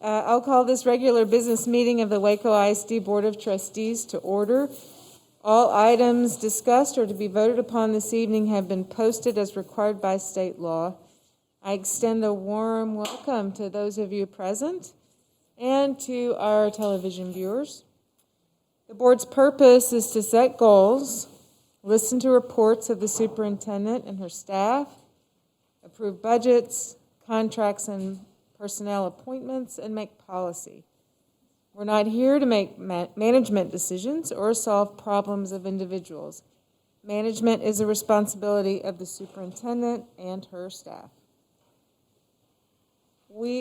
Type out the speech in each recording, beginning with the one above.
I'll call this regular business meeting of the Waco ISD Board of Trustees to order. All items discussed or to be voted upon this evening have been posted as required by state law. I extend a warm welcome to those of you present and to our television viewers. The board's purpose is to set goals, listen to reports of the superintendent and her staff, approve budgets, contracts, and personnel appointments, and make policy. We're not here to make management decisions or solve problems of individuals. Management is a responsibility of the superintendent and her staff.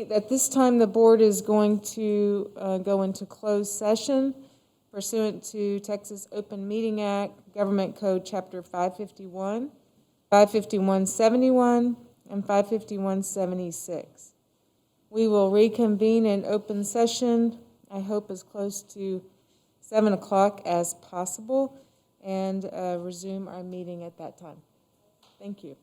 At this time, the board is going to go into closed session pursuant to Texas Open Meeting Act, Government Code Chapter 551, 551.71, and 551.76. We will reconvene in open session, I hope as close to 7 o'clock as possible, and resume our meeting at that time. Thank you.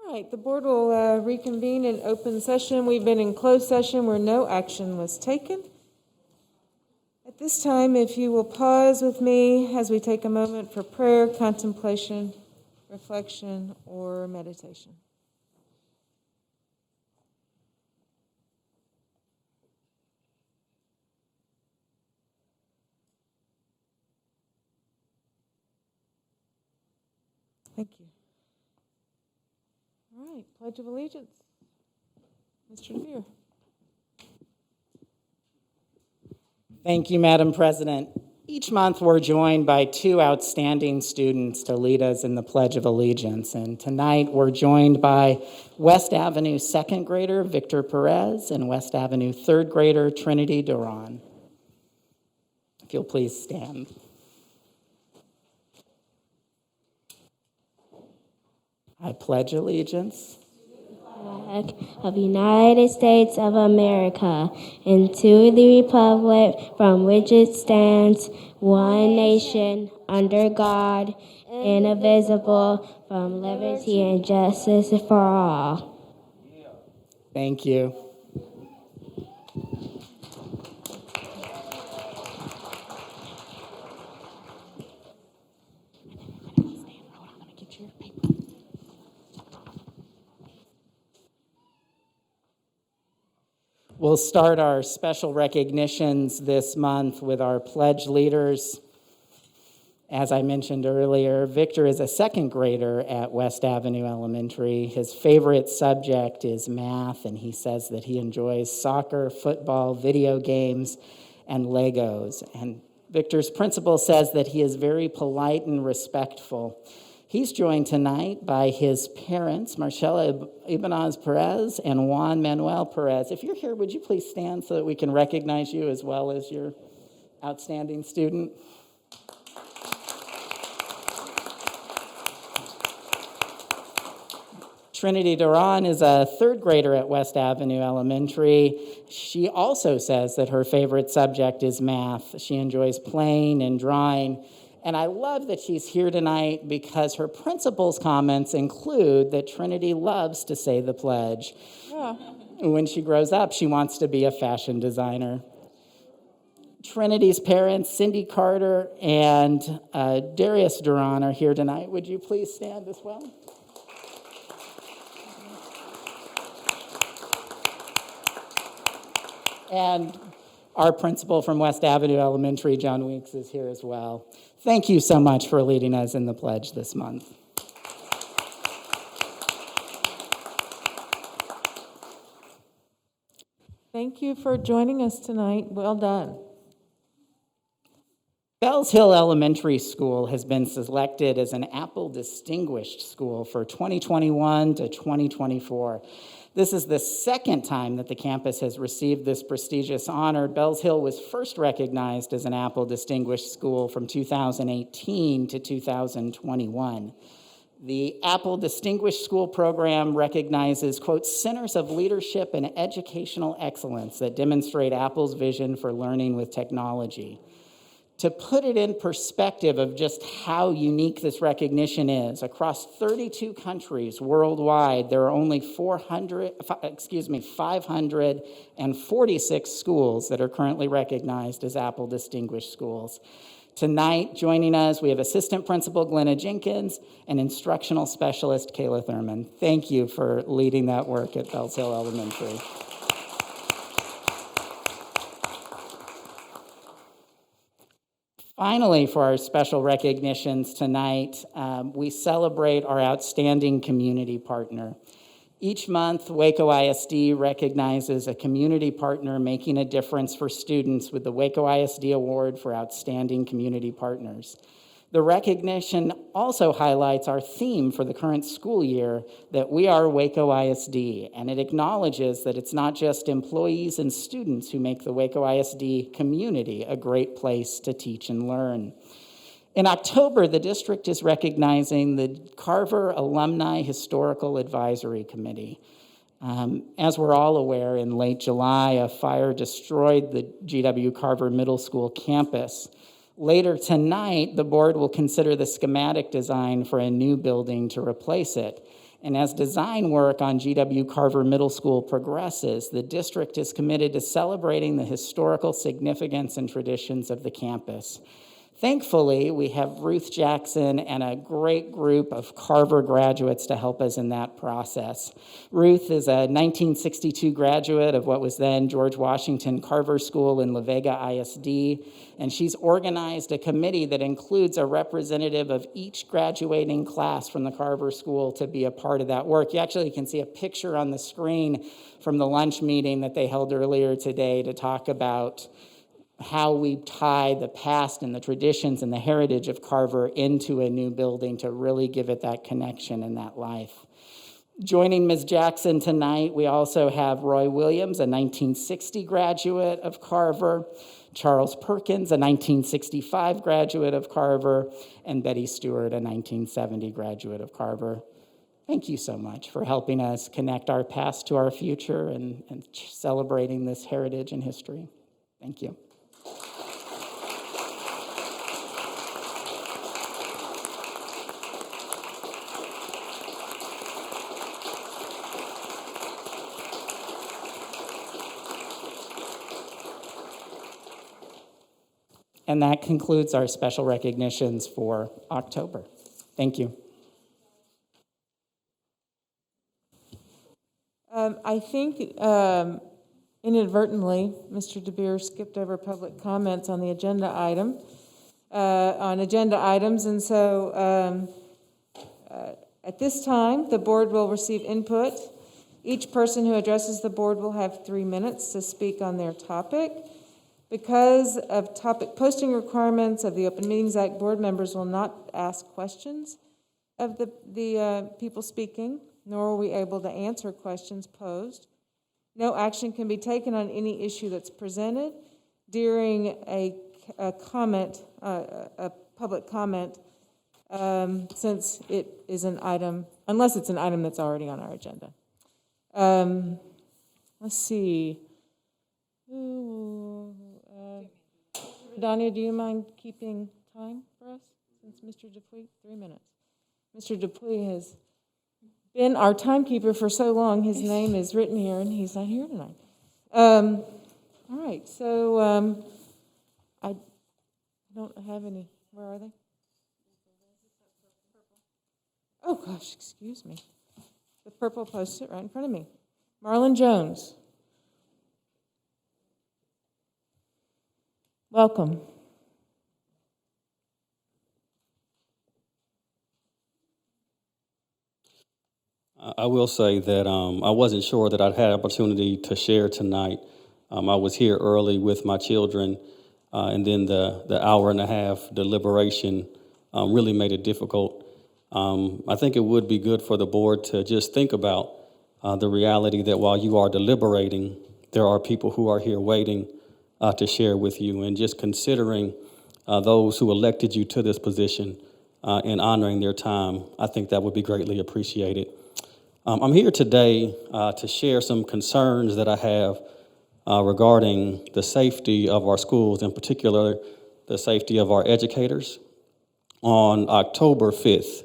All right, the board will reconvene in open session. We've been in closed session where no action was taken. At this time, if you will pause with me as we take a moment for prayer, contemplation, reflection, or meditation. Thank you. All right, Pledge of Allegiance. Mr. DeVere. Thank you, Madam President. Each month we're joined by two outstanding students to lead us in the Pledge of Allegiance. And tonight we're joined by West Avenue second grader Victor Perez and West Avenue third grader Trinity Duran. If you'll please stand. I pledge allegiance Flag of the United States of America and to the republic from which it stands, one nation, under God, indivisible, from liberty and justice for all. Thank you. We'll start our special recognitions this month with our pledge leaders. As I mentioned earlier, Victor is a second grader at West Avenue Elementary. His favorite subject is math, and he says that he enjoys soccer, football, video games, and Legos. And Victor's principal says that he is very polite and respectful. He's joined tonight by his parents, Marcela Ibanez Perez and Juan Manuel Perez. If you're here, would you please stand so that we can recognize you as well as your outstanding student? Trinity Duran is a third grader at West Avenue Elementary. She also says that her favorite subject is math. She enjoys playing and drawing. And I love that she's here tonight because her principal's comments include that Trinity loves to say the pledge. Yeah. When she grows up, she wants to be a fashion designer. Trinity's parents, Cindy Carter and Darius Duran, are here tonight. Would you please stand as well? And our principal from West Avenue Elementary, John Weeks, is here as well. Thank you so much for leading us in the pledge this month. Thank you for joining us tonight. Well done. Bells Hill Elementary School has been selected as an Apple Distinguished School for 2021 to 2024. This is the second time that the campus has received this prestigious honor. Bells Hill was first recognized as an Apple Distinguished School from 2018 to 2021. The Apple Distinguished School Program recognizes, quote, centers of leadership and educational excellence that demonstrate Apple's vision for learning with technology. To put it in perspective of just how unique this recognition is, across 32 countries worldwide, there are only 546 schools that are currently recognized as Apple Distinguished Schools. Tonight, joining us, we have Assistant Principal Glenna Jenkins and Instructional Specialist Kayla Thurman. Thank you for leading that work at Bells Hill Elementary. Finally, for our special recognitions tonight, we celebrate our outstanding community partner. Each month, Waco ISD recognizes a community partner making a difference for students with the Waco ISD Award for Outstanding Community Partners. The recognition also highlights our theme for the current school year, that we are Waco ISD, and it acknowledges that it's not just employees and students who make the Waco ISD community a great place to teach and learn. In October, the district is recognizing the Carver Alumni Historical Advisory Committee. As we're all aware, in late July, a fire destroyed the G.W. Carver Middle School campus. Later tonight, the board will consider the schematic design for a new building to replace it. And as design work on G.W. Carver Middle School progresses, the district is committed to celebrating the historical significance and traditions of the campus. Thankfully, we have Ruth Jackson and a great group of Carver graduates to help us in that process. Ruth is a 1962 graduate of what was then George Washington Carver School in La Vega ISD, and she's organized a committee that includes a representative of each graduating class from the Carver School to be a part of that work. You actually can see a picture on the screen from the lunch meeting that they held earlier today to talk about how we tie the past and the traditions and the heritage of Carver into a new building to really give it that connection and that life. Joining Ms. Jackson tonight, we also have Roy Williams, a 1960 graduate of Carver, Charles Perkins, a 1965 graduate of Carver, and Betty Stewart, a 1970 graduate of Carver. Thank you so much for helping us connect our past to our future and celebrating this heritage and history. Thank you. And that concludes our special recognitions for October. Thank you. I think inadvertently, Mr. DeBeer skipped over public comments on the agenda item, on agenda items. And so at this time, the board will receive input. Each person who addresses the board will have 3 minutes to speak on their topic. Because of topic posting requirements of the Open Meetings Act, board members will not ask questions of the people speaking, nor are we able to answer questions posed. No action can be taken on any issue that's presented during a comment, a public comment, since it is an item, unless it's an item that's already on our agenda. Let's see. Danya, do you mind keeping time for us, since Mr. Dupuy? 3 minutes. Mr. Dupuy has been our timekeeper for so long, his name is written here, and he's not here tonight. All right, so I don't have any. Where are they? Oh, gosh, excuse me. The purple Post-it right in front of me. Marlon Jones. Welcome. I will say that I wasn't sure that I'd had opportunity to share tonight. I was here early with my children, and then the hour and a half deliberation really made it difficult. I think it would be good for the board to just think about the reality that while you are deliberating, there are people who are here waiting to share with you, and just considering those who elected you to this position and honoring their time. I think that would be greatly appreciated. I'm here today to share some concerns that I have regarding the safety of our schools, in particular the safety of our educators. On October 5th,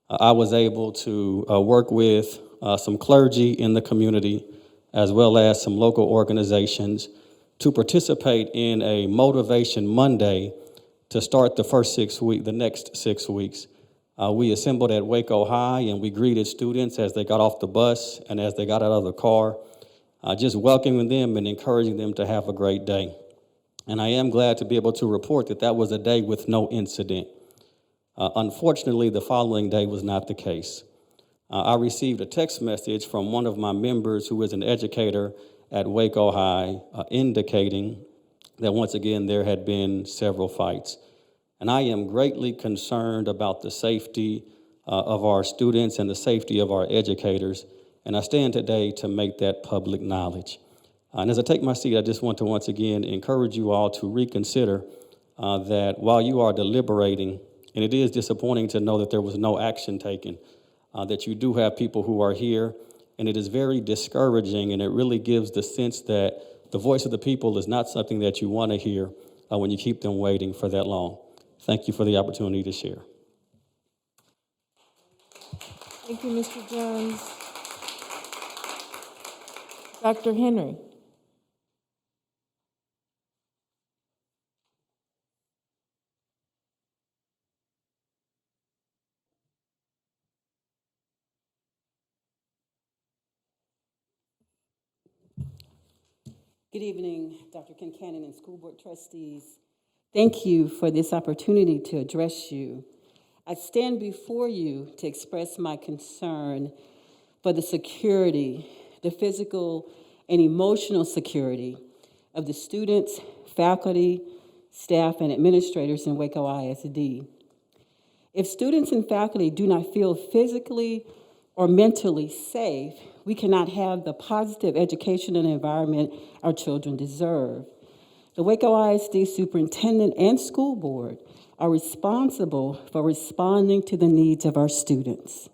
I was able to work with some clergy in the community, as well as some local organizations, to participate in a Motivation Monday to start the next 6 weeks. We assembled at Waco High and we greeted students as they got off the bus and as they got out of the car, just welcoming them and encouraging them to have a great day. And I am glad to be able to report that that was a day with no incident. Unfortunately, the following day was not the case. I received a text message from one of my members who is an educator at Waco High indicating that once again there had been several fights. And I am greatly concerned about the safety of our students and the safety of our educators. And I stand today to make that public knowledge. And as I take my seat, I just want to once again encourage you all to reconsider that while you are deliberating, and it is disappointing to know that there was no action taken, that you do have people who are here, and it is very discouraging, and it really gives the sense that the voice of the people is not something that you want to hear when you keep them waiting for that long. Thank you for the opportunity to share. Thank you, Mr. Jones. Dr. Henry. Good evening, Dr. Kincannon and School Board Trustees. Thank you for this opportunity to address you. I stand before you to express my concern for the security, the physical and emotional security of the students, faculty, staff, and administrators in Waco ISD. If students and faculty do not feel physically or mentally safe, we cannot have the positive educational environment our children deserve. The Waco ISD Superintendent and School Board are responsible for responding to the needs of our students.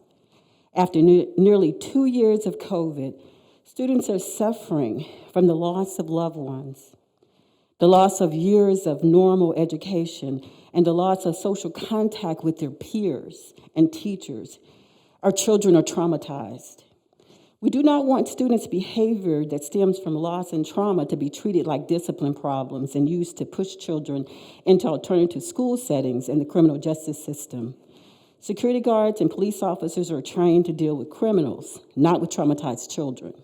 After nearly 2 years of COVID, students are suffering from the loss of loved ones, the loss of years of normal education, and the loss of social contact with their peers and teachers. Our children are traumatized. We do not want students' behavior that stems from loss and trauma to be treated like discipline problems and used to push children into alternative school settings in the criminal justice system. Security guards and police officers are trained to deal with criminals, not with traumatized children.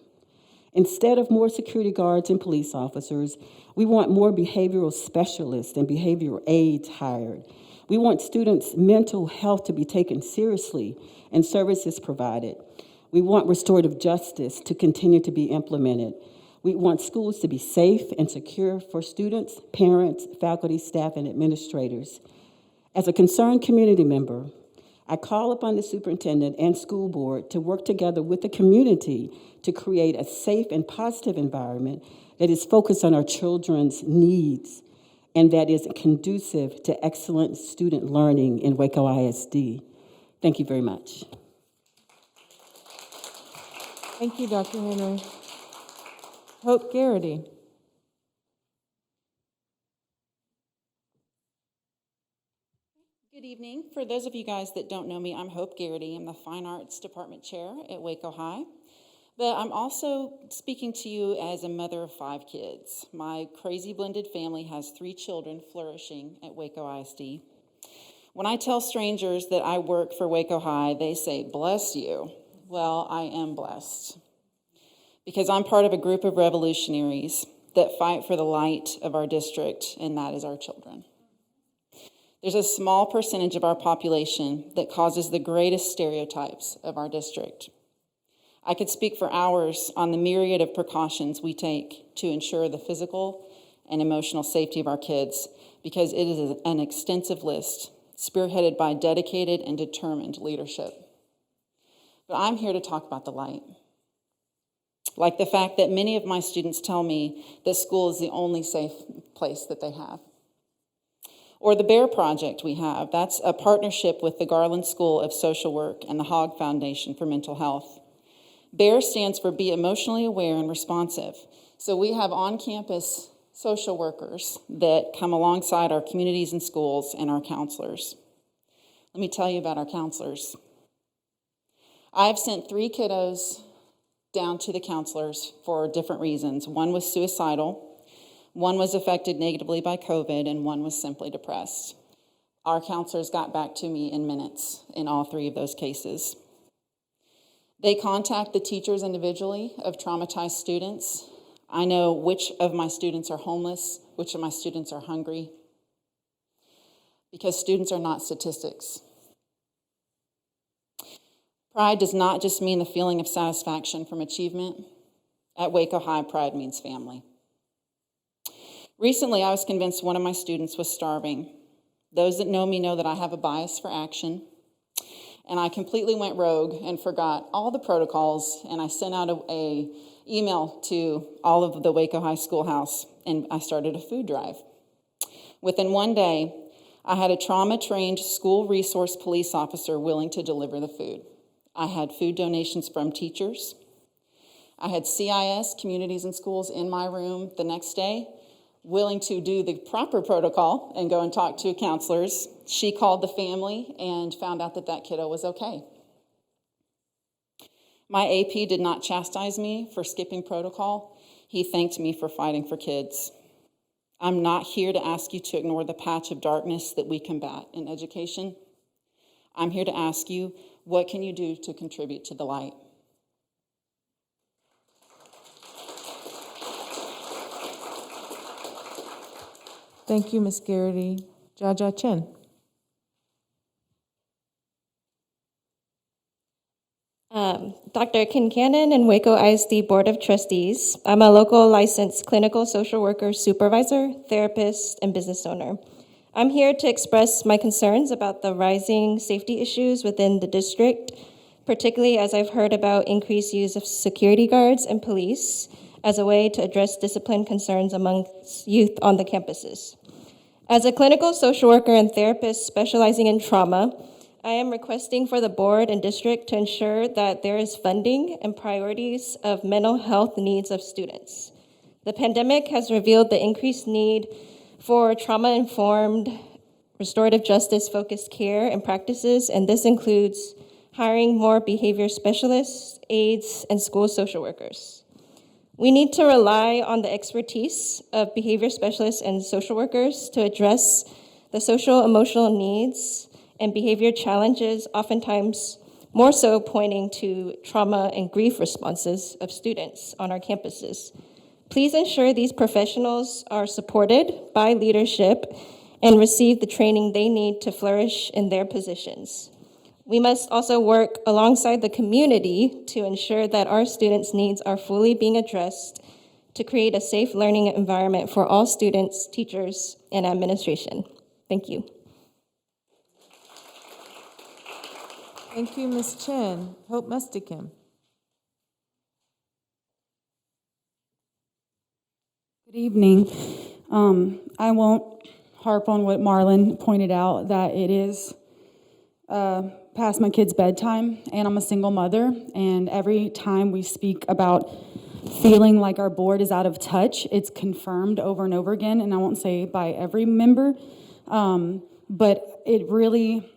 Instead of more security guards and police officers, we want more behavioral specialists and behavioral aides hired. We want students' mental health to be taken seriously and services provided. We want restorative justice to continue to be implemented. We want schools to be safe and secure for students, parents, faculty, staff, and administrators. As a concerned community member, I call upon the superintendent and school board to work together with the community to create a safe and positive environment that is focused on our children's needs and that is conducive to excellent student learning in Waco ISD. Thank you very much. Thank you, Dr. Henry. Hope Garrity. Good evening. For those of you guys that don't know me, I'm Hope Garrity. I'm the Fine Arts Department Chair at Waco High. But I'm also speaking to you as a mother of 5 kids. My crazy blended family has 3 children flourishing at Waco ISD. When I tell strangers that I work for Waco High, they say, "Bless you." Well, I am blessed because I'm part of a group of revolutionaries that fight for the light of our district, and that is our children. There's a small percentage of our population that causes the greatest stereotypes of our district. I could speak for hours on the myriad of precautions we take to ensure the physical and emotional safety of our kids, because it is an extensive list spearheaded by dedicated and determined leadership. But I'm here to talk about the light. Like the fact that many of my students tell me that school is the only safe place that they have. Or the BEAR project we have. That's a partnership with the Garland School of Social Work and the Hogg Foundation for Mental Health. BEAR stands for Be Emotionally Aware and Responsive. So we have on-campus social workers that come alongside our communities and schools and our counselors. Let me tell you about our counselors. I've sent 3 kiddos down to the counselors for different reasons. One was suicidal, one was affected negatively by COVID, and one was simply depressed. Our counselors got back to me in minutes in all 3 of those cases. They contact the teachers individually of traumatized students. I know which of my students are homeless, which of my students are hungry, because students are not statistics. Pride does not just mean the feeling of satisfaction from achievement. At Waco High, pride means family. Recently, I was convinced one of my students was starving. Those that know me know that I have a bias for action, and I completely went rogue and forgot all the protocols, and I sent out a email to all of the Waco High Schoolhouse, and I started a food drive. Within one day, I had a trauma-trained school resource police officer willing to deliver the food. I had food donations from teachers. I had CIS, communities and schools, in my room the next day, willing to do the proper protocol and go and talk to counselors. She called the family and found out that that kiddo was okay. My AP did not chastise me for skipping protocol. He thanked me for fighting for kids. I'm not here to ask you to ignore the patch of darkness that we combat in education. I'm here to ask you, what can you do to contribute to the light? Thank you, Ms. Garrity. Jaja Chen. Dr. Kincannon and Waco ISD Board of Trustees. I'm a local licensed clinical social worker, supervisor, therapist, and business owner. I'm here to express my concerns about the rising safety issues within the district, particularly as I've heard about increased use of security guards and police as a way to address discipline concerns among youth on the campuses. As a clinical social worker and therapist specializing in trauma, I am requesting for the board and district to ensure that there is funding and priorities of mental health needs of students. The pandemic has revealed the increased need for trauma-informed, restorative justice-focused care and practices, and this includes hiring more behavior specialists, aides, and school social workers. We need to rely on the expertise of behavior specialists and social workers to address the social emotional needs and behavior challenges, oftentimes more so pointing to trauma and grief responses of students on our campuses. Please ensure these professionals are supported by leadership and receive the training they need to flourish in their positions. We must also work alongside the community to ensure that our students' needs are fully being addressed to create a safe learning environment for all students, teachers, and administration. Thank you. Thank you, Ms. Chen. Hope Mustikim. Good evening. I won't harp on what Marlon pointed out, that it is past my kid's bedtime, and I'm a single mother, and every time we speak about feeling like our board is out of touch, it's confirmed over and over again, and I won't say by every member, but it really,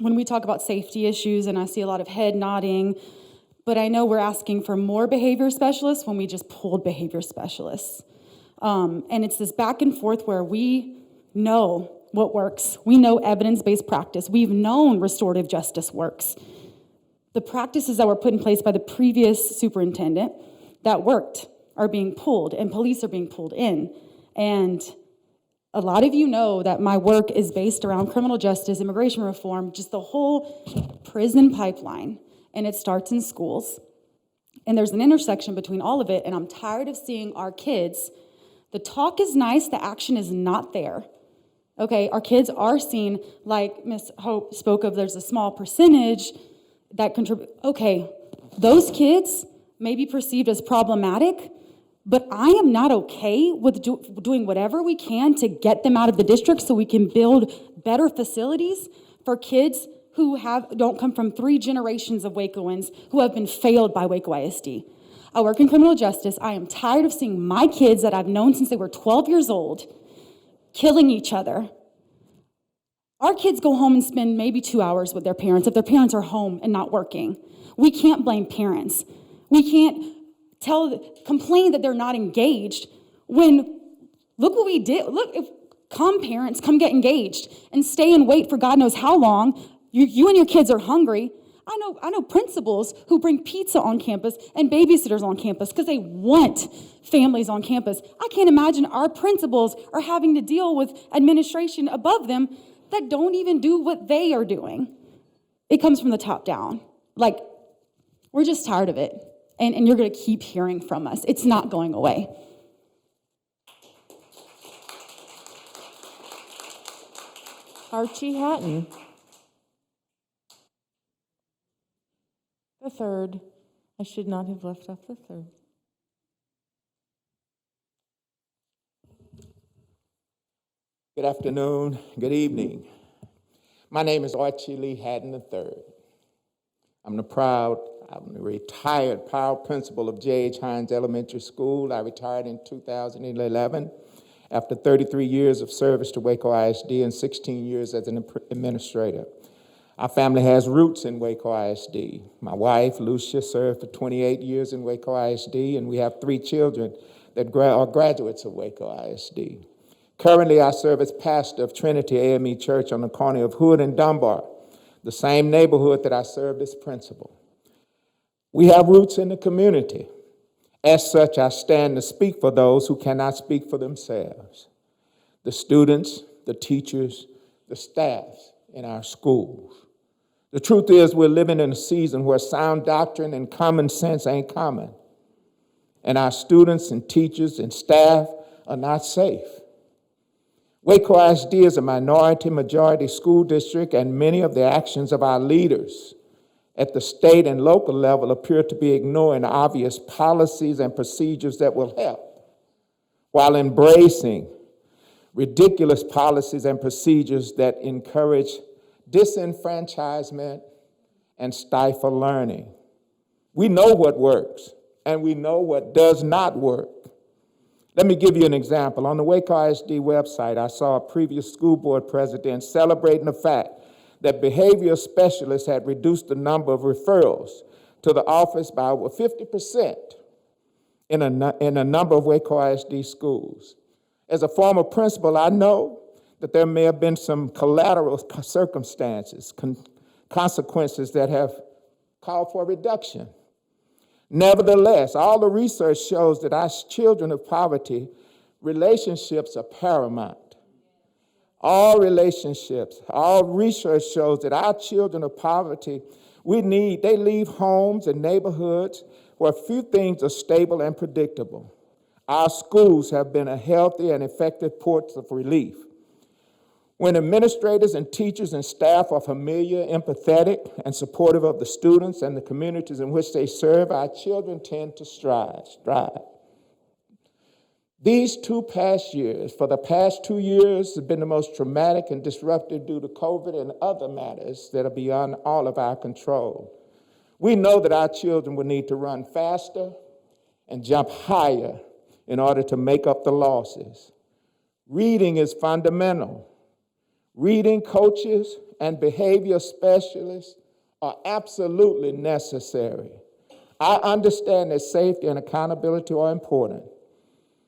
when we talk about safety issues, and I see a lot of head nodding, but I know we're asking for more behavior specialists when we just pulled behavior specialists. And it's this back and forth where we know what works. We know evidence-based practice. We've known restorative justice works. The practices that were put in place by the previous superintendent that worked are being pulled, and police are being pulled in. And a lot of you know that my work is based around criminal justice, immigration reform, just the whole prison pipeline, and it starts in schools. And there's an intersection between all of it, and I'm tired of seeing our kids. The talk is nice, the action is not there. Okay, our kids are seen, like Ms. Hope spoke of, there's a small percentage that contribute. Okay, those kids may be perceived as problematic, but I am not okay with doing whatever we can to get them out of the district so we can build better facilities for kids who don't come from 3 generations of Wacoans who have been failed by Waco ISD. I work in criminal justice. I am tired of seeing my kids that I've known since they were 12 years old killing each other. Our kids go home and spend maybe 2 hours with their parents if their parents are home and not working. We can't blame parents. We can't complain that they're not engaged when, look what we did. Look, if parents, come get engaged and stay and wait for God knows how long. You and your kids are hungry. I know principals who bring pizza on campus and babysitters on campus because they want families on campus. I can't imagine our principals are having to deal with administration above them that don't even do what they are doing. It comes from the top down. Like, we're just tired of it. And you're going to keep hearing from us. It's not going away. Archie Hatton. The third. I should not have left off the third. Good afternoon, good evening. My name is Archie Lee Haddon III. I'm the retired proud principal of J.H. Hines Elementary School. I retired in 2011 after 33 years of service to Waco ISD and 16 years as an administrator. Our family has roots in Waco ISD. My wife, Lucia, served for 28 years in Waco ISD, and we have 3 children that are graduates of Waco ISD. Currently, I serve as pastor of Trinity AME Church on the corner of Hood and Dunbar, the same neighborhood that I served as principal. We have roots in the community. As such, I stand to speak for those who cannot speak for themselves. The students, the teachers, the staffs in our schools. The truth is, we're living in a season where sound doctrine and common sense ain't common. And our students and teachers and staff are not safe. Waco ISD is a minority-majority school district, and many of the actions of our leaders at the state and local level appear to be ignoring obvious policies and procedures that will help, while embracing ridiculous policies and procedures that encourage disenfranchisement and stifle learning. We know what works, and we know what does not work. Let me give you an example. On the Waco ISD website, I saw a previous school board president celebrating the fact that behavioral specialists had reduced the number of referrals to the office by over 50% in a number of Waco ISD schools. As a former principal, I know that there may have been some collateral circumstances, consequences that have called for a reduction. Nevertheless, all the research shows that as children of poverty, relationships are paramount. All relationships, all research shows that our children of poverty, they leave homes and neighborhoods where few things are stable and predictable. Our schools have been a healthy and effective ports of relief. When administrators and teachers and staff are familiar, empathetic, and supportive of the students and the communities in which they serve, our children tend to strive. These 2 past years, for the past 2 years, have been the most traumatic and disruptive due to COVID and other matters that are beyond all of our control. We know that our children will need to run faster and jump higher in order to make up the losses. Reading is fundamental. Reading coaches and behavior specialists are absolutely necessary. I understand that safety and accountability are important,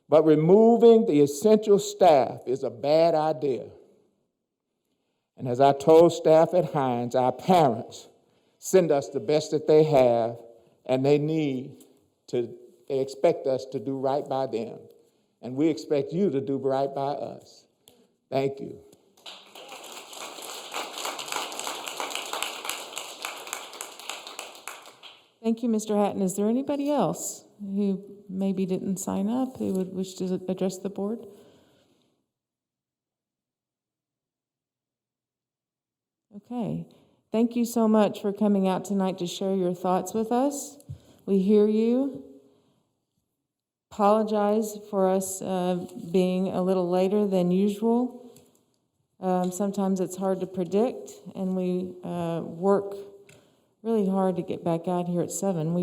but removing the essential staff is a bad idea. And as I told staff at Hines, our parents send us the best that they have, and they expect us to do right by them. And we expect you to do right by us. Thank you. Thank you, Mr. Hatton. Is there anybody else who maybe didn't sign up who would wish to address the board? Okay. Thank you so much for coming out tonight to share your thoughts with us. We hear you. Apologize for us being a little later than usual. Sometimes it's hard to predict, and we work really hard to get back out here at 7.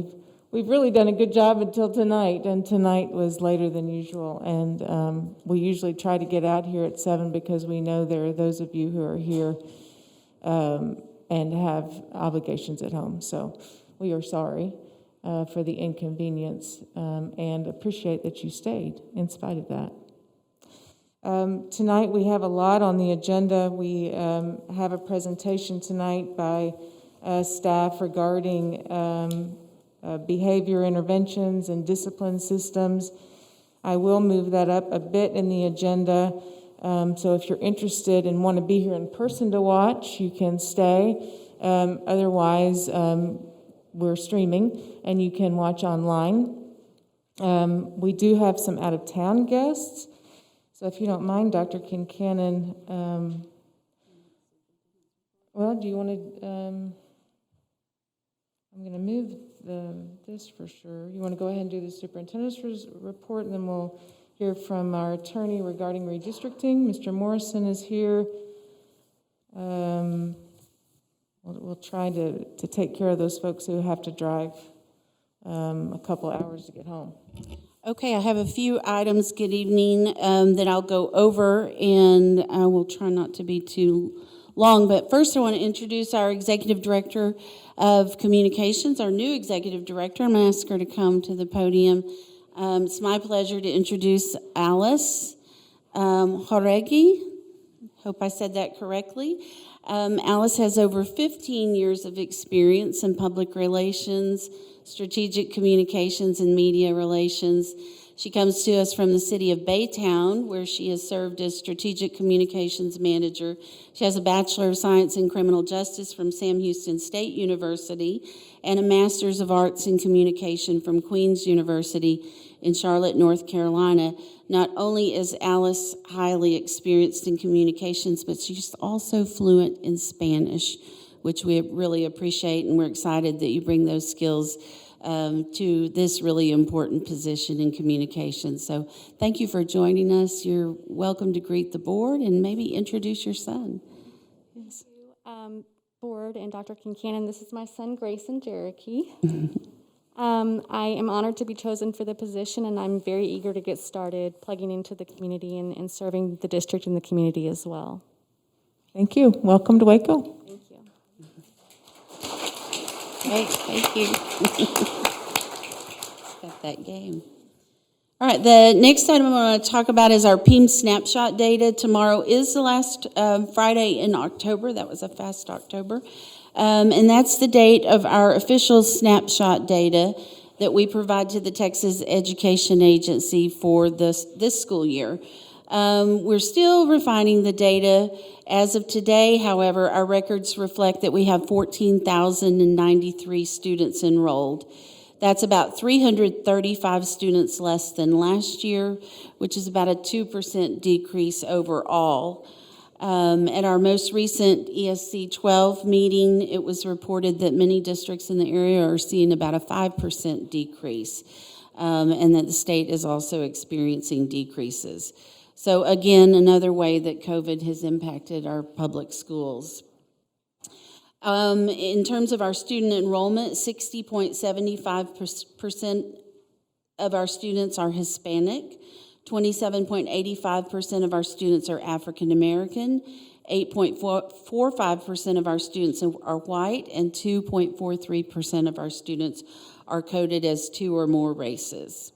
we've really done a good job until tonight, and tonight was later than usual. And we usually try to get out here at 7 because we know there are those of you who are here and have obligations at home. So we are sorry for the inconvenience and appreciate that you stayed in spite of that. Tonight we have a lot on the agenda. We have a presentation tonight by staff regarding behavior interventions and discipline systems. I will move that up a bit in the agenda. So if you're interested and want to be here in person to watch, you can stay. Otherwise, we're streaming and you can watch online. We do have some out-of-town guests. So if you don't mind, Dr. Kincannon, well, do you want to, I'm going to move this for sure. You want to go ahead and do the superintendent's report, and then we'll hear from our attorney regarding redistricting. Mr. Morrison is here. We'll try to take care of those folks who have to drive a couple hours to get home. Okay, I have a few items, good evening, that I'll go over, and I will try not to be too long. But first, I want to introduce our Executive Director of Communications, our new Executive Director. I'm going to ask her to come to the podium. It's my pleasure to introduce Alice Joregi. Hope I said that correctly. Alice has over 15 years of experience in public relations, strategic communications, and media relations. She comes to us from the city of Baytown, where she has served as strategic communications manager. She has a Bachelor of Science in Criminal Justice from Sam Houston State University and a Master's of Arts in Communication from Queen's University in Charlotte, North Carolina. Not only is Alice highly experienced in communications, but she's also fluent in Spanish, which we really appreciate, and we're excited that you bring those skills to this really important position in communications. So thank you for joining us. You're welcome to greet the board and maybe introduce your son. Yes. Board and Dr. Kincannon, this is my son, Grayson Cherokee. I am honored to be chosen for the position, and I'm very eager to get started plugging into the community and serving the district and the community as well. Thank you. Welcome to Waco. Thank you. Great, thank you. Got that game. All right, the next item I want to talk about is our PEAM snapshot data. Tomorrow is the last Friday in October. That was a fast October. And that's the date of our official snapshot data that we provide to the Texas Education Agency for this school year. We're still refining the data. As of today, however, our records reflect that we have 14,093 students enrolled. That's about 335 students less than last year, which is about a 2% decrease overall. At our most recent ESC 12 meeting, it was reported that many districts in the area are seeing about a 5% decrease, and that the state is also experiencing decreases. So again, another way that COVID has impacted our public schools. In terms of our student enrollment, 60.75% of our students are Hispanic, 27.85% of our students are African American, 8.45% of our students are white, and 2.43% of our students are coded as 2 or more races.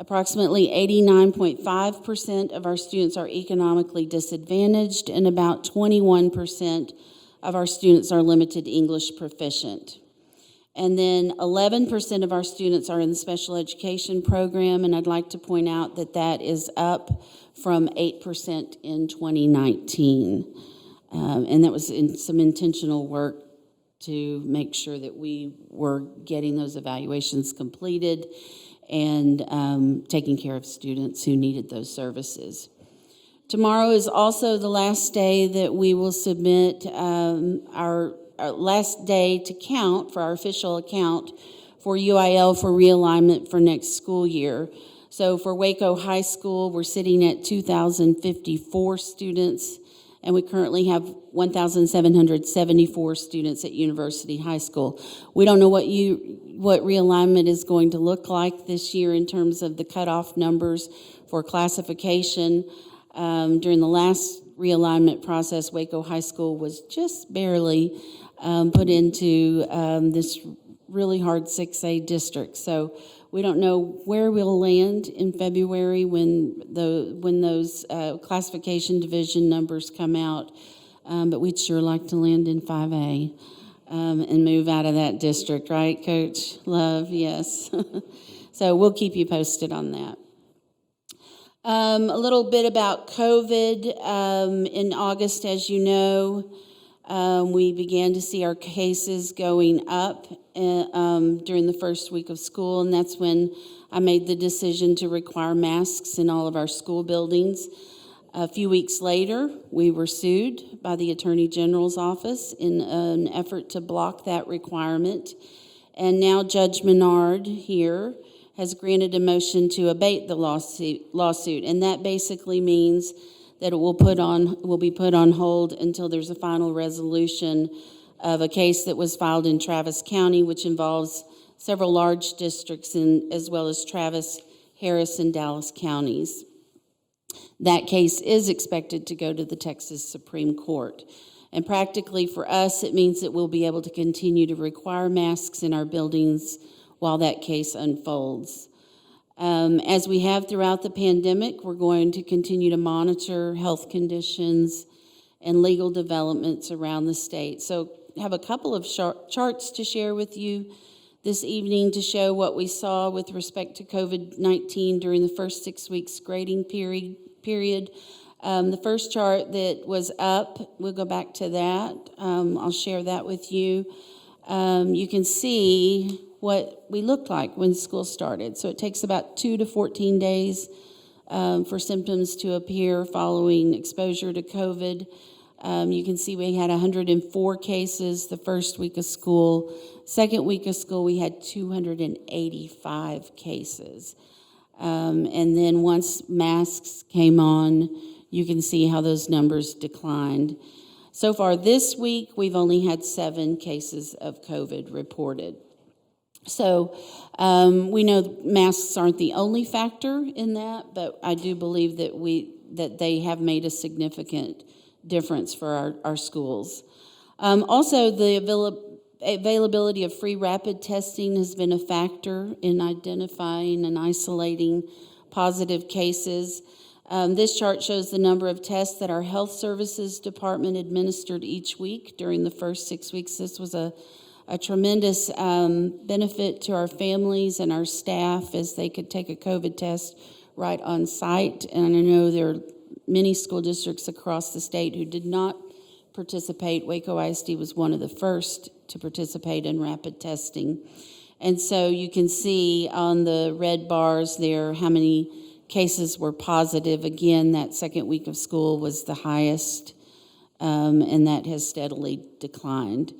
Approximately 89.5% of our students are economically disadvantaged, and about 21% of our students are limited English proficient. And then 11% of our students are in the special education program, and I'd like to point out that that is up from 8% in 2019. And that was in some intentional work to make sure that we were getting those evaluations completed and taking care of students who needed those services. Tomorrow is also the last day that we will submit our last day to count for our official account for UIL for realignment for next school year. So for Waco High School, we're sitting at 2,054 students, and we currently have 1,774 students at University High School. We don't know what realignment is going to look like this year in terms of the cutoff numbers for classification. During the last realignment process, Waco High School was just barely put into this really hard 6A district. So we don't know where we'll land in February when those classification division numbers come out, but we'd sure like to land in 5A and move out of that district, right, Coach Love? Yes. So we'll keep you posted on that. A little bit about COVID. In August, as you know, we began to see our cases going up during the first week of school, and that's when I made the decision to require masks in all of our school buildings. A few weeks later, we were sued by the Attorney General's office in an effort to block that requirement. And now Judge Menard here has granted a motion to abate the lawsuit, and that basically means that it will be put on hold until there's a final resolution of a case that was filed in Travis County, which involves several large districts as well as Travis, Harris, and Dallas counties. That case is expected to go to the Texas Supreme Court. And practically for us, it means that we'll be able to continue to require masks in our buildings while that case unfolds. As we have throughout the pandemic, we're going to continue to monitor health conditions and legal developments around the state. So I have a couple of charts to share with you this evening to show what we saw with respect to COVID-19 during the first 6 weeks grading period. The first chart that was up, we'll go back to that. I'll share that with you. You can see what we looked like when school started. So it takes about 2 to 14 days for symptoms to appear following exposure to COVID. You can see we had 104 cases the first week of school. Second week of school, we had 285 cases. And then once masks came on, you can see how those numbers declined. So far this week, we've only had 7 cases of COVID reported. So we know masks aren't the only factor in that, but I do believe that they have made a significant difference for our schools. Also, the availability of free rapid testing has been a factor in identifying and isolating positive cases. This chart shows the number of tests that our health services department administered each week during the first 6 weeks. This was a tremendous benefit to our families and our staff as they could take a COVID test right on site. And I know there are many school districts across the state who did not participate. Waco ISD was one of the first to participate in rapid testing. And so you can see on the red bars there how many cases were positive. Again, that second week of school was the highest, and that has steadily declined.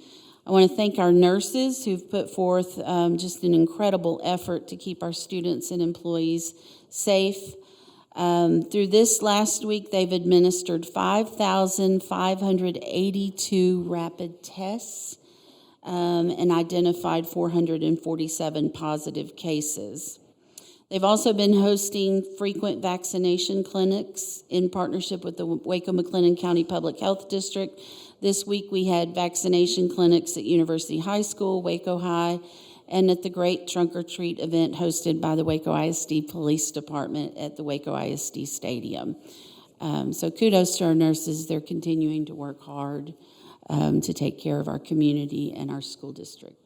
I want to thank our nurses who've put forth just an incredible effort to keep our students and employees safe. Through this last week, they've administered 5,582 rapid tests and identified 447 positive cases. They've also been hosting frequent vaccination clinics in partnership with the Waco-McLennan County Public Health District. This week we had vaccination clinics at University High School, Waco High, and at the great Trunk or Treat event hosted by the Waco ISD Police Department at the Waco ISD Stadium. So kudos to our nurses. They're continuing to work hard to take care of our community and our school district.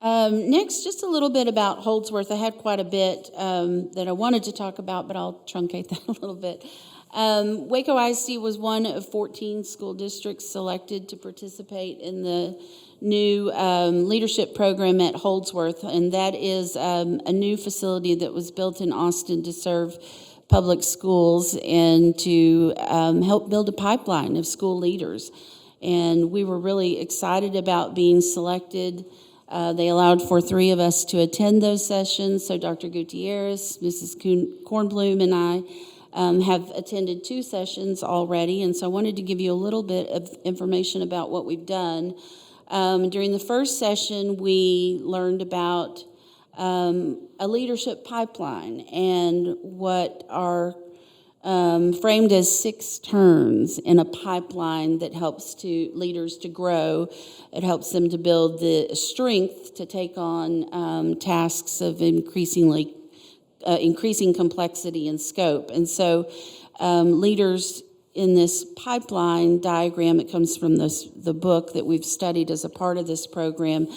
Next, just a little bit about Holdsworth. I had quite a bit that I wanted to talk about, but I'll truncate that a little bit. Waco ISD was one of 14 school districts selected to participate in the new leadership program at Holdsworth, and that is a new facility that was built in Austin to serve public schools and to help build a pipeline of school leaders. And we were really excited about being selected. They allowed for 3 of us to attend those sessions, so Dr. Gutierrez, Mrs. Kornblum, and I have attended 2 sessions already, and so I wanted to give you a little bit of information about what we've done. During the first session, we learned about a leadership pipeline and what are framed as 6 turns in a pipeline that helps leaders to grow. It helps them to build the strength to take on tasks of increasing complexity and scope. And so leaders in this pipeline diagram, it comes from the book that we've studied as a part of this program.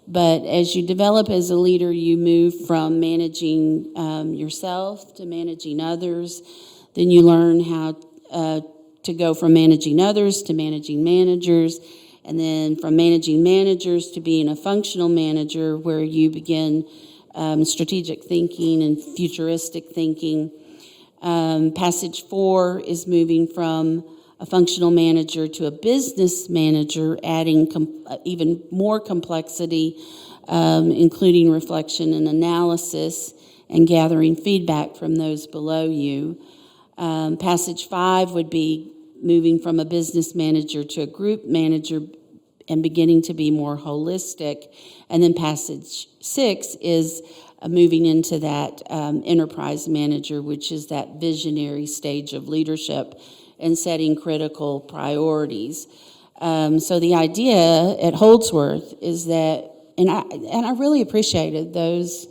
But as you develop as a leader, you move from managing yourself to managing others. Then you learn how to go from managing others to managing managers, and then from managing managers to being a functional manager, where you begin strategic thinking and futuristic thinking. Passage 4 is moving from a functional manager to a business manager, adding even more complexity, including reflection and analysis, and gathering feedback from those below you. Passage 5 would be moving from a business manager to a group manager and beginning to be more holistic. And then passage 6 is moving into that enterprise manager, which is that visionary stage of leadership and setting critical priorities. So the idea at Holdsworth is that, and I really appreciated those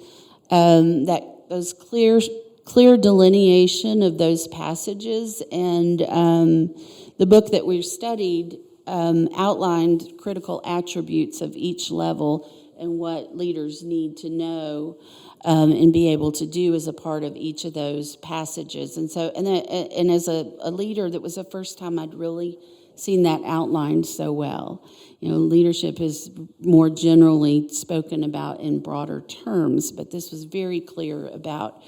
clear delineation of those passages, and the book that we've studied outlined critical attributes of each level and what leaders need to know and be able to do as a part of each of those passages. And so, and as a leader, that was the first time I'd really seen that outlined so well. You know, leadership is more generally spoken about in broader terms, but this was very clear about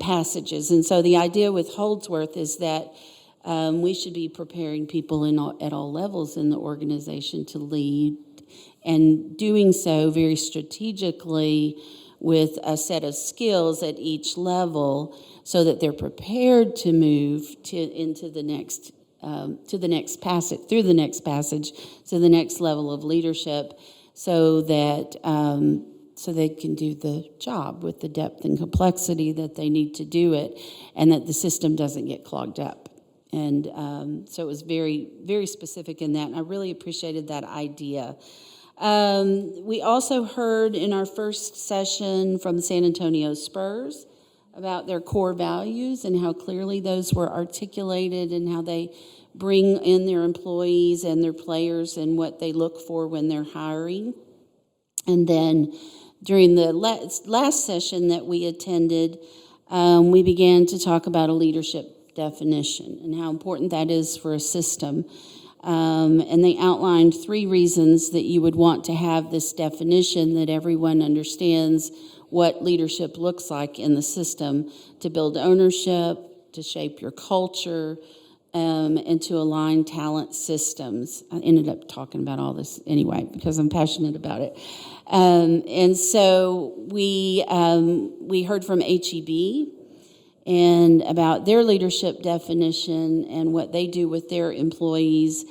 passages. And so the idea with Holdsworth is that we should be preparing people at all levels in the organization to lead, and doing so very strategically with a set of skills at each level, so that they're prepared to move into the next passage, through the next passage, to the next level of leadership, so that so they can do the job with the depth and complexity that they need to do it, and that the system doesn't get clogged up. And so it was very, very specific in that, and I really appreciated that idea. We also heard in our first session from the San Antonio Spurs about their core values and how clearly those were articulated, and how they bring in their employees and their players and what they look for when they're hiring. And then during the last session that we attended, we began to talk about a leadership definition and how important that is for a system. And they outlined 3 reasons that you would want to have this definition, that everyone understands what leadership looks like in the system: to build ownership, to shape your culture, and to align talent systems. I ended up talking about all this anyway because I'm passionate about it. And so we heard from HEB and about their leadership definition and what they do with their employees.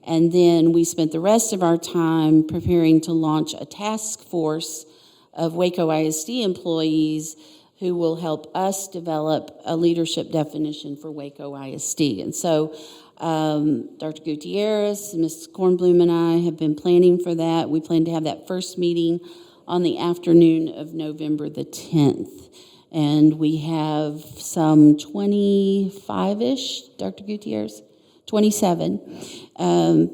And then we spent the rest of our time preparing to launch a task force of Waco ISD employees who will help us develop a leadership definition for Waco ISD. And so Dr. Gutierrez, Ms. Kornblum, and I have been planning for that. We plan to have that first meeting on the afternoon of November the 10th. And we have some 25-ish, Dr. Gutierrez, 27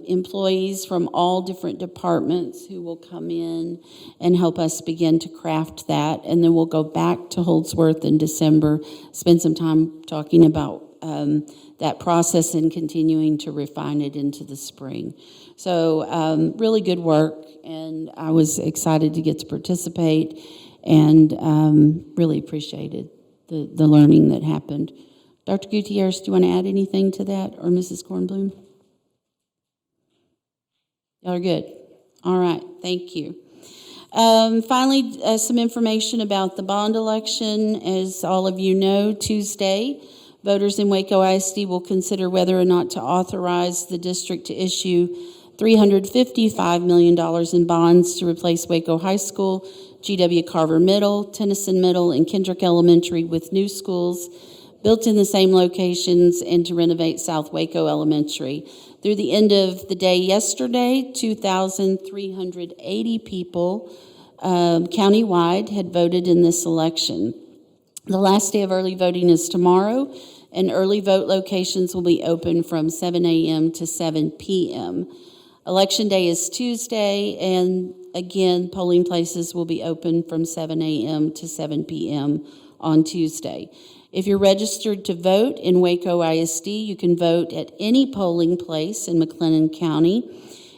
employees from all different departments who will come in and help us begin to craft that. And then we'll go back to Holdsworth in December, spend some time talking about that process and continuing to refine it into the spring. So really good work, and I was excited to get to participate, and really appreciated the learning that happened. Dr. Gutierrez, do you want to add anything to that, or Mrs. Kornblum? Y'all are good. All right, thank you. Finally, some information about the bond election. As all of you know, Tuesday, Voters in Waco ISD will consider whether or not to authorize the district to issue $355 million in bonds to replace Waco High School, G.W. Carver Middle, Tennyson Middle, and Kendrick Elementary with new schools built in the same locations and to renovate South Waco Elementary. Through the end of the day yesterday, 2,380 people countywide had voted in this election. The last day of early voting is tomorrow, and early vote locations will be open from 7 a.m. to 7 p.m. Election day is Tuesday, and again, polling places will be open from 7 a.m. to 7 p.m. on Tuesday. If you're registered to vote in Waco ISD, you can vote at any polling place in McLennan County.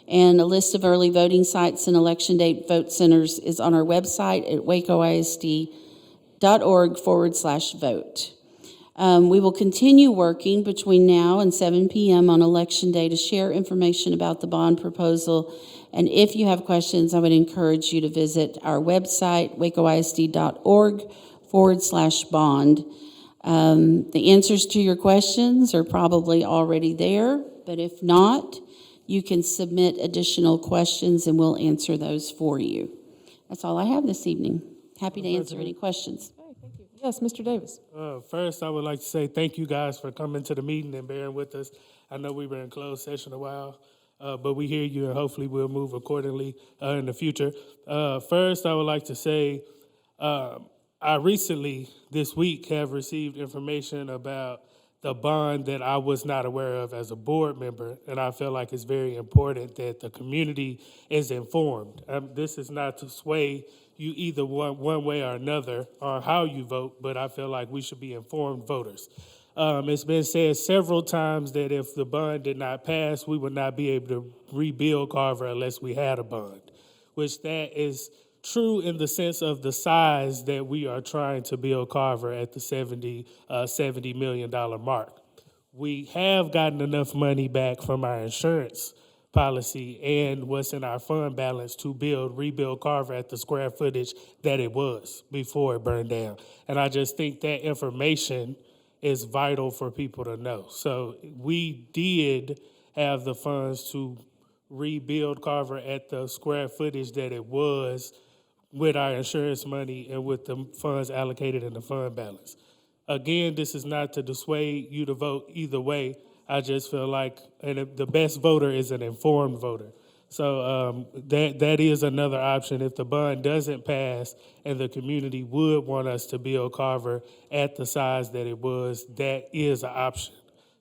And a list of early voting sites and election day vote centers is on our website at wacoisd.org/vote. We will continue working between now and 7 p.m. on Election Day to share information about the bond proposal. And if you have questions, I would encourage you to visit our website, wacoisd.org/bond. The answers to your questions are probably already there, but if not, you can submit additional questions and we'll answer those for you. That's all I have this evening. Happy to answer any questions. Okay, thank you. Yes, Mr. Davis. First, I would like to say thank you guys for coming to the meeting and bearing with us. I know we were in closed session a while, but we hear you and hopefully we'll move accordingly in the future. First, I would like to say I recently, this week, have received information about the bond that I was not aware of as a board member, and I feel like it's very important that the community is informed. This is not to sway you either one way or another on how you vote, but I feel like we should be informed voters. It's been said several times that if the bond did not pass, we would not be able to rebuild Carver unless we had a bond, which that is true in the sense of the size that we are trying to build Carver at the $70 million mark. We have gotten enough money back from our insurance policy and what's in our fund balance to rebuild Carver at the square footage that it was before it burned down. And I just think that information is vital for people to know. So we did have the funds to rebuild Carver at the square footage that it was with our insurance money and with the funds allocated in the fund balance. Again, this is not to dissuade you to vote either way. I just feel like the best voter is an informed voter. So that is another option. If the bond doesn't pass and the community would want us to build Carver at the size that it was, that is an option.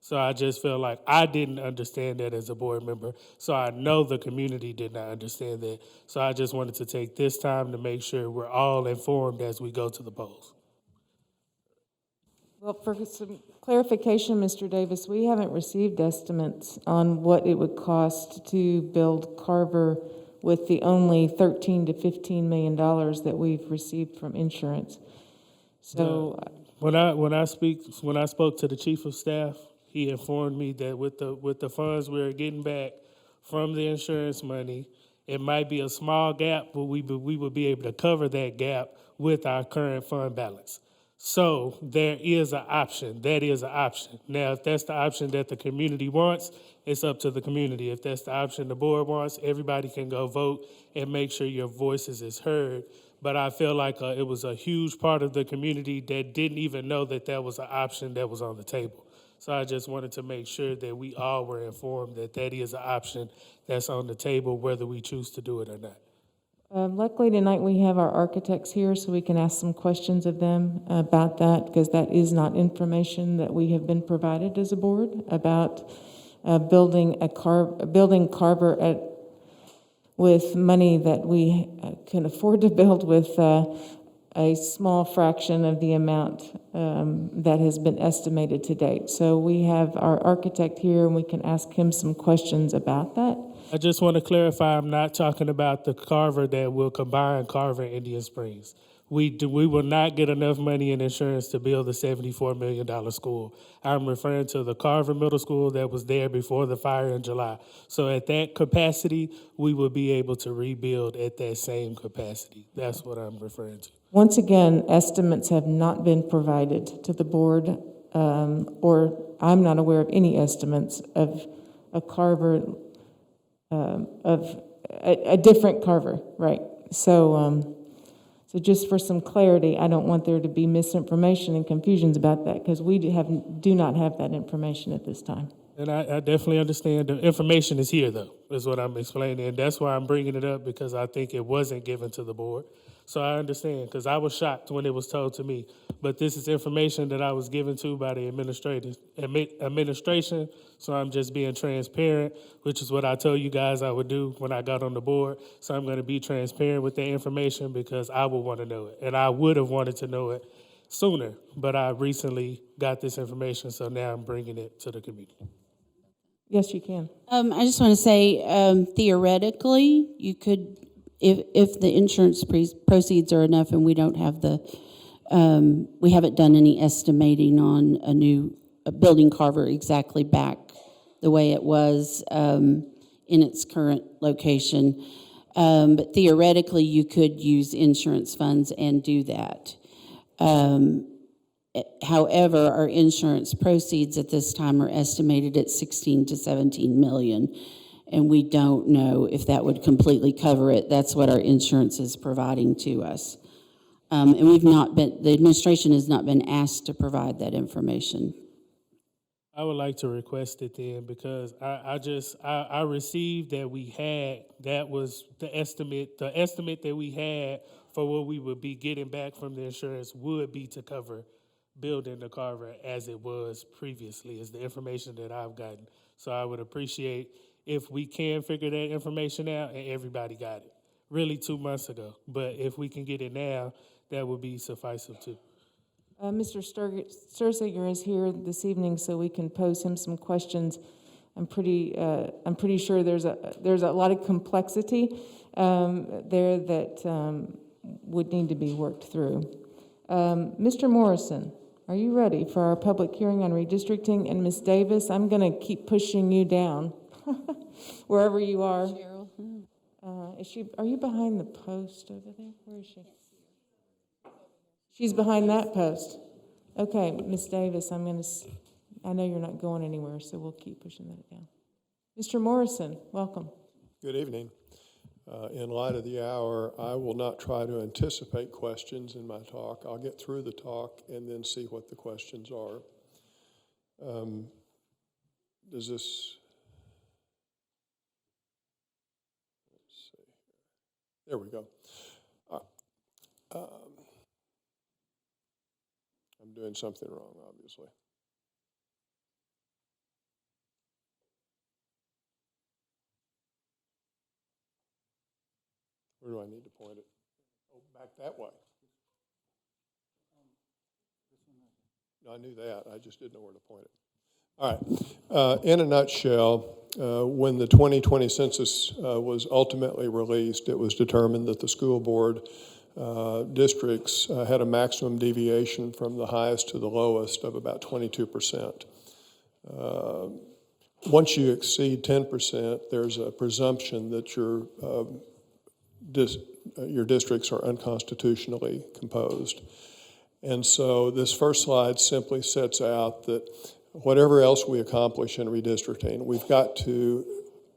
So I just feel like I didn't understand that as a board member. So I know the community did not understand that. So I just wanted to take this time to make sure we're all informed as we go to the polls. Well, for some clarification, Mr. Davis, we haven't received estimates on what it would cost to build Carver with the only $13 to $15 million that we've received from insurance. So when I spoke to the chief of staff, he informed me that with the funds we're getting back from the insurance money, it might be a small gap, but we would be able to cover that gap with our current fund balance. So there is an option. That is an option. Now, if that's the option that the community wants, it's up to the community. If that's the option the board wants, everybody can go vote and make sure your voices is heard. But I feel like it was a huge part of the community that didn't even know that that was an option that was on the table. So I just wanted to make sure that we all were informed that that is an option that's on the table, whether we choose to do it or not. luckily tonight we have our architects here, so we can ask some questions of them about that, because that is not information that we have been provided as a board about building Carver with money that we can afford to build with a small fraction of the amount that has been estimated to date. So we have our architect here, and we can ask him some questions about that. I just want to clarify, I'm not talking about the Carver that will combine Carver and Indian Springs. We will not get enough money in insurance to build a $74 million school. I'm referring to the Carver Middle School that was there before the fire in July. So at that capacity, we will be able to rebuild at that same capacity. That's what I'm referring to. Once again, estimates have not been provided to the board or I'm not aware of any estimates of a carver, of a different carver, right? So, so just for some clarity, I don't want there to be misinformation and confusions about that, because we do not have that information at this time. And I definitely understand the information is here, though, is what I'm explaining. And that's why I'm bringing it up, because I think it wasn't given to the board. So I understand, because I was shocked when it was told to me. But this is information that I was given to by the administration, so I'm just being transparent, which is what I told you guys I would do when I got on the board. So I'm going to be transparent with that information, because I would want to know it. And I would have wanted to know it sooner, but I recently got this information, so now I'm bringing it to the community. Yes, you can. I just want to say, theoretically, you could, if the insurance proceeds are enough, and we don't have we haven't done any estimating on a building carver exactly back the way it was in its current location. But theoretically, you could use insurance funds and do that. However, our insurance proceeds at this time are estimated at 16 to 17 million, and we don't know if that would completely cover it. That's what our insurance is providing to us. And the administration has not been asked to provide that information. I would like to request it then, because I received that that was the estimate that we had for what we would be getting back from the insurance would be to cover building the carver as it was previously, is the information that I've gotten. So I would appreciate if we can figure that information out, and everybody got it really 2 months ago. But if we can get it now, that would be sufficient too. Mr. Sturziger is here this evening, so we can pose him some questions. I'm pretty sure there's a lot of complexity there that would need to be worked through. Mr. Morrison, are you ready for our public hearing on redistricting? And Ms. Davis, I'm going to keep pushing you down wherever you are. Are you behind the post over there? Where is she? She's behind that post. Okay, Ms. Davis, I know you're not going anywhere, so we'll keep pushing that down. Mr. Morrison, welcome. Good evening. In light of the hour, I will not try to anticipate questions in my talk. I'll get through the talk and then see what the questions are. Let's see. There we go. I'm doing something wrong, obviously. Where do I need to point it? Oh, back that way. No, I knew that. I just didn't know where to point it. All right. In a nutshell, when the 2020 census was ultimately released, it was determined that the school board districts had a maximum deviation from the highest to the lowest of about 22%. Once you exceed 10%, there's a presumption that your districts are unconstitutionally composed. And so this first slide simply sets out that whatever else we accomplish in redistricting, we've got to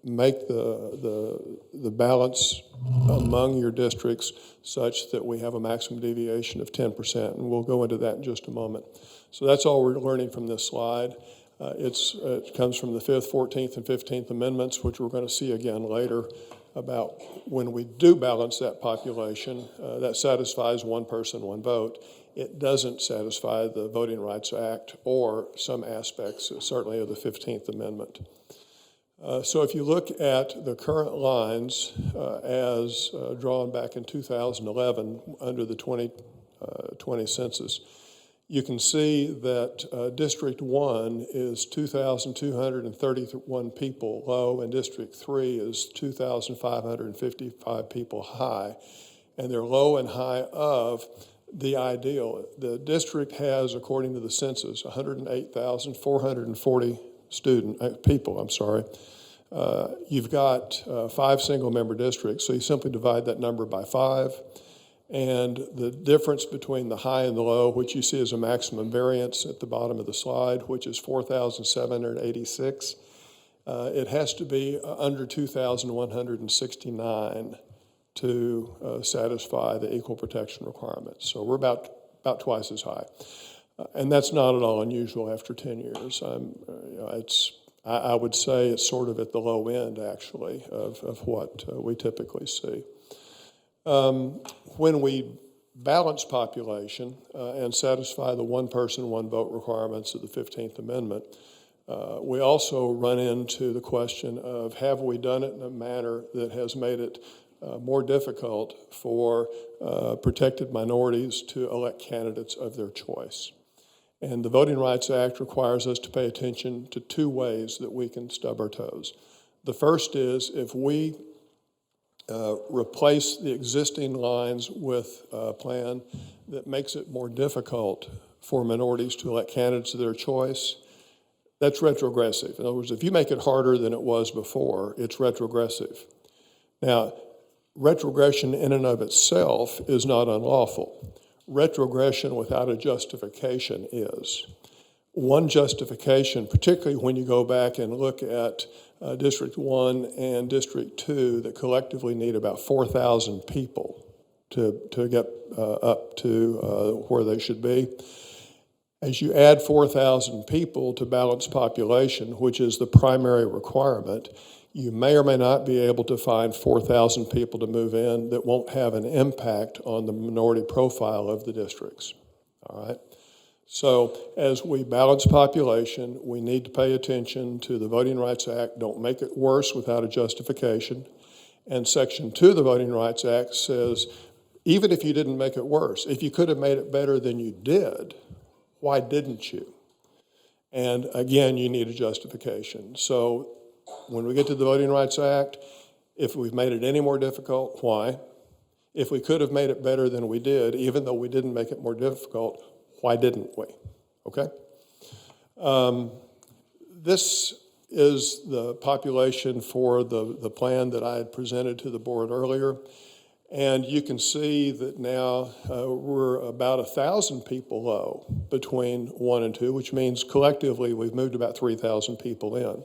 make the balance among your districts such that we have a maximum deviation of 10%, and we'll go into that in just a moment. So that's all we're learning from this slide. It comes from the 5th, 14th, and 15th Amendments, which we're going to see again later, about when we do balance that population, that satisfies one person, one vote. It doesn't satisfy the Voting Rights Act or some aspects, certainly, of the 15th Amendment. So if you look at the current lines as drawn back in 2011 under the 2020 census, you can see that District 1 is 2,231 people low, and District 3 is 2,555 people high. And they're low and high of the ideal. The district has, according to the census, 108,440 people. You've got 5 single-member districts, so you simply divide that number by 5, And the difference between the high and the low, which you see as a maximum variance at the bottom of the slide, which is 4,786, it has to be under 2,169 to satisfy the equal protection requirements. So we're about twice as high. And that's not at all unusual after 10 years. I would say it's sort of at the low end, actually, of what we typically see. When we balance population and satisfy the one person, one vote requirements of the 15th Amendment, we also run into the question of have we done it in a manner that has made it more difficult for protected minorities to elect candidates of their choice. And the Voting Rights Act requires us to pay attention to two ways that we can stub our toes. The first is if we replace the existing lines with a plan that makes it more difficult for minorities to elect candidates of their choice, that's retrogressive. In other words, if you make it harder than it was before, it's retrogressive. Now, retrogression in and of itself is not unlawful. Retrogression without a justification is. One justification, particularly when you go back and look at District 1 and District 2 that collectively need about 4,000 people to get up to where they should be. As you add 4,000 people to balance population, which is the primary requirement, you may or may not be able to find 4,000 people to move in that won't have an impact on the minority profile of the districts, all right? So as we balance population, we need to pay attention to the Voting Rights Act. Don't make it worse without a justification. And Section 2 of the Voting Rights Act says, even if you didn't make it worse, if you could have made it better than you did, why didn't you? And again, you need a justification. So when we get to the Voting Rights Act, if we've made it any more difficult, why? If we could have made it better than we did, even though we didn't make it more difficult, why didn't we? Okay? This is the population for the plan that I had presented to the board earlier. And you can see that now we're about 1,000 people low between 1 and 2, which means collectively we've moved about 3,000 people in.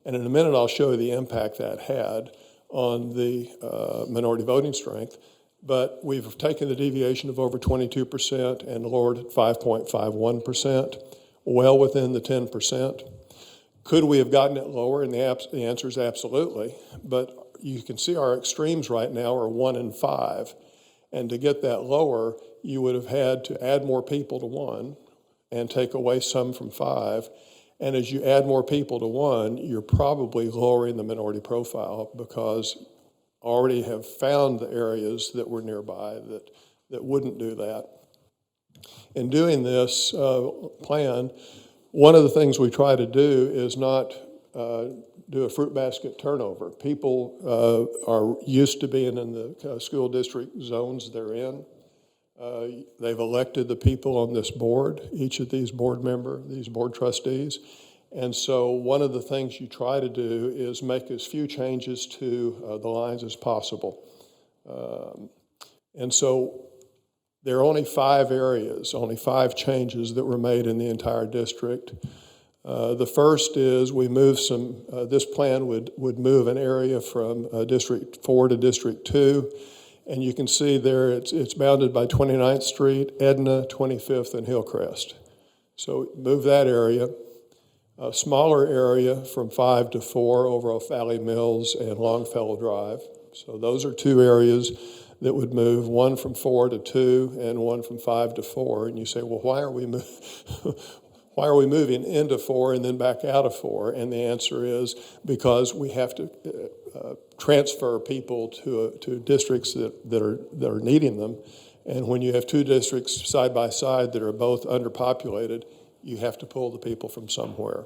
And in a minute, I'll show you the impact that had on the minority voting strength. But we've taken the deviation of over 22% and lowered it 5.51%, well within the 10%. Could we have gotten it lower? And the answer is absolutely. But you can see our extremes right now are 1 and 5. And to get that lower, you would have had to add more people to 1 and take away some from 5. And as you add more people to 1, you're probably lowering the minority profile because already have found the areas that were nearby that wouldn't do that. In doing this plan, one of the things we try to do is not do a fruit basket turnover. People are used to being in the school district zones they're in. They've elected the people on this board, each of these board trustees. And so one of the things you try to do is make as few changes to the lines as possible. And so there are only 5 areas, only 5 changes that were made in the entire district. The first is we move this plan would move an area from District 4 to District 2. And you can see there it's bounded by 29th Street, Edna, 25th, and Hillcrest. So move that area. A smaller area from 5 to 4 over Valley Mills and Longfellow Drive. So those are 2 areas that would move, one from 4 to 2 and one from 5 to 4. And you say, well, why are we moving into 4 and then back out of 4? And the answer is because we have to transfer people to districts that are needing them. And when you have 2 districts side by side that are both underpopulated, you have to pull the people from somewhere.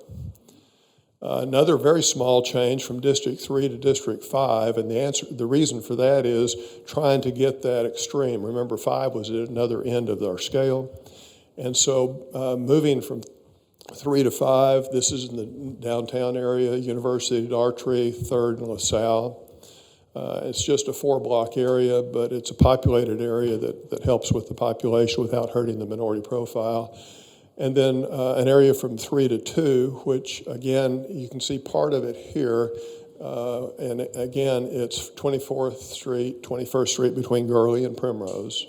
Another very small change from District 3 to District 5, and the reason for that is trying to get that extreme. Remember, 5 was at another end of our scale. And so moving from 3 to 5, this is in the downtown area, University, Dartree, 3rd, and LaSalle. It's just a 4-block area, but it's a populated area that helps with the population without hurting the minority profile. And then an area from 3 to 2, which again, you can see part of it here. And again, it's 24th Street, 21st Street between Gurley and Primrose.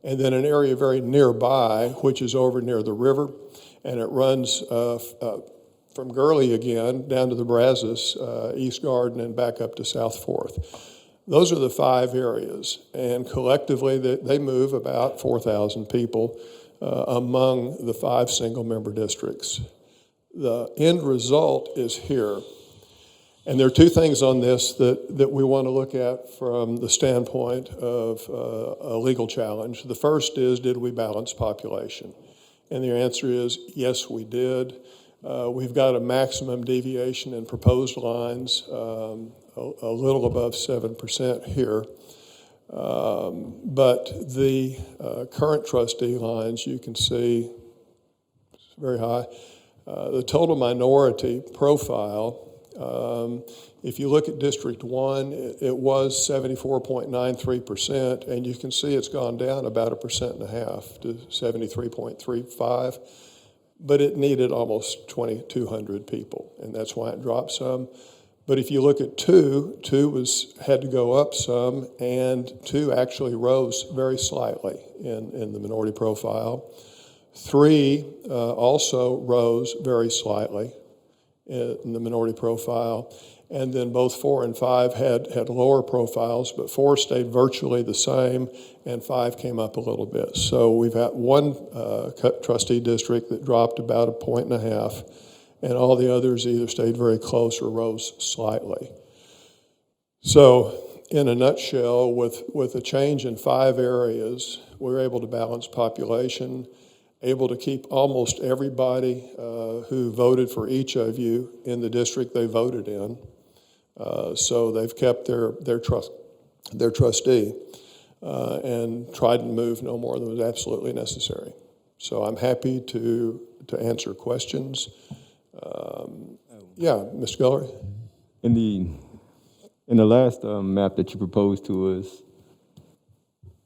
And then an area very nearby, which is over near the river, and it runs from Gurley again down to the Brazos, East Garden, and back up to South 4th. Those are the 5 areas, and collectively they move about 4,000 people among the 5 single-member districts. The end result is here. And there are 2 things on this that we want to look at from the standpoint of a legal challenge. The first is, did we balance population? And the answer is, yes, we did. We've got a maximum deviation in proposed lines, a little above 7% here. But the current trustee lines, you can see, it's very high. The total minority profile, if you look at District 1, it was 74.93%, and you can see it's gone down about 1.5% to 73.35%, but it needed almost 2,200 people, and that's why it dropped some. But if you look at 2 had to go up some, and 2 actually rose very slightly in the minority profile. 3 also rose very slightly in the minority profile, and then both 4 and 5 had lower profiles, but 4 stayed virtually the same, and 5 came up a little bit. So we've got one trustee district that dropped about 1.5 points, and all the others either stayed very close or rose slightly. So in a nutshell, with a change in 5 areas, we're able to balance population, able to keep almost everybody who voted for each of you in the district they voted in. So they've kept their trustee and tried to move no more than was absolutely necessary. So I'm happy to answer questions. Yeah, Mr. Guillory? In the last map that you proposed to us,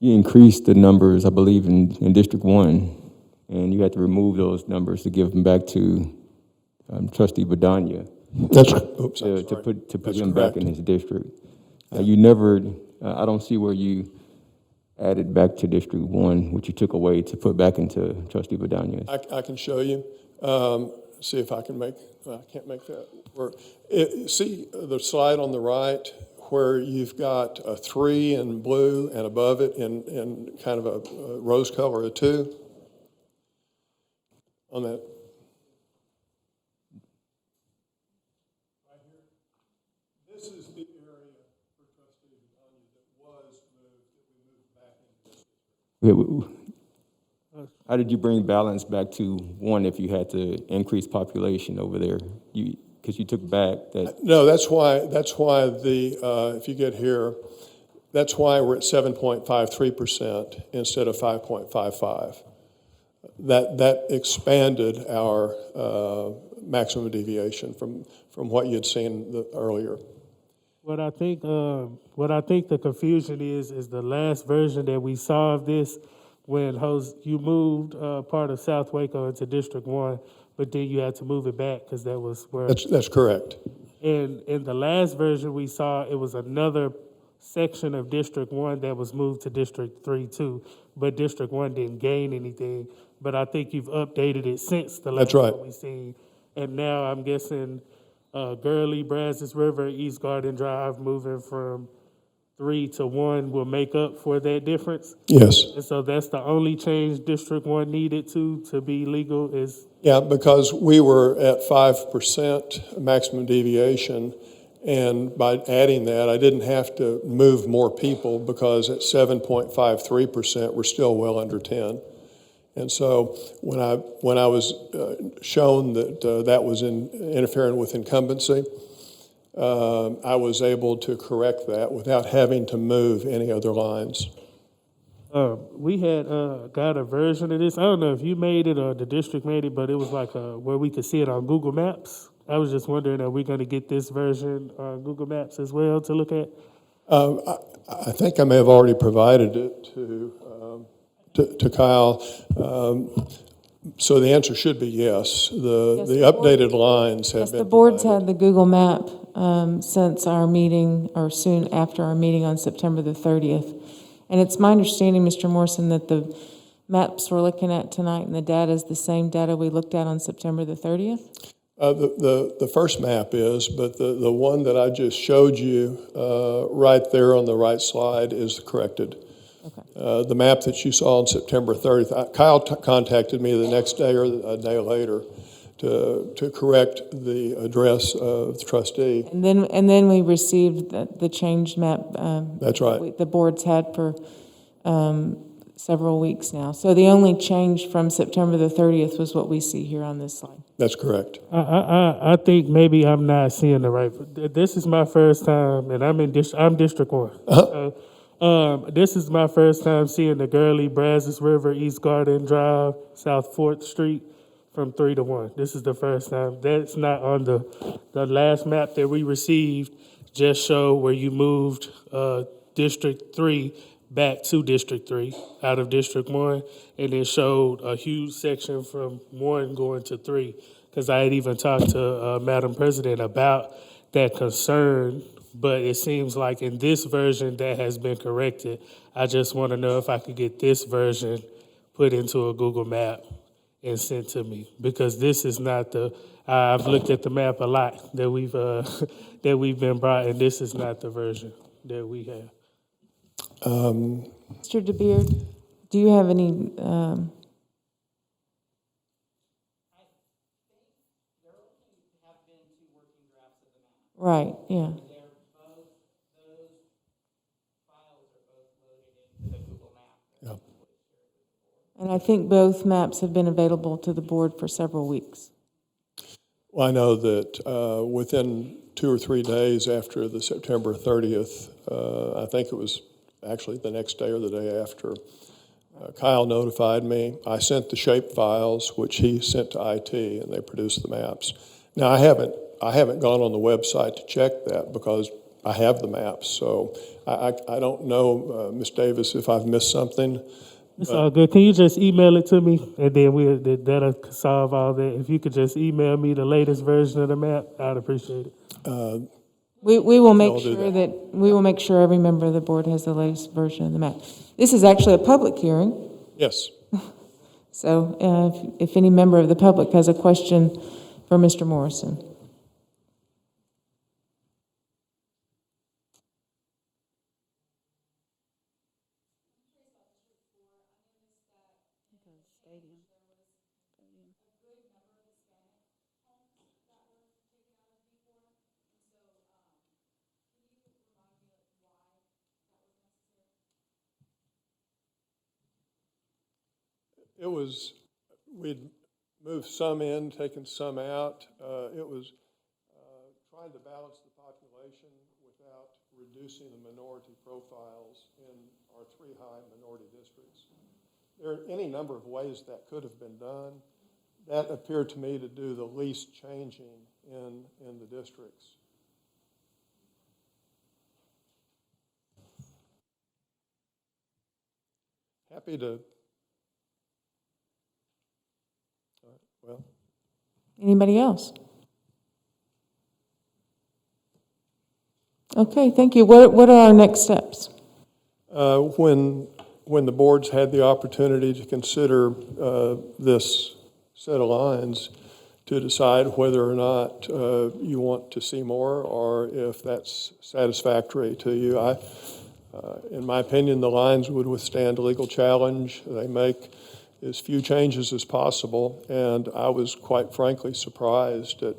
you increased the numbers, I believe, in District 1. And you had to remove those numbers to give them back to Trustee Badania. To put him back in his district. You never, I don't see where you added back to District 1, which you took away to put back into Trustee Badania's. I can show you. See if I can make, I can't make that work. See the slide on the right where you've got a 3 in blue and above it in kind of a rose color, a 2? On that. Right here. This is the area for Trustee Badania that was moved, that we moved back into this district. How did you bring balance back to 1 if you had to increase population over there? Because you took back that. No, that's why the, if you get here, that's why we're at 7.53% instead of 5.55. That expanded our maximum deviation from what you'd seen earlier. What I think the confusion is the last version that we saw of this when you moved part of South Waco into District 1, but then you had to move it back because that was where. That's correct. And in the last version we saw, it was another section of District 1 that was moved to District 3 too, but District 1 didn't gain anything. But I think you've updated it since the last one we've seen. And now I'm guessing Gurley, Brazos River, East Garden Drive moving from 3 to 1 will make up for that difference? Yes. And so that's the only change District 1 needed to be legal is? Yeah, because we were at 5% maximum deviation, and by adding that, I didn't have to move more people because at 7.53%, we're still well under 10. And so when I was shown that that was interfering with incumbency, I was able to correct that without having to move any other lines. We had got a version of this. I don't know if you made it or the district made it, but it was like where we could see it on Google Maps. I was just wondering, are we going to get this version on Google Maps as well to look at? I think I may have already provided it to Kyle. So the answer should be yes. The updated lines have Yes, been the board's provided. had the Google map since our meeting, or soon after our meeting on September the 30th. And it's my understanding, Mr. Morrison, that the maps we're looking at tonight and the data is the same data we looked at on September the 30th? The first map is, but the one that I just showed you right there on the right slide is corrected. Okay. The map that you saw on September 30th, Kyle contacted me the next day or a day later to correct the address of the trustee. And then we received the changed map. That's right. The board's had for several weeks now. So the only change from September the 30th was what we see here on this slide. That's correct. I think maybe I'm not seeing the right. This is my first time, and I'm District 1. This is my first time seeing the Gurley, Brazos River, East Garden Drive, South 4th Street from 3 to 1. This is the first time. That's not on the last map that we received. Just show where you moved District 3 back to District 3 out of District 1, and it showed a huge section from 1 going to 3. Because I had even talked to Madam President about that concern, but it seems like in this version that has been corrected. I just want to know if I could get this version put into a Google map and sent to me, because this is not I've looked at the map a lot that we've been brought, and this is not the version that we have. Mr. DeBeard, do you have any? Right, yeah. And I think both maps have been available to the board for several weeks. Well, I know that within 2 or 3 days after the September 30th, I think it was actually the next day or the day after, Kyle notified me. I sent the shape files, which he sent to IT, and they produced the maps. Now, I haven't gone on the website to check that because I have the maps. So I don't know, Ms. Davis, if I've missed something. It's all good. Can you just email it to me, and then that'll solve all that. If you could just email me the latest version of the map, I'd appreciate it. We will make sure every member of the board has the latest version of the map. This is actually a public hearing. Yes. So if any member of the public has a question for Mr. Morrison. It was, we'd moved some in, taken some out. It was trying to balance the population without reducing the minority profiles in our 3 high minority districts. There are any number of ways that could have been done. That appeared to me to do the least changing in the districts. Happy to. Well. Anybody else? Okay, thank you. What are our next steps? When the boards had the opportunity to consider this set of lines, to decide whether or not you want to see more or if that's satisfactory to you. In my opinion, the lines would withstand a legal challenge. They make as few changes as possible, and I was quite frankly surprised at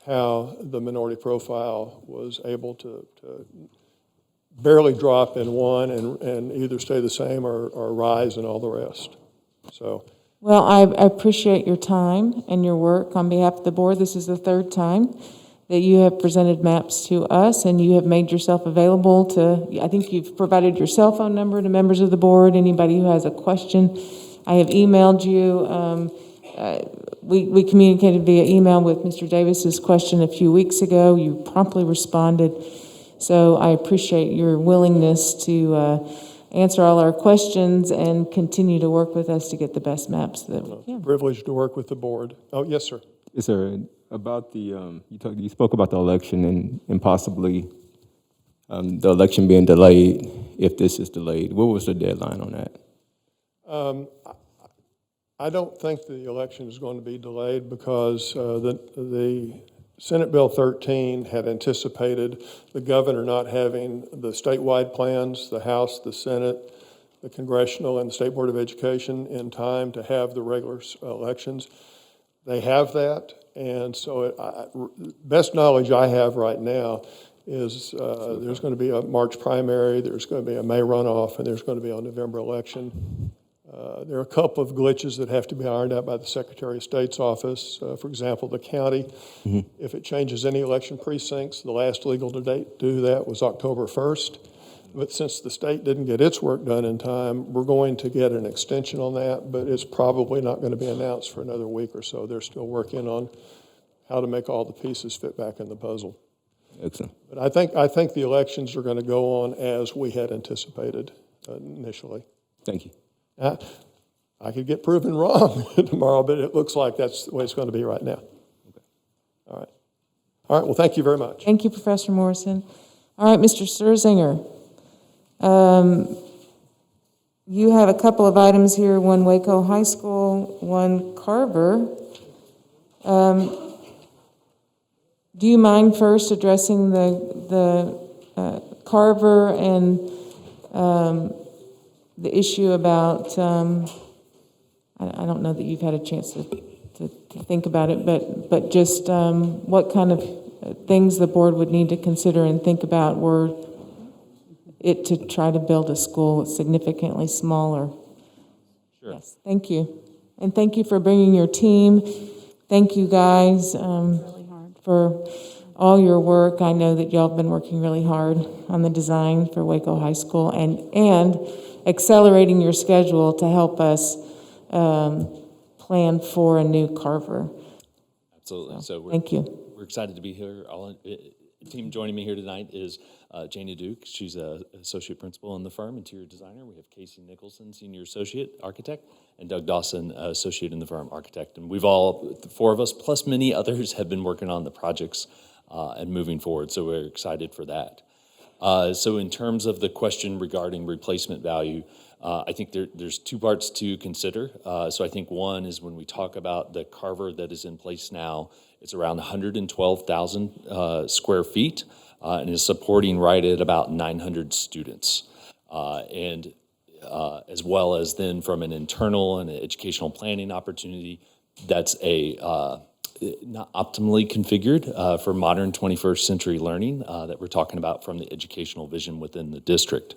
how the minority profile was able to barely drop in one and either stay the same or rise in all the rest. So. Well, I appreciate your time and your work on behalf of the board. This is the 3rd time that you have presented maps to us, and you have made yourself available to, I think you've provided your cell phone number to members of the board, anybody who has a question. I have emailed you. We communicated via email with Mr. Davis's question a few weeks ago. You promptly responded. So I appreciate your willingness to answer all our questions and continue to work with us to get the best maps that we can. Privileged to work with the board. Oh, yes, sir. Yes, sir. About the, you spoke about the election and possibly the election being delayed if this is delayed. What was the deadline on that? I don't think the election is going to be delayed because the Senate Bill 13 had anticipated the governor not having the statewide plans, the House, the Senate, the Congressional, and the State Board of Education in time to have the regular elections. They have that, and so best knowledge I have right now is there's going to be a March primary, there's going to be a May runoff, and there's going to be a November election. There are a couple of glitches that have to be ironed out by the Secretary of State's office. For example, the county, if it changes any election precincts, the last legal date to do that was October 1st. But since the state didn't get its work done in time, we're going to get an extension on that, but it's probably not going to be announced for another week or so. They're still working on how to make all the pieces fit back in the puzzle. Excellent. But I think the elections are going to go on as we had anticipated initially. Thank you. I could get proven wrong tomorrow, but it looks like that's the way it's going to be right now. Okay. All right. All right, well, thank you very much. Thank you, Professor Morrison. All right, Mr. Sturzinger. You have a couple of items here, one Waco High School, one Carver. Do you mind first addressing the Carver and the issue about, I don't know that you've had a chance to think about it, but just what kind of things the board would need to consider and think about were it to try to build a school significantly smaller? Sure. Yes, thank you. And thank you for bringing your team. Thank you, guys, for all your work. I know that y'all have been working really hard on the design for Waco High School and accelerating your schedule to help us plan for a new Carver. Absolutely. So thank you. We're excited to be here. The team joining me here tonight is Janie Duke. She's an associate principal in the firm, interior designer. We have Casey Nicholson, senior associate architect, and Doug Dawson, associate in the firm, architect. And we've all, the four of us, plus many others, have been working on the projects and moving forward. So we're excited for that. So in terms of the question regarding replacement value, I think there's two parts to consider. So I think one is when we talk about the Carver that is in place now, it's around 112,000 square feet and is supporting right at about 900 students. And as well as then from an internal and an educational planning opportunity, that's not optimally configured for modern 21st century learning that we're talking about from the educational vision within the district.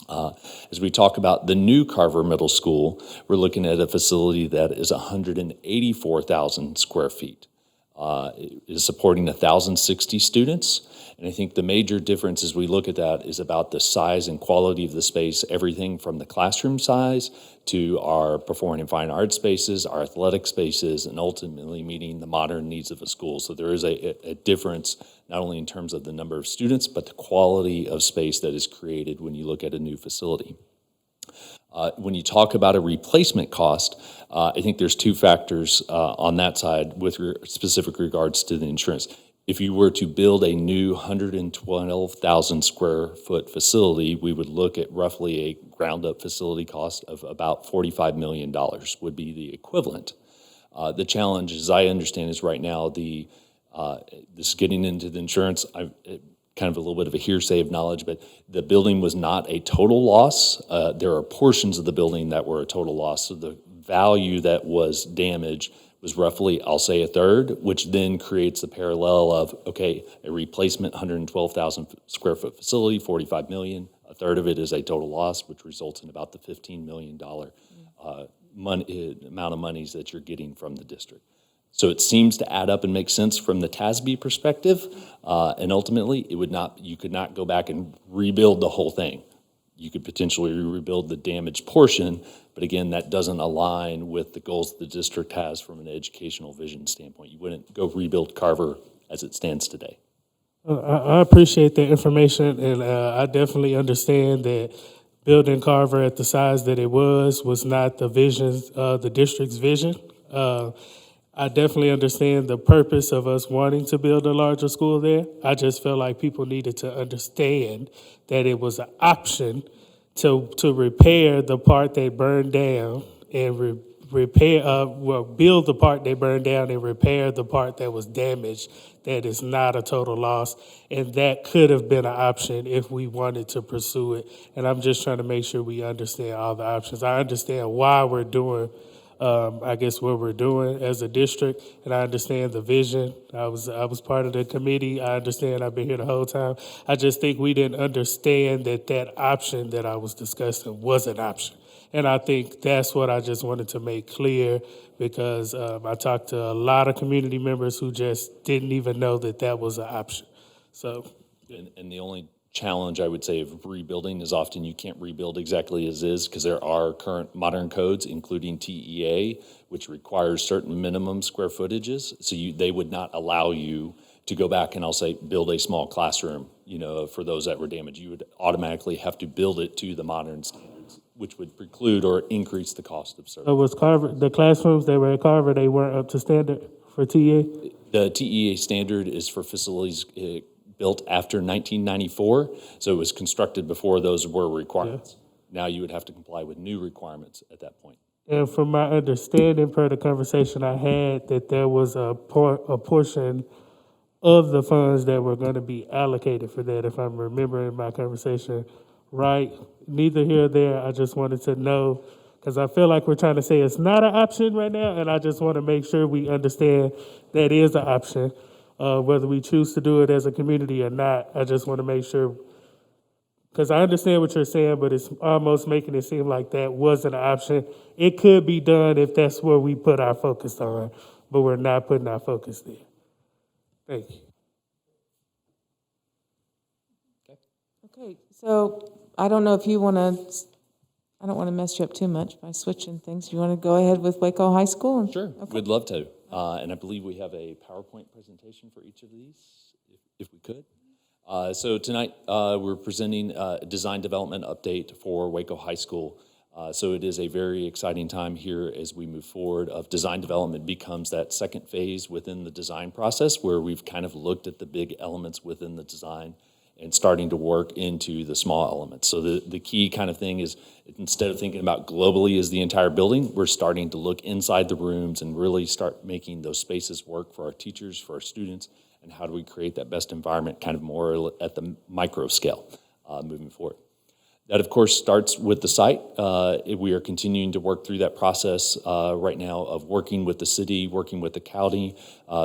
As we talk about the new Carver Middle School, we're looking at a facility that is 184,000 square feet. It is supporting 1,060 students. And I think the major difference as we look at that is about the size and quality of the space, everything from the classroom size to our performing and fine art spaces, our athletic spaces, and ultimately meeting the modern needs of a school. So there is a difference, not only in terms of the number of students, but the quality of space that is created when you look at a new facility. When you talk about a replacement cost, I think there's two factors on that side with specific regards to the insurance. If you were to build a new 112,000 square foot facility, we would look at roughly a ground up facility cost of about $45 million would be the equivalent. The challenge, as I understand, is right now this is getting into the insurance. Kind of a little bit of a hearsay of knowledge, but the building was not a total loss. There are portions of the building that were a total loss. So the value that was damaged was roughly, I'll say, a third, which then creates the parallel of, okay, a replacement 112,000 square foot facility, 45 million. A third of it is a total loss, which results in about the $15 million amount of monies that you're getting from the district. So it seems to add up and make sense from the TASB perspective, and ultimately, you could not go back and rebuild the whole thing. You could potentially rebuild the damaged portion, but again, that doesn't align with the goals the district has from an educational vision standpoint. You wouldn't go rebuild Carver as it stands today. I appreciate the information, and I definitely understand that building Carver at the size that it was not the vision, the district's vision. I definitely understand the purpose of us wanting to build a larger school there. I just felt like people needed to understand that it was an option to repair the part that burned down and build the part that burned down and repair the part that was damaged. That is not a total loss, and that could have been an option if we wanted to pursue it. And I'm just trying to make sure we understand all the options. I understand why we're doing, I guess, what we're doing as a district, and I understand the vision. I was part of the committee. I understand. I've been here the whole time. I just think we didn't understand that option that I was discussing was an option. And I think that's what I just wanted to make clear, because I talked to a lot of community members who just didn't even know that was an option. So, And the only challenge I would say of rebuilding is often you can't rebuild exactly as is, because there are current modern codes, including TEA, which requires certain minimum square footages. So they would not allow you to go back and I'll say build a small classroom, for those that were damaged. You would automatically have to build it to the modern standards, which would preclude or increase the cost of service. so was Carver, the classrooms that were at Carver, they weren't up to standard for TA? The TEA standard is for facilities built after 1994, so it was constructed before those were requirements. Now you would have to comply with new requirements at that point. And from my understanding, per the conversation I had, that there was a portion of the funds that were going to be allocated for that, if I'm remembering my conversation right. Neither here or there, I just wanted to know, because I feel like we're trying to say it's not an option right now, and I just want to make sure we understand that is an option, whether we choose to do it as a community or not. I just want to make sure, because I understand what you're saying, but it's almost making it seem like that wasn't an option. It could be done if that's where we put our focus on, but we're not putting our focus there. Thank you. Okay, so I don't know if you want to, I don't want to mess you up too much by switching things. You want to go ahead with Waco High School? Sure, we'd love to. And I believe we have a PowerPoint presentation for each of these, if we could. So tonight, we're presenting a design development update for Waco High School. So it is a very exciting time here as we move forward of design development becomes that second phase within the design process, where we've kind of looked at the big elements within the design and starting to work into the small elements. So the key kind of thing is, instead of thinking about globally as the entire building, we're starting to look inside the rooms and really start making those spaces work for our teachers, for our students, and how do we create that best environment kind of more at the micro scale moving forward. That, of course, starts with the site. We are continuing to work through that process right now of working with the city, working with the county.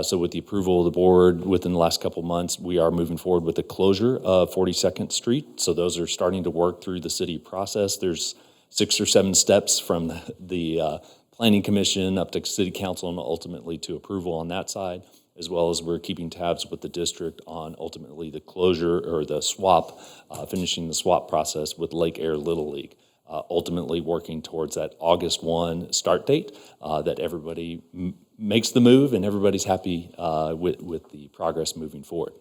So with the approval of the board within the last couple months, we are moving forward with the closure of 42nd Street. So those are starting to work through the city process. There's 6 or 7 steps from the Planning Commission up to City Council and ultimately to approval on that side, as well as we're keeping tabs with the district on ultimately the closure or the swap, finishing the swap process with Lake Air Little League, ultimately working towards that August 1 start date, that everybody makes the move and everybody's happy with the progress moving forward.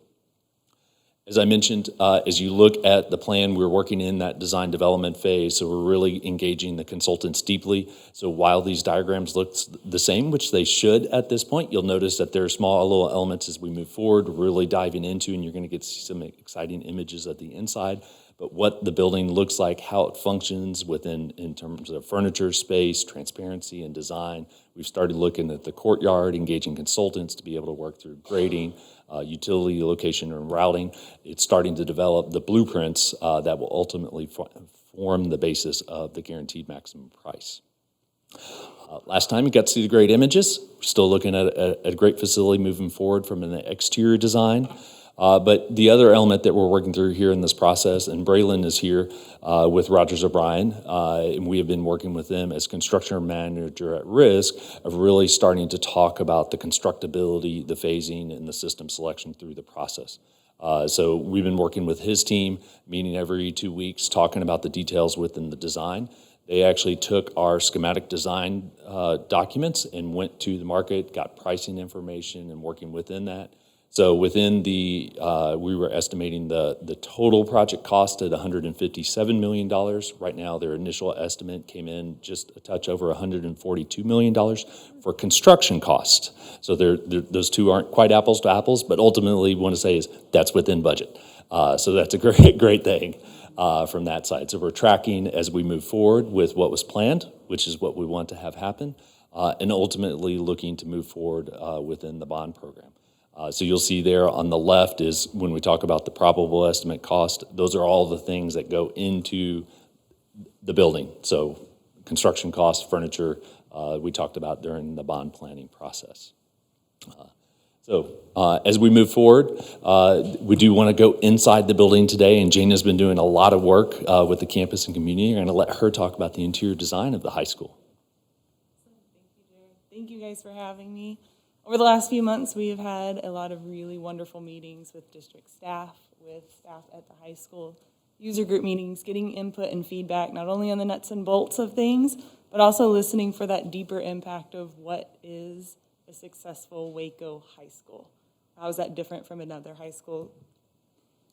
As I mentioned, as you look at the plan, we're working in that design development phase, so we're really engaging the consultants deeply. So while these diagrams look the same, which they should at this point, you'll notice that there are small little elements as we move forward, really diving into, and you're going to get some exciting images at the inside. But what the building looks like, how it functions in terms of furniture, space, transparency, and design. We've started looking at the courtyard, engaging consultants to be able to work through grading, utility, location, and routing. It's starting to develop the blueprints that will ultimately form the basis of the guaranteed maximum price. Last time you got to see the great images. We're still looking at a great facility moving forward from an exterior design. But the other element that we're working through here in this process, and Braylon is here with Rogers O'Brien, and we have been working with them as construction manager at risk of really starting to talk about the constructability, the phasing, and the system selection through the process. So we've been working with his team, meeting every 2 weeks, talking about the details within the design. They actually took our schematic design documents and went to the market, got pricing information, and working within that. So within the, we were estimating the total project cost at $157 million. Right now, their initial estimate came in just a touch over $142 million for construction costs. So those two aren't quite apples to apples, but ultimately, we want to say is that's within budget. So that's a great thing from that side. So we're tracking as we move forward with what was planned, which is what we want to have happen, and ultimately looking to move forward within the bond program. So you'll see there on the left is when we talk about the probable estimate cost, those are all the things that go into the building. So construction costs, furniture, we talked about during the bond planning process. As we move forward, we do want to go inside the building today, and Jane has been doing a lot of work with the campus and community. I'm going to let her talk about the interior design of the high school. Thank you guys for having me. Over the last few months, we have had a lot of really wonderful meetings with district staff, with staff at the high school, user group meetings, getting input and feedback, not only on the nuts and bolts of things, but also listening for that deeper impact of what is a successful Waco high school. How is that different from another high school?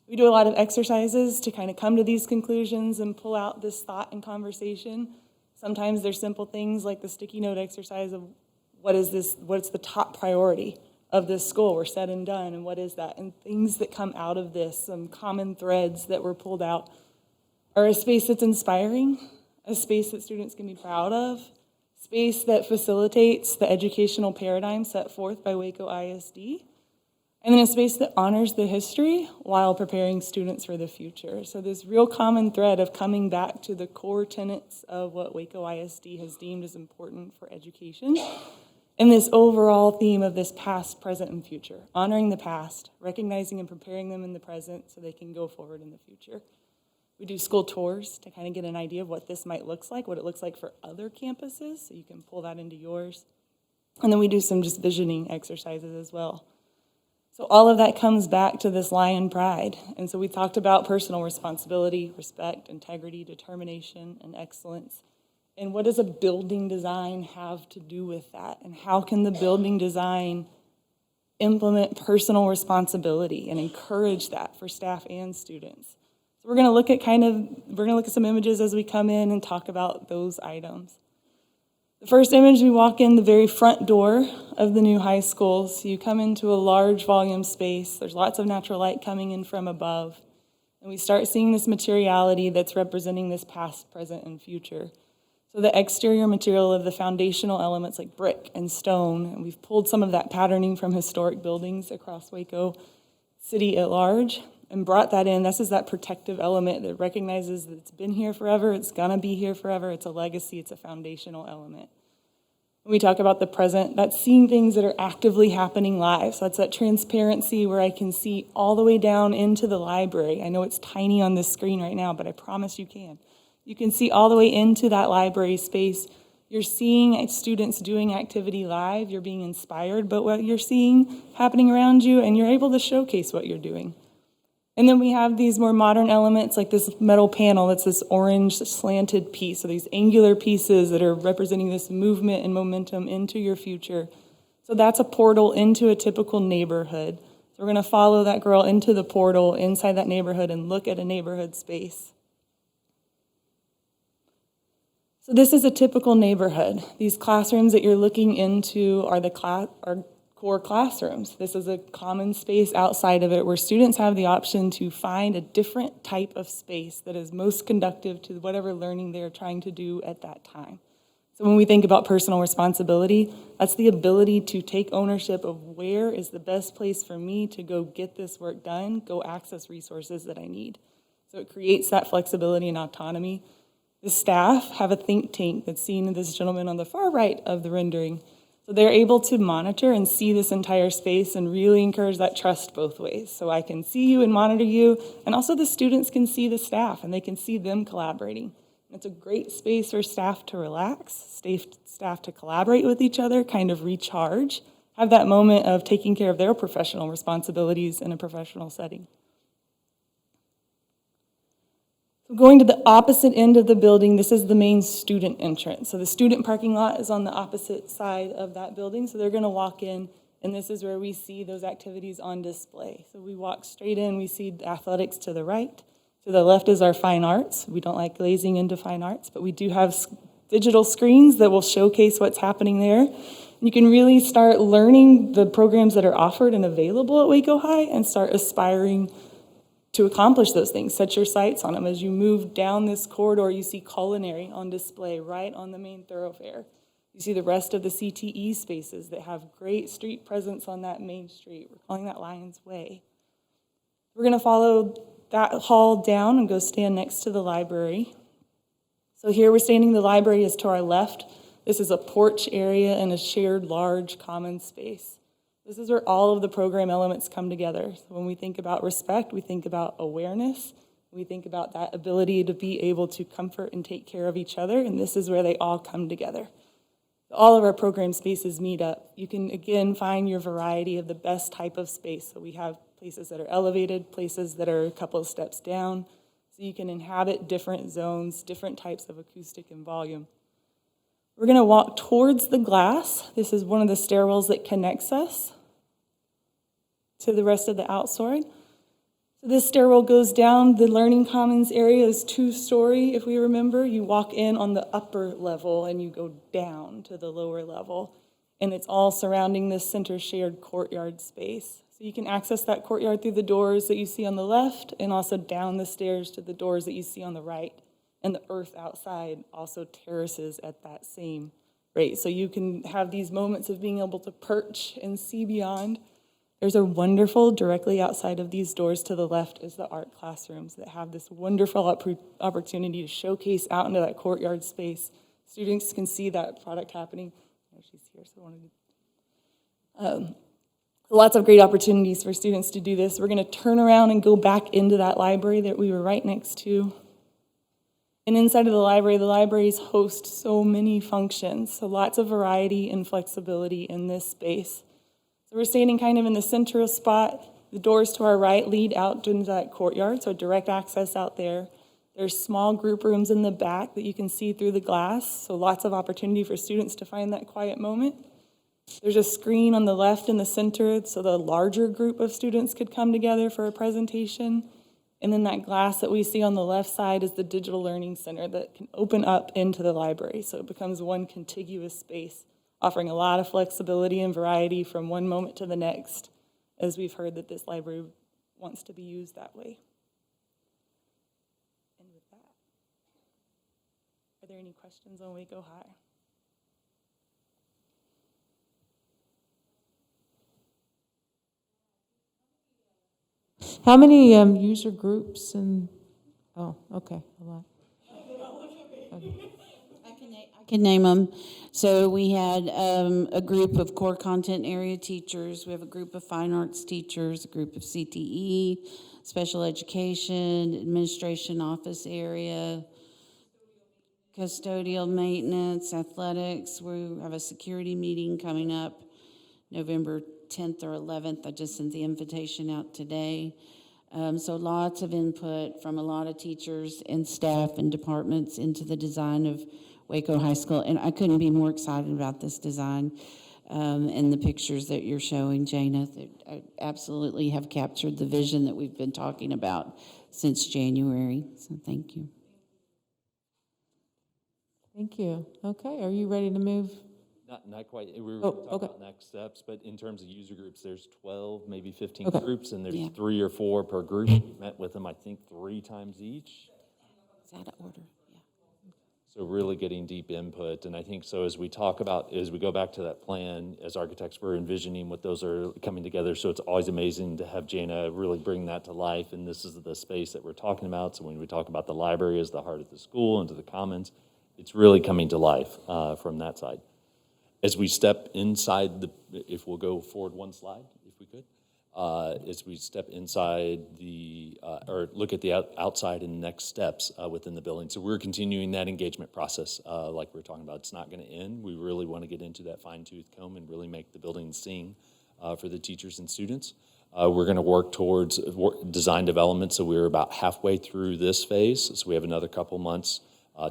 We do a lot of exercises to kind of come to these conclusions and pull out this thought and conversation. Sometimes there's simple things like the sticky note exercise of what's the top priority of this school? We're said and done, and what is that? And things that come out of this, some common threads that were pulled out, are a space that's inspiring, a space that students can be proud of, space that facilitates the educational paradigm set forth by Waco ISD, and then a space that honors the history while preparing students for the future. So this real common thread of coming back to the core tenets of what Waco ISD has deemed as important for education, and this overall theme of this past, present, and future, honoring the past, recognizing and preparing them in the present so they can go forward in the future. We do school tours to kind of get an idea of what this might look like, what it looks like for other campuses, so you can pull that into yours. And then we do some just visioning exercises as well. So all of that comes back to this lion pride. And so we talked about personal responsibility, respect, integrity, determination, and excellence. And what does a building design have to do with that? And how can the building design implement personal responsibility and encourage that for staff and students? So we're going to look at some images as we come in and talk about those items. The first image, we walk in the very front door of the new high school. So you come into a large volume space. There's lots of natural light coming in from above. And we start seeing this materiality that's representing this past, present, and future. So the exterior material of the foundational elements like brick and stone, and we've pulled some of that patterning from historic buildings across Waco City at large and brought that in. This is that protective element that recognizes that it's been here forever, it's gonna be here forever, it's a legacy, it's a foundational element. When we talk about the present, that's seeing things that are actively happening live. So that's that transparency where I can see all the way down into the library. I know it's tiny on this screen right now, but I promise you can. You can see all the way into that library space. You're seeing students doing activity live. You're being inspired by what you're seeing happening around you, and you're able to showcase what you're doing. And then we have these more modern elements like this metal panel that's this orange slanted piece. So these angular pieces that are representing this movement and momentum into your future. So that's a portal into a typical neighborhood. So we're going to follow that girl into the portal inside that neighborhood and look at a neighborhood space. So this is a typical neighborhood. These classrooms that you're looking into are core classrooms. This is a common space outside of it where students have the option to find a different type of space that is most conducive to whatever learning they're trying to do at that time. So when we think about personal responsibility, that's the ability to take ownership of where is the best place for me to go get this work done, go access resources that I need. So it creates that flexibility and autonomy. The staff have a think tank that's seen in this gentleman on the far right of the rendering. So they're able to monitor and see this entire space and really encourage that trust both ways. So I can see you and monitor you, and also the students can see the staff and they can see them collaborating. It's a great space for staff to relax, staff to collaborate with each other, kind of recharge, have that moment of taking care of their professional responsibilities in a professional setting. So going to the opposite end of the building, this is the main student entrance. So the student parking lot is on the opposite side of that building. So they're going to walk in And this is where we see those activities on display. So we walk straight in, we see athletics to the right. To the left is our fine arts. We don't like glazing into fine arts, but we do have digital screens that will showcase what's happening there. You can really start learning the programs that are offered and available at Waco High and start aspiring to accomplish those things. Set your sights on them. As you move down this corridor, you see culinary on display right on the main thoroughfare. You see the rest of the CTE spaces that have great street presence on that main street. We're calling that Lions Way. We're going to follow that hall down and go stand next to the library. So here we're standing, the library is to our left. This is a porch area and a shared large common space. This is where all of the program elements come together. So when we think about respect, we think about awareness. We think about that ability to be able to comfort and take care of each other, and this is where they all come together. All of our program spaces meet up. You can, again, find your variety of the best type of space. So we have places that are elevated, places that are a couple of steps down, so you can inhabit different zones, different types of acoustic and volume. We're going to walk towards the glass. This is one of the stairwells that connects us to the rest of the outside. So this stairwell goes down. The Learning Commons area is 2-story, if we remember. You walk in on the upper level and you go down to the lower level. And it's all surrounding this center shared courtyard space. So you can access that courtyard through the doors that you see on the left and also down the stairs to the doors that you see on the right. And the earth outside also terraces at that same rate. So you can have these moments of being able to perch and see beyond. There's a wonderful, directly outside of these doors to the left is the art classrooms that have this wonderful opportunity to showcase out into that courtyard space. Students can see that product happening. Oh, she's here, so I wanted to. Lots of great opportunities for students to do this. We're going to turn around and go back into that library that we were right next to. And inside of the libraries host so many functions, so lots of variety and flexibility in this space. So we're standing kind of in the central spot. The doors to our right lead out into that courtyard, so direct access out there. There's small group rooms in the back that you can see through the glass, so lots of opportunity for students to find that quiet moment. There's a screen on the left in the center, so the larger group of students could come together for a presentation. And then that glass that we see on the left side is the Digital Learning Center that can open up into the library, so it becomes one contiguous space, offering a lot of flexibility and variety from one moment to the next, as we've heard that this library wants to be used that way. And with that, are there any questions on Waco High? How many user groups and, oh, okay, a lot. Okay. I can name them. So we had a group of core content area teachers. We have a group of fine arts teachers, a group of CTE, special education, administration office area, custodial maintenance, athletics. We have a security meeting coming up November 10th or 11th. I just sent the invitation out today. So lots of input from a lot of teachers and staff and departments into the design of Waco High School. And I couldn't be more excited about this design and the pictures that you're showing, Jana. That absolutely have captured the vision that we've been talking about since January. So thank you. Thank you. Okay, are you ready to move? Not quite. We were talking about next steps, but in terms of user groups, there's 12, maybe 15 groups, and there's 3 or 4 per group. We've met with them, I think, 3 times each. Is that an order? Yeah. So really getting deep input, and I think so as we talk about, as we go back to that plan, as architects, we're envisioning what those are coming together, so it's always amazing to have Jana really bring that to life, and this is the space that we're talking about. So when we talk about the library as the heart of the school and to the commons, it's really coming to life from that side. As we step inside if we'll go forward one slide, if we could, as we step inside or look at the outside and next steps within the building. So we're continuing that engagement process like we were talking about. It's not gonna end. We really wanna get into that fine-tooth comb and really make the building sing for the teachers and students. We're gonna work towards design development, so we're about halfway through this phase. So we have another couple months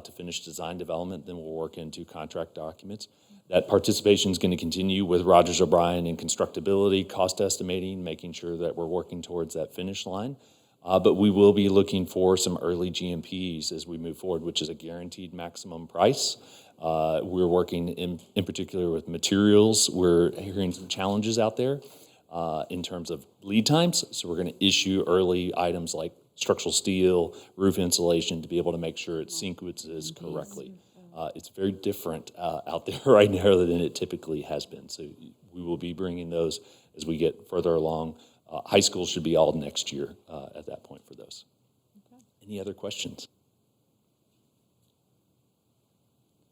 to finish design development, then we'll work into contract documents. That participation is going to continue with Rogers O'Brien in constructability, cost estimating, making sure that we're working towards that finish line. But we will be looking for some early GMPs as we move forward, which is a guaranteed maximum price. We're working in particular with materials. We're hearing some challenges out there in terms of lead times. So we're going to issue early items like structural steel, roof insulation to be able to make sure it sequences correctly. It's very different out there right now than it typically has been. So we will be bringing those as we get further along. High school should be all next year at that point for those. Okay. Any other questions?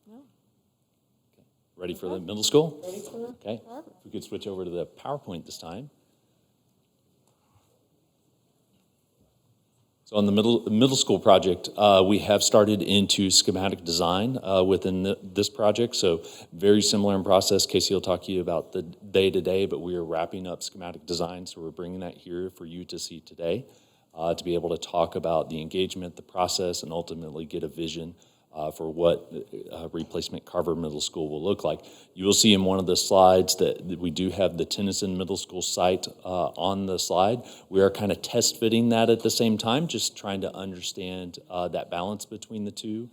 No. Okay. Ready for the middle school? Ready for okay. If we could switch over to the PowerPoint this time. So on the middle school project, we have started into schematic design within this project. So very similar in process. Casey will talk to you about the day-to-day, but we are wrapping up schematic design. So we're bringing that here for you to see today to be able to talk about the engagement, the process, and ultimately get a vision for what replacement Carver Middle School will look like. You will see in one of the slides that we do have the Tennyson Middle School site on the slide. We are kind of test fitting that at the same time, just trying to understand that balance between the two.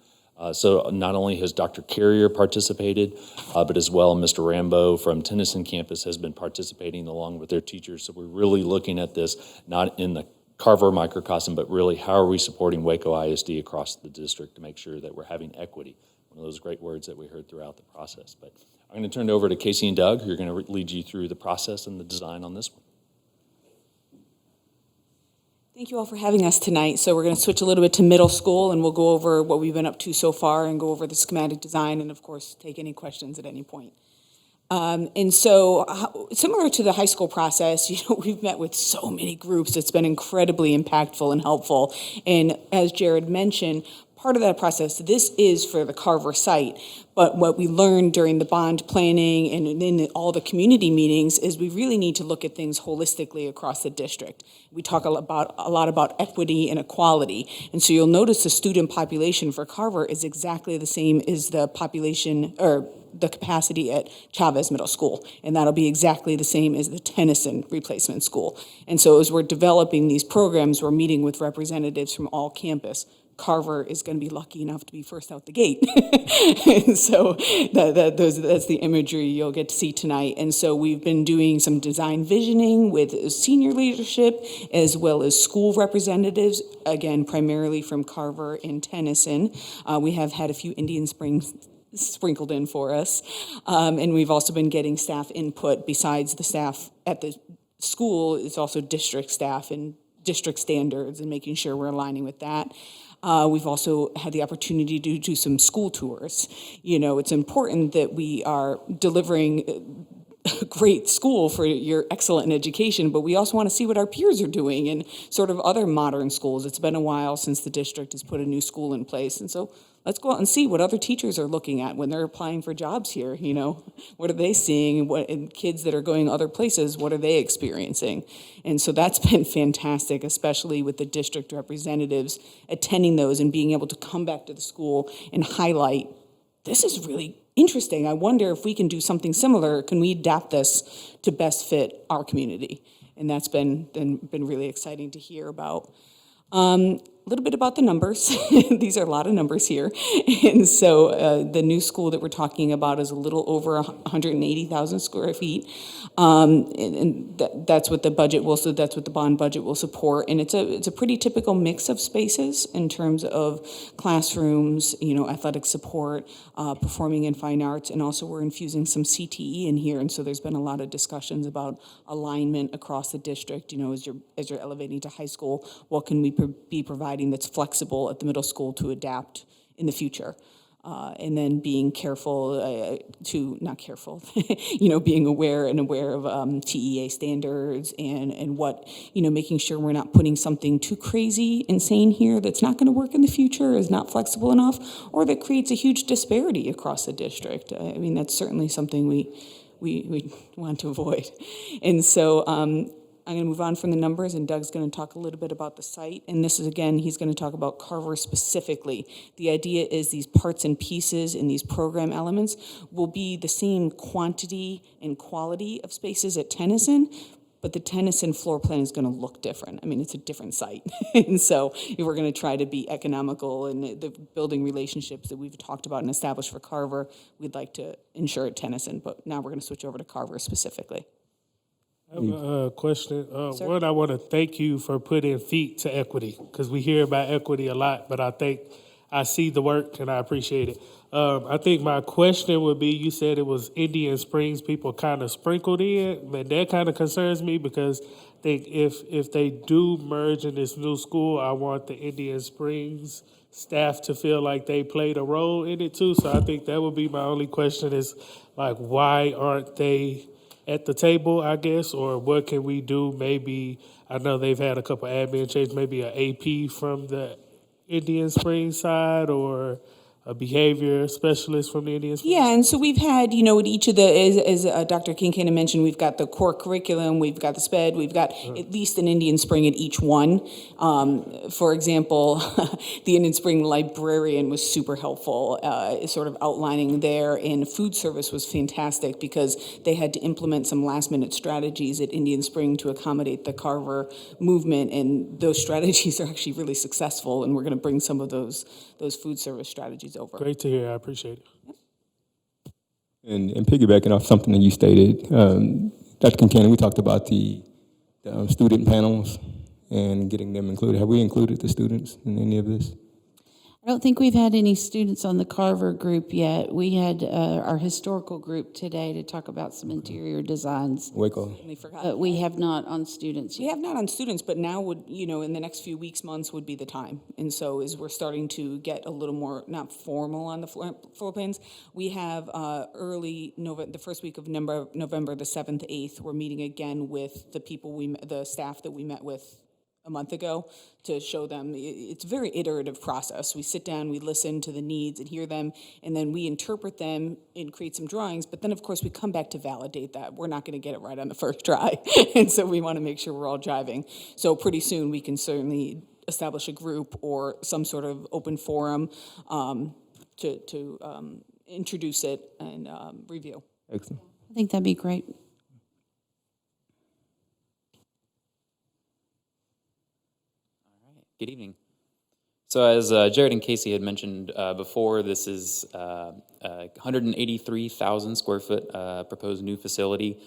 So not only has Dr. Carrier participated, but as well Mr. Rambo from Tennyson campus has been participating along with their teachers. So we're really looking at this not in the Carver microcosm, but really how are we supporting Waco ISD across the district to make sure that we're having equity? One of those great words that we heard throughout the process. But I'm going to turn it over to Casey and Doug, who are going to lead you through the process and the design on this one. Thank you all for having us tonight. So we're going to switch a little bit to middle school, and we'll go over what we've been up to so far and go over the schematic design and, of course, take any questions at any point. And so similar to the high school process, we've met with so many groups. It's been incredibly impactful and helpful. And as Jared mentioned, part of that process, this is for the Carver site. But what we learned during the bond planning and in all the community meetings is we really need to look at things holistically across the district. We talk a lot about equity and equality. And so you'll notice the student population for Carver is exactly the same as the population or the capacity at Chavez Middle School, and that'll be exactly the same as the Tennyson replacement school. And so as we're developing these programs, we're meeting with representatives from all campus. Carver is going to be lucky enough to be first out the gate. And so that's the imagery you'll get to see tonight. And so we've been doing some design visioning with senior leadership as well as school representatives, again, primarily from Carver and Tennyson. We have had a few Indian Springs sprinkled in for us. And we've also been getting staff input besides the staff at the school. It's also district staff and district standards and making sure we're aligning with that. We've also had the opportunity to do some school tours. It's important that we are delivering a great school for your excellent education, but we also want to see what our peers are doing in sort of other modern schools. It's been a while since the district has put a new school in place, and so let's go out and see what other teachers are looking at when they're applying for jobs here. What are they seeing? And kids that are going other places, what are they experiencing? And so that's been fantastic, especially with the district representatives attending those and being able to come back to the school and highlight, this is really interesting. I wonder if we can do something similar. Can we adapt this to best fit our community? And that's been really exciting to hear about. A little bit about the numbers. These are a lot of numbers here. And so the new school that we're talking about is a little over 180,000 square feet. And that's what the budget will, so that's what the bond budget will support. And it's a pretty typical mix of spaces in terms of classrooms, athletic support, performing and fine arts, and also we're infusing some CTE in here. And so there's been a lot of discussions about alignment across the district. As you're elevating to high school, what can we be providing that's flexible at the middle school to adapt in the future. And then being careful being aware of TEA standards and what, making sure we're not putting something too crazy insane here that's not going to work in the future, is not flexible enough, or that creates a huge disparity across the district. That's certainly something we want to avoid. And so I'm going to move on from the numbers, and Doug's going to talk a little bit about the site. And this is, again, he's going to talk about Carver specifically. The idea is these parts and pieces and these program elements will be the same quantity and quality of spaces at Tennyson, but the Tennyson floor plan is going to look different. I mean, it's a different site. And so if we're going to try to be economical and the building relationships that we've talked about and established for Carver, we'd like to ensure at Tennyson. But now we're going to switch over to Carver specifically. I have a question. Sir? One, I want to thank you for putting feet to equity, because we hear about equity a lot, but I see the work and I appreciate it. I think my question would be, you said it was Indian Springs people kind of sprinkled in, but that kind of concerns me because I think if they do merge in this new school, I want the Indian Springs staff to feel like they played a role in it too. So I think that would be my only question is, like, why aren't they at the table, I guess, or what can we do? Maybe, I know they've had a couple admin changes, maybe an AP from the Indian Springs side or a behavior specialist from the Indian Springs. Yeah, and so we've had, you know, at each of the, as Dr. Kincaid mentioned, we've got the core curriculum, we've got the SPED, we've got at least an Indian Spring at each one. For example, the Indian Spring librarian was super helpful, sort of outlining there, and food service was fantastic because they had to implement some last-minute strategies at Indian Spring to accommodate the Carver movement, and those strategies are actually really successful, and we're going to bring some of those food service strategies over. Great to hear. I appreciate it. And piggybacking off something that you stated, Dr. Kincannon, we talked about the student panels and getting them included. Have we included the students in any of this? I don't think we've had any students on the Carver group yet. We had our historical group today to talk about some interior designs. Waco. We have not on students We yet. have not on students, but now would, you know, in the next few weeks, months would be the time. And so as we're starting to get a little more, not formal on the floor plans, we have early November, the first week of November, the 7th, 8th, we're meeting again with the people the staff that we met with a month ago to show them. It's a very iterative process. We sit down, we listen to the needs and hear them, and then we interpret them and create some drawings. But then, of course, we come back to validate that. We're not going to get it right on the first try. And so we want to make sure we're all jiving. So pretty soon we can certainly establish a group or some sort of open forum to introduce it and review. Excellent. I think that'd be great. Good evening. So as Jared and Casey had mentioned before, this is a 183,000 square foot proposed new facility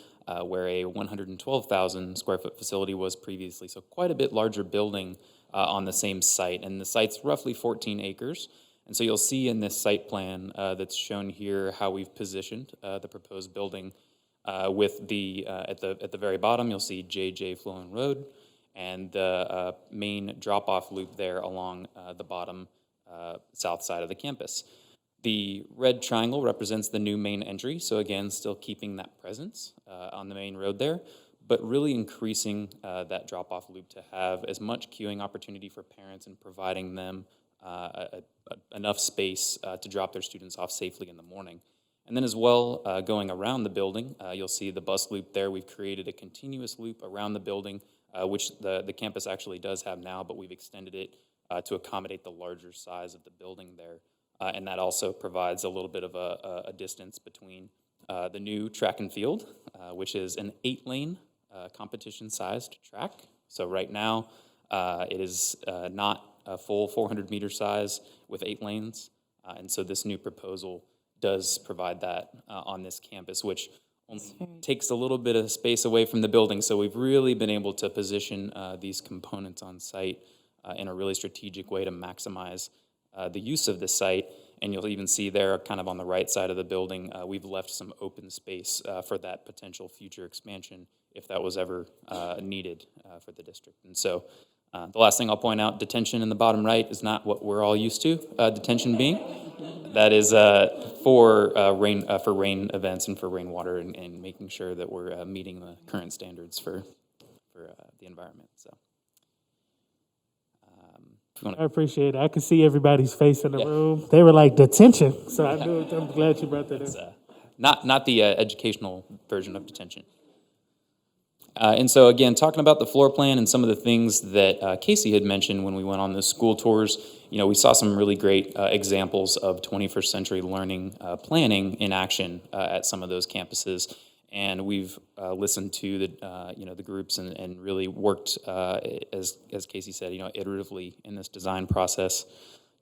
where a 112,000 square foot facility was previously. So quite a bit larger building on the same site. And the site's roughly 14 acres. And so you'll see in this site plan that's shown here how we've positioned the proposed building with the, at the very bottom, you'll see JJ Flowen Road, and the main drop-off loop there along the bottom south side of the campus. The red triangle represents the new main entry, so again, still keeping that presence on the main road there, but really increasing that drop-off loop to have as much queuing opportunity for parents and providing them enough space to drop their students off safely in the morning. And then as well, going around the building, you'll see the bus loop there. We've created a continuous loop around the building, which the campus actually does have now, but we've extended it to accommodate the larger size of the building there. And that also provides a little bit of a distance between the new track and field, which is an 8-lane competition-sized track. So right now, it is not a full 400-meter size with 8 lanes. And so this new proposal does provide that on this campus, which only takes a little bit of space away from the building. So we've really been able to position these components on site in a really strategic way to maximize the use of the site. And you'll even see there, kind of on the right side of the building, we've left some open space for that potential future expansion if that was ever needed for the district. And so the last thing I'll point out, detention in the bottom right is not what we're all used to, detention being. That is for rain events and for rainwater and making sure that we're meeting the current standards for the environment. So, I appreciate it. I could see everybody's face in the room. They were like, detention. So I'm glad you brought that up. Not the educational version of detention. And so again, talking about the floor plan and some of the things that Casey had mentioned when we went on the school tours, we saw some really great examples of 21st century learning planning in action at some of those campuses. And we've listened to the groups and really worked, as Casey said, iteratively in this design process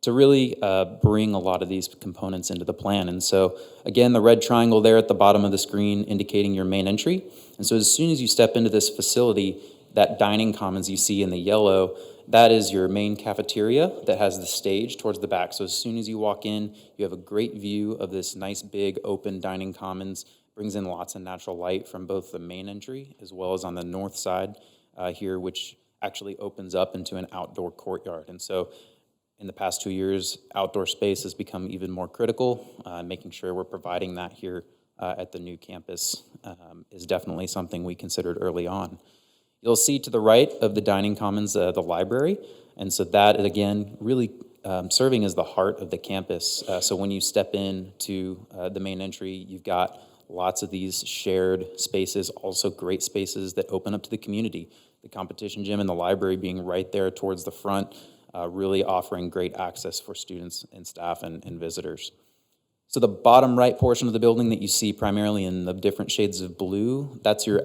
to really bring a lot of these components into the plan. And so, again, the red triangle there at the bottom of the screen indicating your main entry. And so as soon as you step into this facility, that dining commons you see in the yellow, that is your main cafeteria that has the stage towards the back. So as soon as you walk in, you have a great view of this nice big open dining commons, brings in lots of natural light from both the main entry as well as on the north side here, which actually opens up into an outdoor courtyard. And so in the past 2 years, outdoor space has become even more critical. Making sure we're providing that here at the new campus is definitely something we considered early on. You'll see to the right of the dining commons the library, and so that, again, really serving as the heart of the campus. So when you step into the main entry, you've got lots of these shared spaces, also great spaces that open up to the community. The competition gym and the library being right there towards the front, really offering great access for students and staff and visitors. So the bottom right portion of the building that you see primarily in the different shades of blue, that's your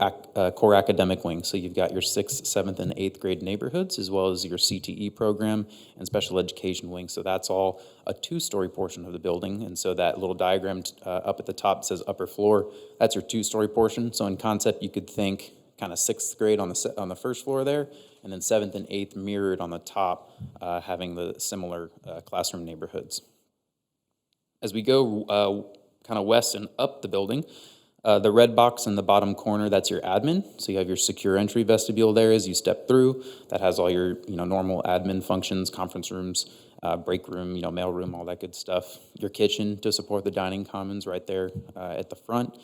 core academic wing. So you've got your 6th, 7th, and 8th grade neighborhoods, as well as your CTE program and special education wing. So that's all a 2-story portion of the building. And so that little diagram up at the top says upper floor, that's your 2-story portion. So in concept, you could think kind of 6th grade on the first floor there, and then 7th and 8th mirrored on the top, having the similar classroom neighborhoods. As we go kind of west and up the building, the red box in the bottom corner, that's your admin. So you have your secure entry vestibule there as you step through. That has all your normal admin functions, conference rooms, break room, mail room, all that good stuff. Your kitchen to support the dining commons right there at the front.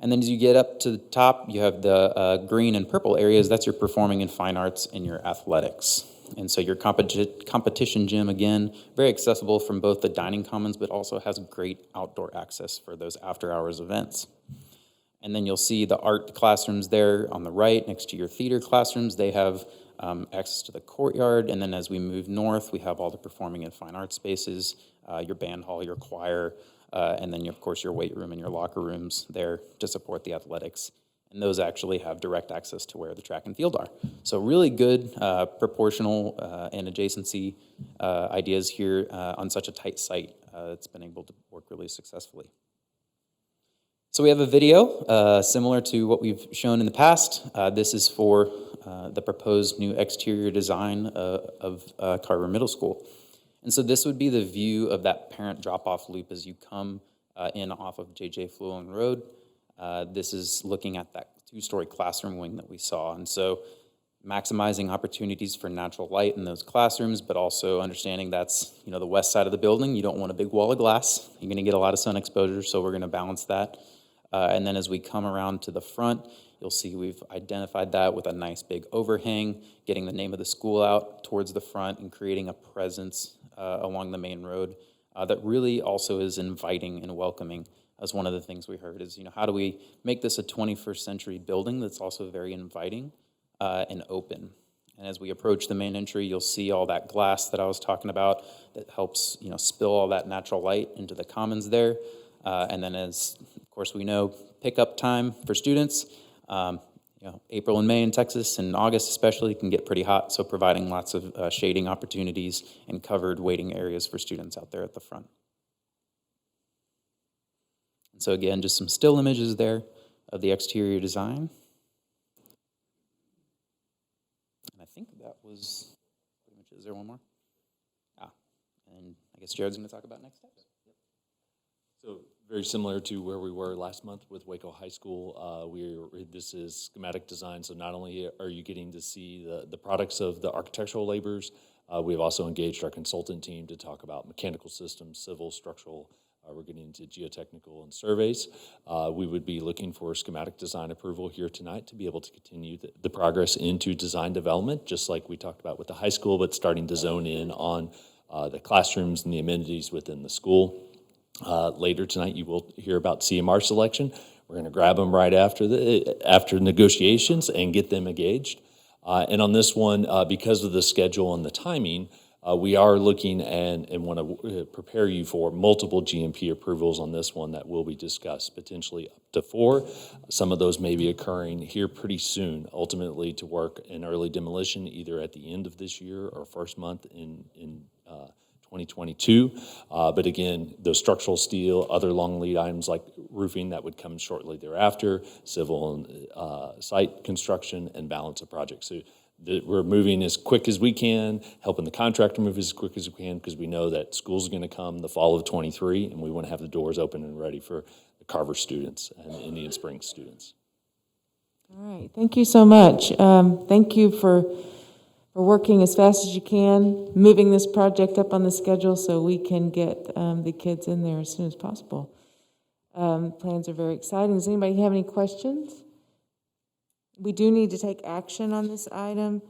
And then as you get up to the top, you have the green and purple areas. That's your performing and fine arts and your athletics. And so your competition gym, again, very accessible from both the dining commons, but also has great outdoor access for those after-hours events. And then you'll see the art classrooms there on the right next to your theater classrooms. They have access to the courtyard. And then as we move north, we have all the performing and fine arts spaces, your band hall, your choir, and then, of course, your weight room and your locker rooms there to support the athletics. And those actually have direct access to where the track and field are. So really good proportional and adjacency ideas here on such a tight site. It's been able to work really successfully. So we have a video similar to what we've shown in the past. This is for the proposed new exterior design of Carver Middle School. And so this would be the view of that parent drop-off loop as you come in off of J.J. Fluellen Road. This is looking at that 2-story classroom wing that we saw. And so maximizing opportunities for natural light in those classrooms, but also understanding that's, the west side of the building. You don't want a big wall of glass. You're going to get a lot of sun exposure, so we're going to balance that. And then as we come around to the front, you'll see we've identified that with a nice big overhang, getting the name of the school out towards the front and creating a presence along the main road that really also is inviting and welcoming. That's one of the things we heard is, how do we make this a 21st century building that's also very inviting and open? And as we approach the main entry, you'll see all that glass that I was talking about that helps, spill all that natural light into the commons there. And then as, of course, we know, pickup time for students, April and May in Texas and August especially can get pretty hot. So providing lots of shading opportunities and covered waiting areas for students out there at the front. And so again, just some still images there of the exterior design. And I think that was pretty much, is there one more? And I guess Jared's going to talk about next steps. So very similar to where we were last month with Waco High School. This is schematic design, so not only are you getting to see the products of the architectural labors, we've also engaged our consultant team to talk about mechanical systems, civil, structural. We're getting into geotechnical and surveys. We would be looking for schematic design approval here tonight to be able to continue the progress into design development, just like we talked about with the high school, but starting to zone in on the classrooms and the amenities within the school. Later tonight, you will hear about CMR selection. We're going to grab them right after negotiations and get them engaged. And on this one, because of the schedule and the timing, we are looking and want to prepare you for multiple GMP approvals on this one that will be discussed, potentially up to 4. Some of those may be occurring here pretty soon, ultimately to work in early demolition either at the end of this year or first month in 2022. But again, those structural steel, other long lead items like roofing that would come shortly thereafter, civil and site construction, and balance of projects. So we're moving as quick as we can, helping the contractor move as quick as we can, because we know that school's going to come the fall of '23, and we want to have the doors open and ready for the Carver students and the Indian Springs students. All right, thank you so much. Thank you for working as fast as you can, moving this project up on the schedule so we can get the kids in there as soon as possible. Plans are very exciting. Does anybody have any questions? We do need to take action on this item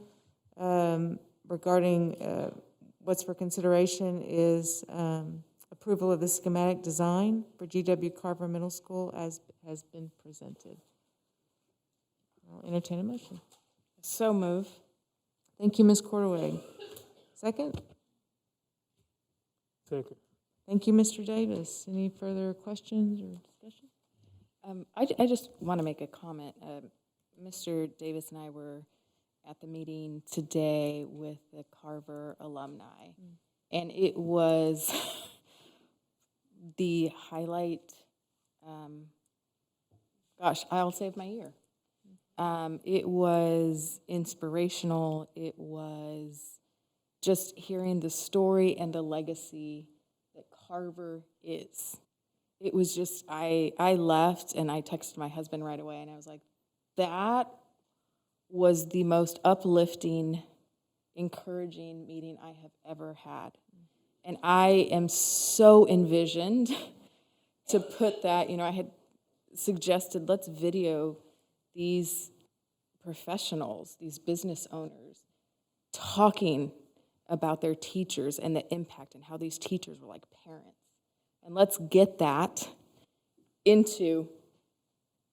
regarding what's for consideration is approval of the schematic design for G.W. Carver Middle School as has been presented. I'll entertain a motion. So move. Thank you, Ms. Cordaway. Second? Second. Thank you, Mr. Davis. Any further questions or discussion? I just want to make a comment. Mr. Davis and I were at the meeting today with the Carver alumni, and it was the highlight, I'll save my ear. It was inspirational. It was just hearing the story and the legacy that Carver is. It was just, I left and I texted my husband right away and I was like, that was the most uplifting, encouraging meeting I have ever had. And I am so envisioned to put that, I had suggested let's video these professionals, these business owners, talking about their teachers and the impact and how these teachers were like parents. And let's get that into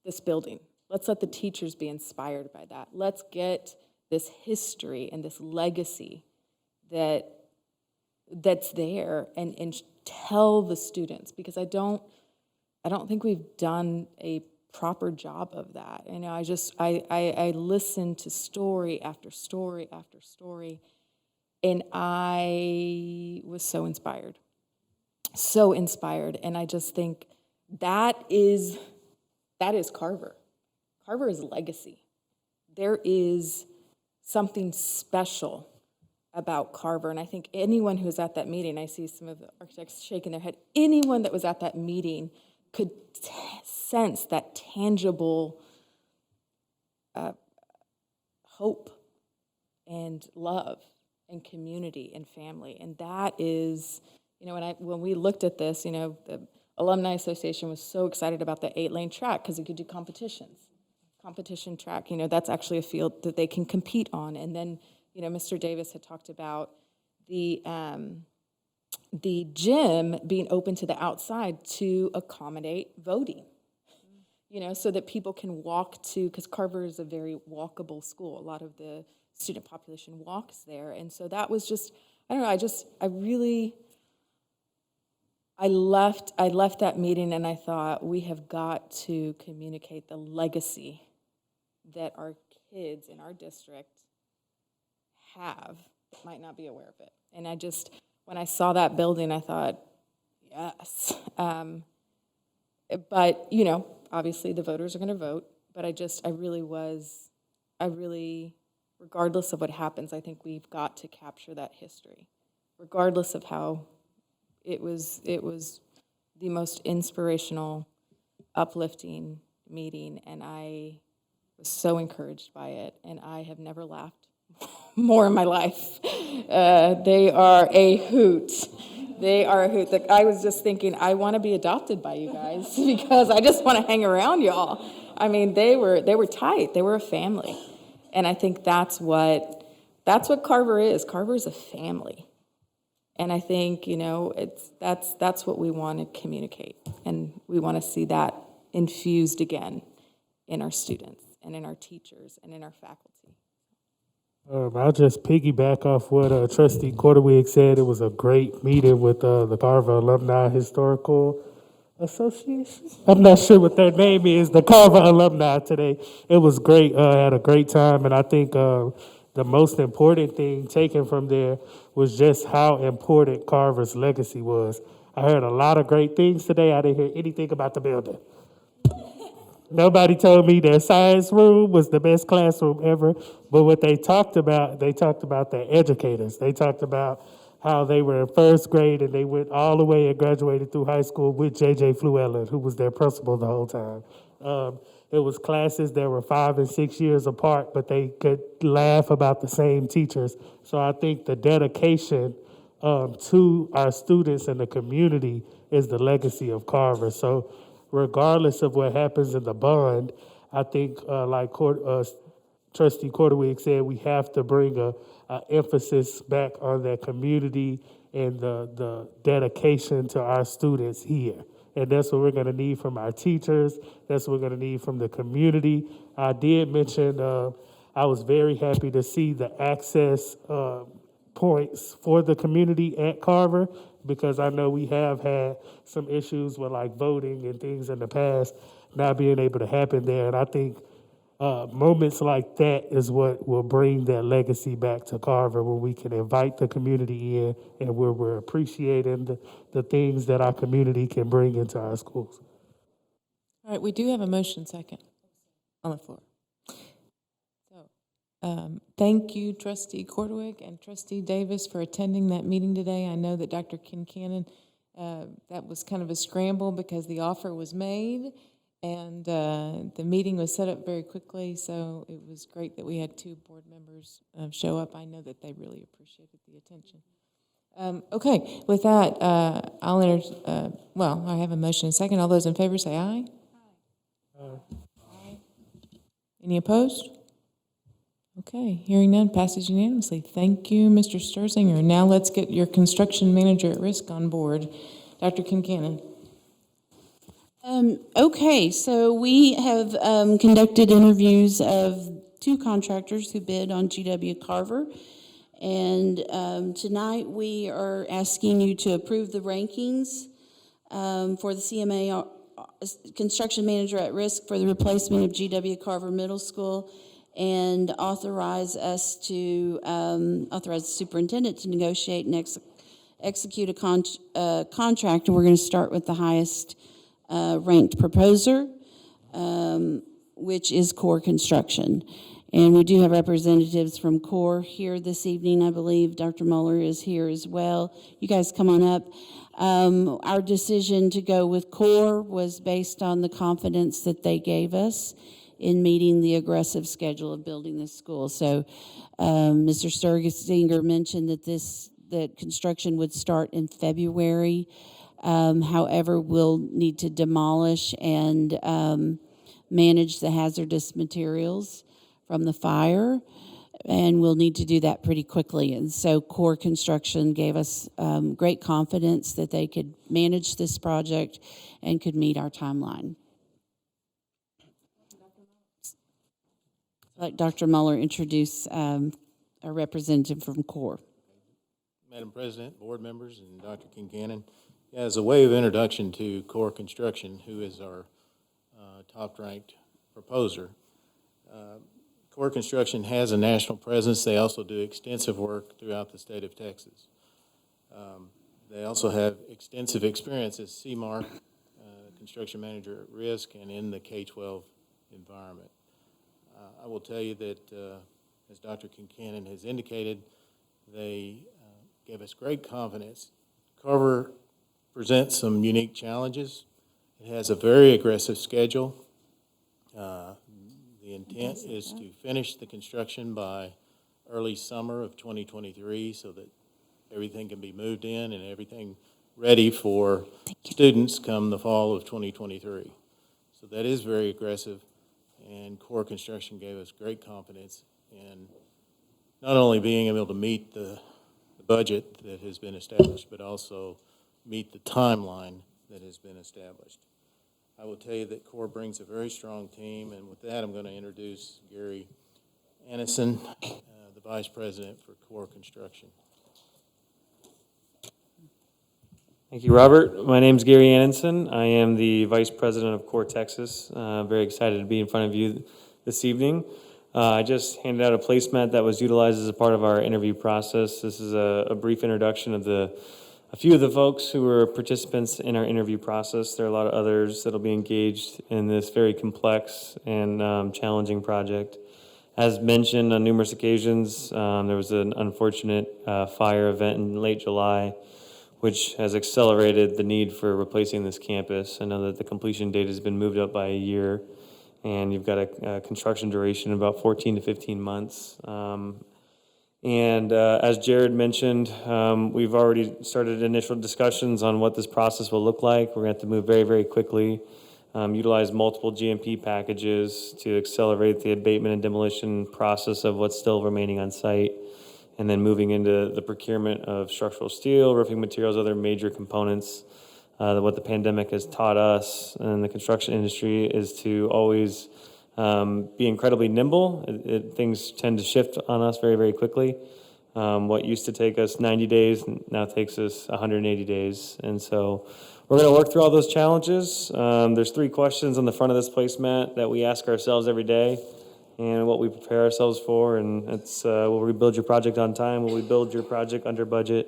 this building. Let's let the teachers be inspired by that. Let's get this history and this legacy that's there and tell the students, because I don't think we've done a proper job of that. I listened to story after story after story, and I was so inspired. And I just think that is Carver. Carver is legacy. There is something special about Carver, and I think anyone who was at that meeting, I see some of the architects shaking their head, anyone that was at that meeting could sense that tangible hope and love and community and family. And that is, when we looked at this, the Alumni Association was so excited about the 8-lane track because it could do competition track. That's actually a field that they can compete on. And then, Mr. Davis had talked about the gym being open to the outside to accommodate voting, so that people can walk to, because Carver is a very walkable school. A lot of the student population walks there. And so that was just, I left that meeting and I thought, we have got to communicate the legacy that our kids in our district have that might not be aware of it. And when I saw that building, I thought, yes. But, obviously the voters are going to vote, but I really, regardless of what happens, I think we've got to capture that history, regardless of how it was the most inspirational, uplifting meeting, and I was so encouraged by it, and I have never laughed more in my life. They are a hoot. They are a hoot. I was just thinking, I want to be adopted by you guys because I just want to hang around y'all. I mean, they were tight. They were a family, and I think that's what Carver is. Carver is a family, and I think that's what we want to communicate, and we want to see that infused again in our students and in our teachers and in our faculty. I'll just piggyback off what Trustee Quarterwig said. It was a great meeting with the Carver Alumni Historical Association. I'm not sure what their name is, the Carver Alumni today. It was great. Had a great time, and I think the most important thing taken from there was just how important Carver's legacy was. I heard a lot of great things today. I didn't hear anything about the building. Nobody told me their science room was the best classroom ever, but what they talked about their educators. They talked about how they were in first grade and they went all the way and graduated through high school with J.J. Fluellen, who was their principal the whole time. It was classes that were 5 and 6 years apart, but they could laugh about the same teachers. So I think the dedication to our students and the community is the legacy of Carver. So regardless of what happens in the bond, I think, Trustee Quarterwig said, we have to bring a emphasis back on that community and the dedication to our students here. And that's what we're going to need from our teachers. That's what we're going to need from the community. I did mention I was very happy to see the access points for the community at Carver, because I know we have had some issues with like voting and things in the past not being able to happen there. And I think moments like that is what will bring that legacy back to Carver, when we can invite the community in and where we're appreciating the things that our community can bring into our schools. All right, we do have a motion second on the floor. So, thank you, Trustee Quarterwig and Trustee Davis, for attending that meeting today. I know that Dr. Kincannon, that was kind of a scramble because the offer was made and the meeting was set up very quickly, so it was great that we had 2 board members show up. I know that they really appreciated the attention. Okay, with that, I'll I have a motion and second. All those in favor say aye. Aye. Any opposed? Okay, hearing none, passes unanimously. Thank you, Mr. Sturzinger. Now let's get your construction manager at risk on board. Dr. Kincannon. Okay, so we have conducted interviews of 2 contractors who bid on GW Carver. And tonight we are asking you to approve the rankings for the CMA construction manager at risk for the replacement of GW Carver Middle School, and authorize us to authorize the superintendent to negotiate and execute a contract. And we're going to start with the highest ranked proposer, which is Core Construction. And we do have representatives from Core here this evening. I believe Dr. Mueller is here as well. You guys come on up. Our decision to go with Core was based on the confidence that they gave us in meeting the aggressive schedule of building this school. So Mr. Sturzinger mentioned that construction would start in February. However, we'll need to demolish and manage the hazardous materials from the fire, and we'll need to do that pretty quickly. And so Core Construction gave us great confidence that they could manage this project and could meet our timeline. Let Dr. Mueller introduce a representative from Core. Madam President, board members, and Dr. Kincannon, as a way of introduction to Core Construction, who is our top-ranked proposer, Core Construction has a national presence. They also do extensive work throughout the state of Texas. They also have extensive experience as CMARC, construction manager at risk, and in the K-12 environment. I will tell you that, as Dr. Kincannon has indicated, they gave us great confidence. Carver presents some unique challenges. It has a very aggressive schedule. The intent is to finish the construction by early summer of 2023 so that everything can be moved in and everything ready for students come the fall of 2023. So that is very aggressive, and Core Construction gave us great confidence in not only being able to meet the budget that has been established, but also meet the timeline that has been established. I will tell you that CORE brings a very strong team, and with that, I'm going to introduce Gary Annison, the Vice President for CORE Construction. Thank you, Robert. My name's Gary Annenson. I am the Vice President of Core Texas. Very excited to be in front of you this evening. I just handed out a placemat that was utilized as a part of our interview process. This is a brief introduction of a few of the folks who were participants in our interview process. There are a lot of others that will be engaged in this very complex and challenging project. As mentioned on numerous occasions, there was an unfortunate fire event in late July, which has accelerated the need for replacing this campus. I know that the completion date has been moved up by a year, and you've got a construction duration of about 14 to 15 months. As Jared mentioned, we've already started initial discussions on what this process will look like. We're going to have to move very, very quickly, utilize multiple GMP packages to accelerate the abatement and demolition process of what's still remaining on site, and then moving into the procurement of structural steel, roofing materials, other major components. What the pandemic has taught us in the construction industry is to always be incredibly nimble. Things tend to shift on us very, very quickly. What used to take us 90 days now takes us 180 days. And so we're going to work through all those challenges. There's 3 questions on the front of this placemat that we ask ourselves every day and what we prepare ourselves for. And it's, will we build your project on time? Will we build your project under budget?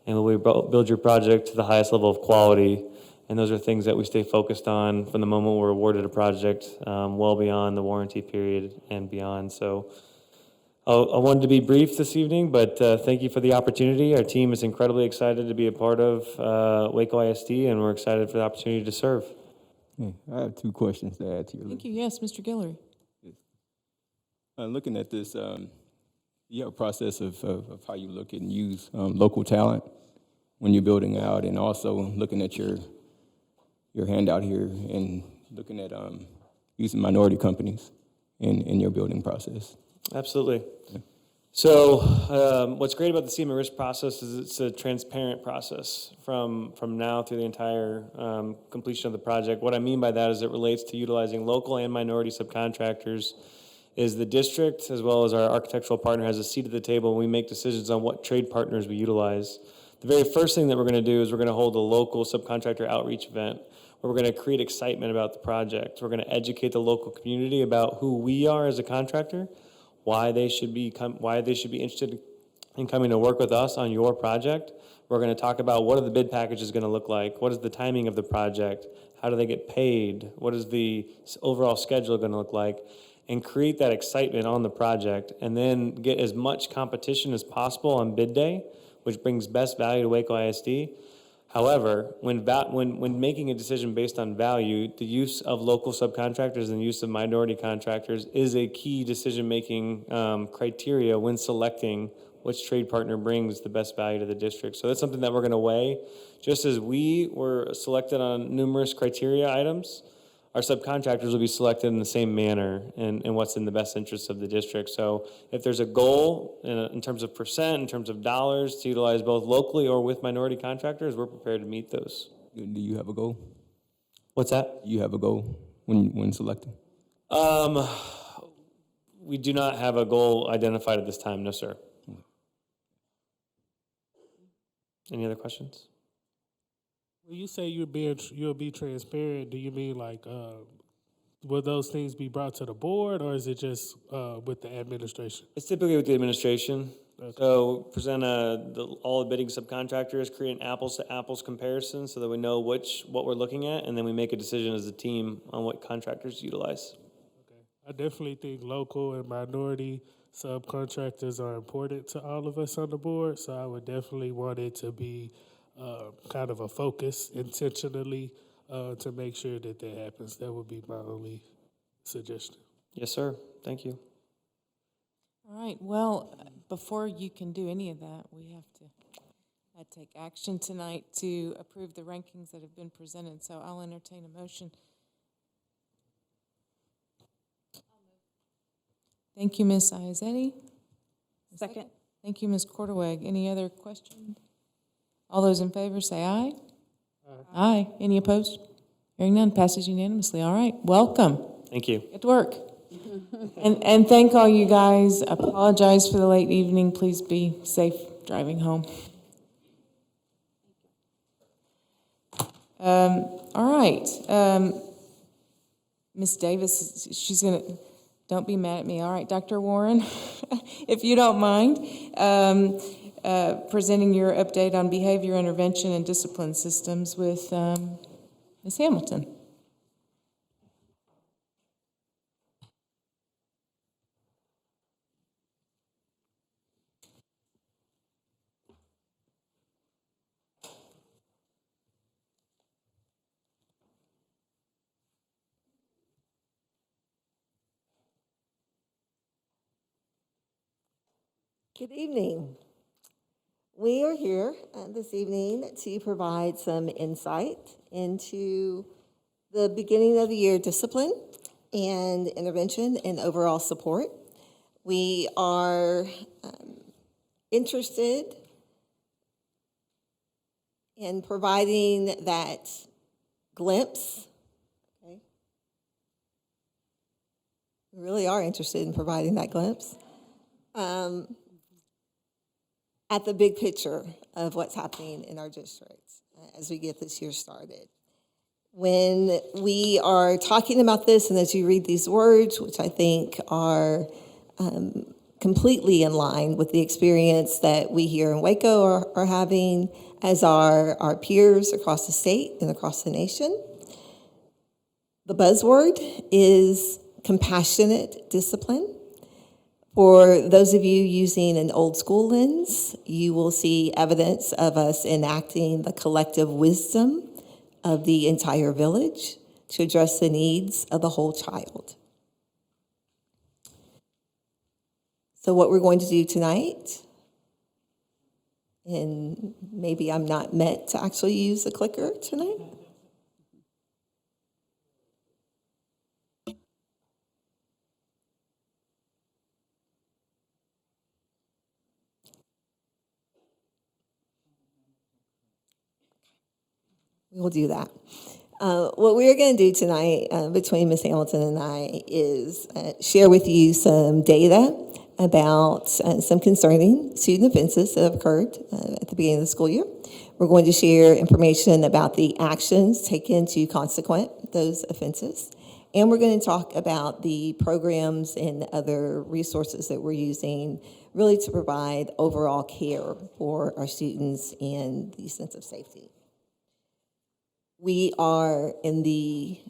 And will we build your project to the highest level of quality? And those are things that we stay focused on from the moment we're awarded a project, well beyond the warranty period and beyond. So I wanted to be brief this evening, but thank you for the opportunity. Our team is incredibly excited to be a part of Waco ISD, and we're excited for the opportunity to serve. Yeah, I have 2 questions to add to your Thank you. Yes, Mr. Guillory. Looking at this, you have a process of how you look and use local talent when you're building out, and also looking at your handout here and looking at using minority companies in your building process. Absolutely. Yeah. So what's great about the CMA risk process is it's a transparent process from now through the entire completion of the project. What I mean by that is it relates to utilizing local and minority subcontractors. Is the district, as well as our architectural partner, has a seat at the table when we make decisions on what trade partners we utilize. The very first thing that we're going to do is we're going to hold a local subcontractor outreach event where we're going to create excitement about the project. We're going to educate the local community about who we are as a contractor, why they should be interested in coming to work with us on your project. We're going to talk about what are the bid packages going to look like, what is the timing of the project, how do they get paid, what is the overall schedule going to look like, and create that excitement on the project, and then get as much competition as possible on bid day, which brings best value to Waco ISD. However, when making a decision based on value, the use of local subcontractors and the use of minority contractors is a key decision-making criteria when selecting which trade partner brings the best value to the district. So that's something that we're going to weigh. Just as we were selected on numerous criteria items, our subcontractors will be selected in the same manner and what's in the best interest of the district. So if there's a goal in terms of percent, in terms of dollars to utilize both locally or with minority contractors, we're prepared to meet those. Do you have a goal? What's that? Do you have a goal when selecting? We do not have a goal identified at this time, no, sir. Any other questions? When you say you'll be transparent, do you mean like will those things be brought to the board, or is it just with the administration? It's typically with the administration. Okay. So present all the bidding subcontractors, create an apples to apples comparison so that we know what we're looking at, and then we make a decision as a team on what contractors to utilize. Okay. I definitely think local and minority subcontractors are important to all of us on the board, so I would definitely want it to be kind of a focus intentionally to make sure that happens. That would be my only suggestion. Yes, sir. Thank you. All right. Well, before you can do any of that, we have to take action tonight to approve the rankings that have been presented. So I'll entertain a motion. Thank you, Ms. Iazetti. Second. Thank you, Ms. Cordaweg. Any other questions? All those in favor say aye. Aye. Any opposed? Hearing none, passes unanimously. All right, welcome. Thank you. Get to work. And thank all you guys. Apologize for the late evening. Please be safe driving home. All right. Ms. Davis, she's going to, don't be mad at me. All right, Dr. Warren, if you don't mind, presenting your update on behavior intervention and discipline systems with Ms. Hamilton. Good evening. We are here this evening to provide some insight into the beginning of the year discipline and intervention and overall support. We are interested in providing that glimpse. Okay. We really are interested in providing that glimpse. At the big picture of what's happening in our districts as we get this year started. When we are talking about this, and as you read these words, which I think are completely in line with the experience that we here in Waco are having, as our peers across the state and across the nation, the buzzword is compassionate discipline. For those of you using an old school lens, you will see evidence of us enacting the collective wisdom of the entire village to address the needs of the whole child. So what we're going to do tonight, and maybe I'm not meant to actually use the clicker tonight. We'll do that. What we're going to do tonight between Ms. Hamilton and I is share with you some data about some concerning student offenses that have occurred at the beginning of the school year. We're going to share information about the actions taken to consequent those offenses. And we're going to talk about the programs and other resources that we're using really to provide overall care for our students and the sense of safety. We are in the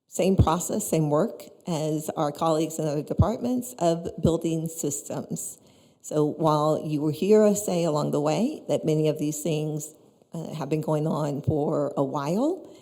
same process, same work as our colleagues in other departments of building systems. So while you will hear us say along the way that many of these things have been going on for a while,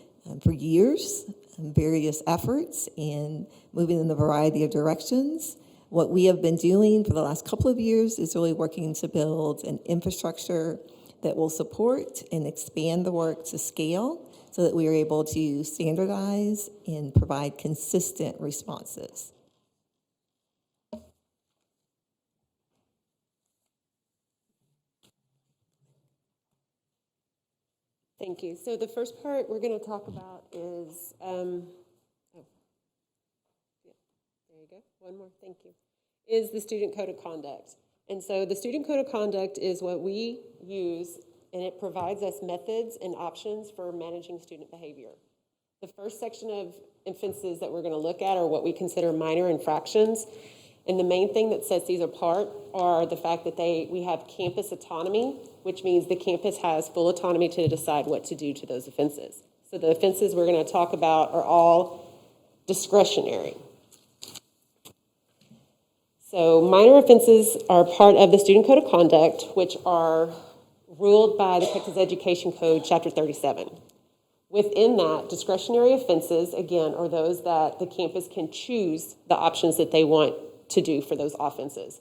for years, various efforts and moving in a variety of directions, what we have been doing for the last couple of years is really working to build an infrastructure that will support and expand the work to scale so that we are able to standardize and provide consistent responses. Thank you. So the first part we're going to talk about is, there you go, one more, thank you, is the Student Code of Conduct. And so the Student Code of Conduct is what we use, and it provides us methods and options for managing student behavior. The first section of offenses that we're going to look at are what we consider minor infractions. And the main thing that sets these apart are the fact that we have campus autonomy, which means the campus has full autonomy to decide what to do to those offenses. So the offenses we're going to talk about are all discretionary. So minor offenses are part of the Student Code of Conduct, which are ruled by the Texas Education Code, Chapter 37. Within that, discretionary offenses, again, are those that the campus can choose the options that they want to do for those offenses.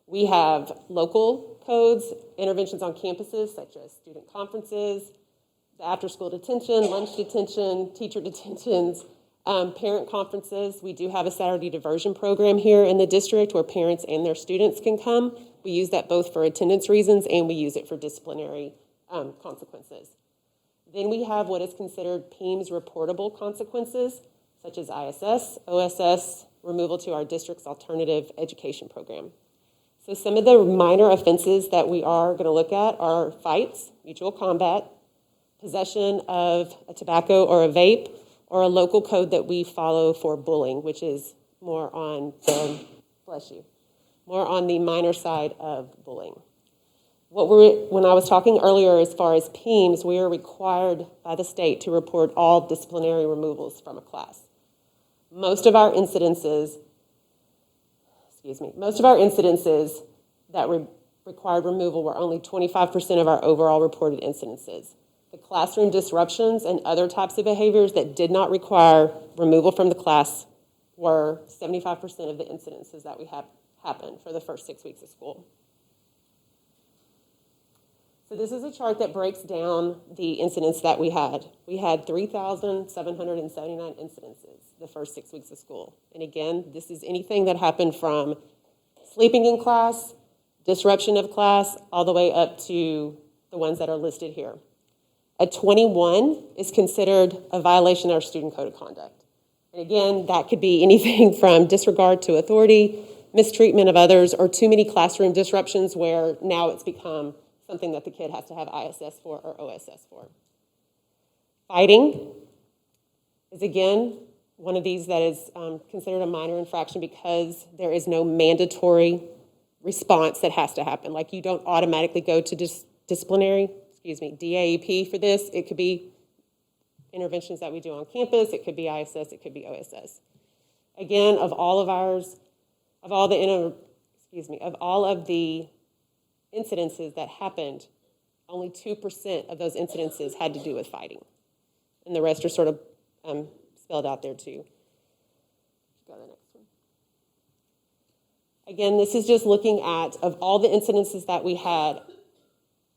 We have local codes, interventions on campuses, such as student conferences, the after-school detention, lunch detention, teacher detentions, parent conferences. We do have a Saturday diversion program here in the district where parents and their students can come. We use that both for attendance reasons and we use it for disciplinary consequences. Then we have what is considered PEEMS reportable consequences, such as ISS, OSS, removal to our district's alternative education program. So some of the minor offenses that we are going to look at are fights, mutual combat, possession of a tobacco or a vape, or a local code that we follow for bullying, which is more on the, bless you, more on the minor side of bullying. When I was talking earlier as far as PEEMS, we are required by the state to report all disciplinary removals from a class. Most of our incidences that required removal were only 25% of our overall reported incidences. The classroom disruptions and other types of behaviors that did not require removal from the class were 75% of the incidences that we had happen for the first 6 weeks of school. So this is a chart that breaks down the incidents that we had. We had 3,779 incidences the first 6 weeks of school. And again, this is anything that happened from sleeping in class, disruption of class, all the way up to the ones that are listed here. A 21 is considered a violation of our student code of conduct. And again, that could be anything from disregard to authority, mistreatment of others, or too many classroom disruptions where now it's become something that the kid has to have ISS for or OSS for. Fighting is, again, one of these that is considered a minor infraction because there is no mandatory response that has to happen. Like, you don't automatically go to disciplinary, DAEP for this. It could be interventions that we do on campus. It could be ISS. It could be OSS. Again, of all of the incidences that happened, only 2% of those incidences had to do with fighting. And the rest are sort of spelled out there too. Go to the next one. Again, this is just looking at, of all the incidences that we had,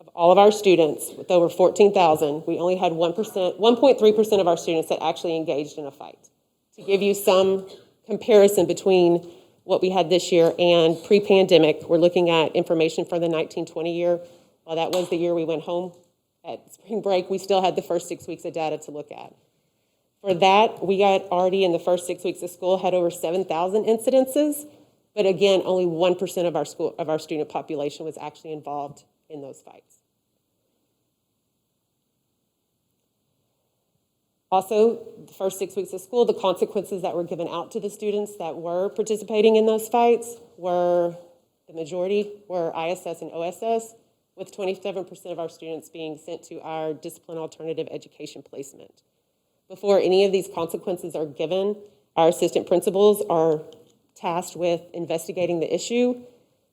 of all of our students, with over 14,000, we only had 1.3% of our students that actually engaged in a fight. To give you some comparison between what we had this year and pre-pandemic, we're looking at information for the 19-20 year. While that was the year we went home at spring break, we still had the first 6 weeks of data to look at. For that, we got already in the first 6 weeks of school had over 7,000 incidences, but again, only 1% of our student population was actually involved in those fights. Also, the first 6 weeks of school, the consequences that were given out to the students that were participating in those fights were, the majority were ISS and OSS, with 27% of our students being sent to our discipline alternative education placement. Before any of these consequences are given, our assistant principals are tasked with investigating the issue,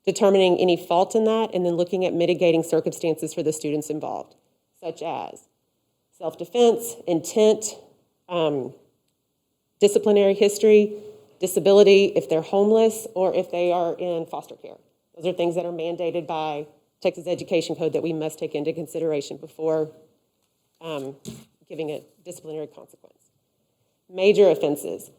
determining any fault in that, and then looking at mitigating circumstances for the students involved, such as self-defense, intent, disciplinary history, disability, if they're homeless, or if they are in foster care. Those are things that are mandated by Texas Education Code that we must take into consideration before giving a disciplinary consequence. Major offenses.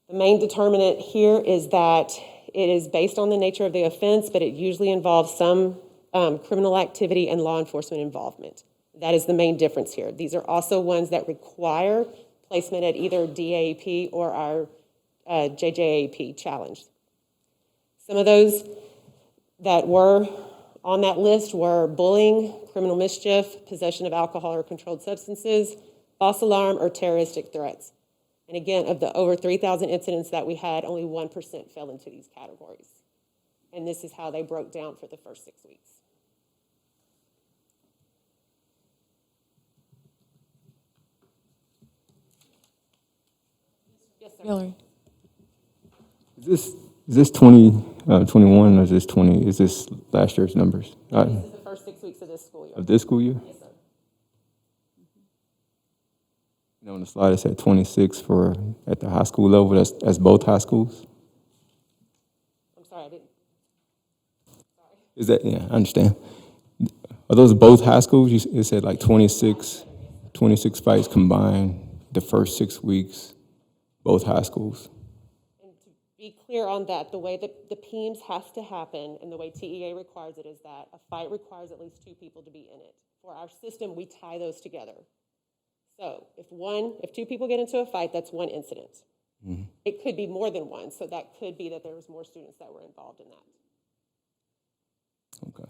The main determinant here is that it is based on the nature of the offense, but it usually involves some criminal activity and law enforcement involvement. That is the main difference here. These are also ones that require placement at either DAEP or our JJAP challenge. Some of those that were on that list were bullying, criminal mischief, possession of alcohol or controlled substances, false alarm, or terroristic threats. And again, of the over 3,000 incidents that we had, only 1% fell into these categories. And this is how they broke down for the first 6 weeks. Yes, sir. Hillary. Is this 21 or is this 20? Is this last year's numbers? This is the first 6 weeks of this school year. Of this school year? Yes, sir. You know, on the slide it said 26 for at the high school level. That's both high schools. I'm sorry, I didn't. Sorry. Is that, yeah, I understand. Are those both high schools? It said like 26 fights combined the first 6 weeks, both high schools. And to be clear on that, the way that the PEEMS has to happen and the way TEA requires it is that a fight requires at least 2 people to be in it. For our system, we tie those together. So if two people get into a fight, that's one incident. It could be more than one, so that could be that there was more students that were involved in that. Okay.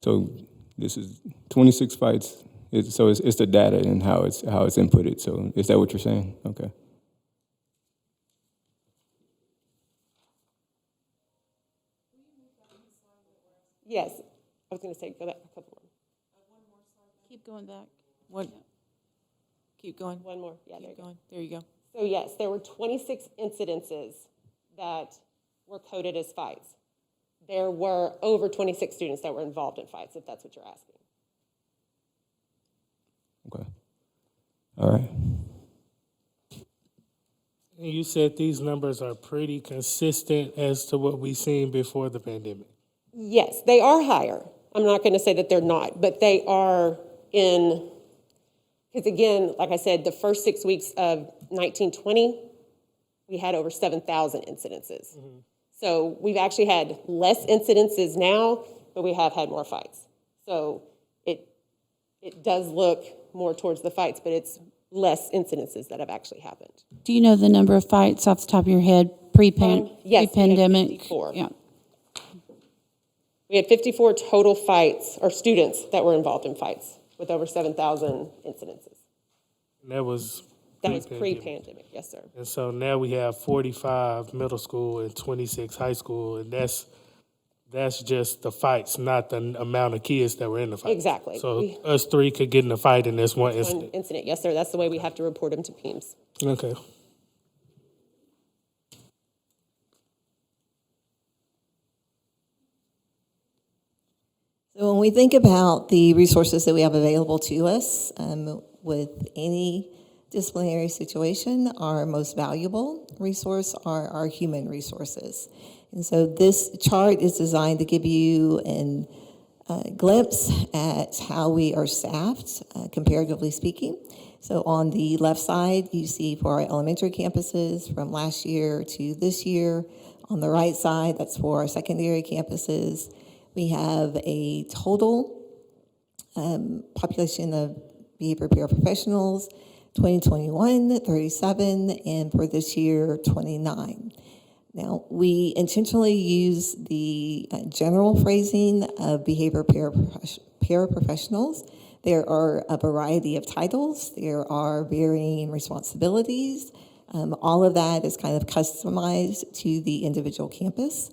So this is 26 fights. So it's the data and how it's inputted. So is that what you're saying? Okay. Yes, I was going to say, go back a couple more. Keep going back. What? Keep going. One more, yeah, there you go. There you go. So yes, there were 26 incidences that were coded as fights. There were over 26 students that were involved in fights, if that's what you're asking. Okay. All right. And you said these numbers are pretty consistent as to what we've seen before the pandemic. Yes, they are higher. I'm not going to say that they're not, but they are because again, like I said, the first 6 weeks of 1920, we had over 7,000 incidences. So we've actually had less incidences now, but we have had more fights. So it does look more towards the fights, but it's less incidences that have actually happened. Do you know the number of fights off the top of your head Yes, pre-pandemic? we had 54. Yeah. We had 54 total fights, or students that were involved in fights, with over 7,000 incidences. And that was pre-pandemic, yes, sir. And so now we have 45 middle school and 26 high school, and that's just the fights, not the amount of kids that were in the fight. Exactly. So us three could get in a fight in this one incident. One incident, yes, sir. That's the way we have to report them to PEEMS. Okay. So when we think about the resources that we have available to us with any disciplinary situation, our most valuable resource are our human resources. And so this chart is designed to give you a glimpse at how we are staffed, comparatively speaking. So on the left side, you see for our elementary campuses from last year to this year. On the right side, that's for our secondary campuses. We have a total population of behavior paraprofessionals, 2021, 37, and for this year, 29. Now, we intentionally use the general phrasing of behavior paraprofessionals. There are a variety of titles. There are varying responsibilities. All of that is kind of customized to the individual campus.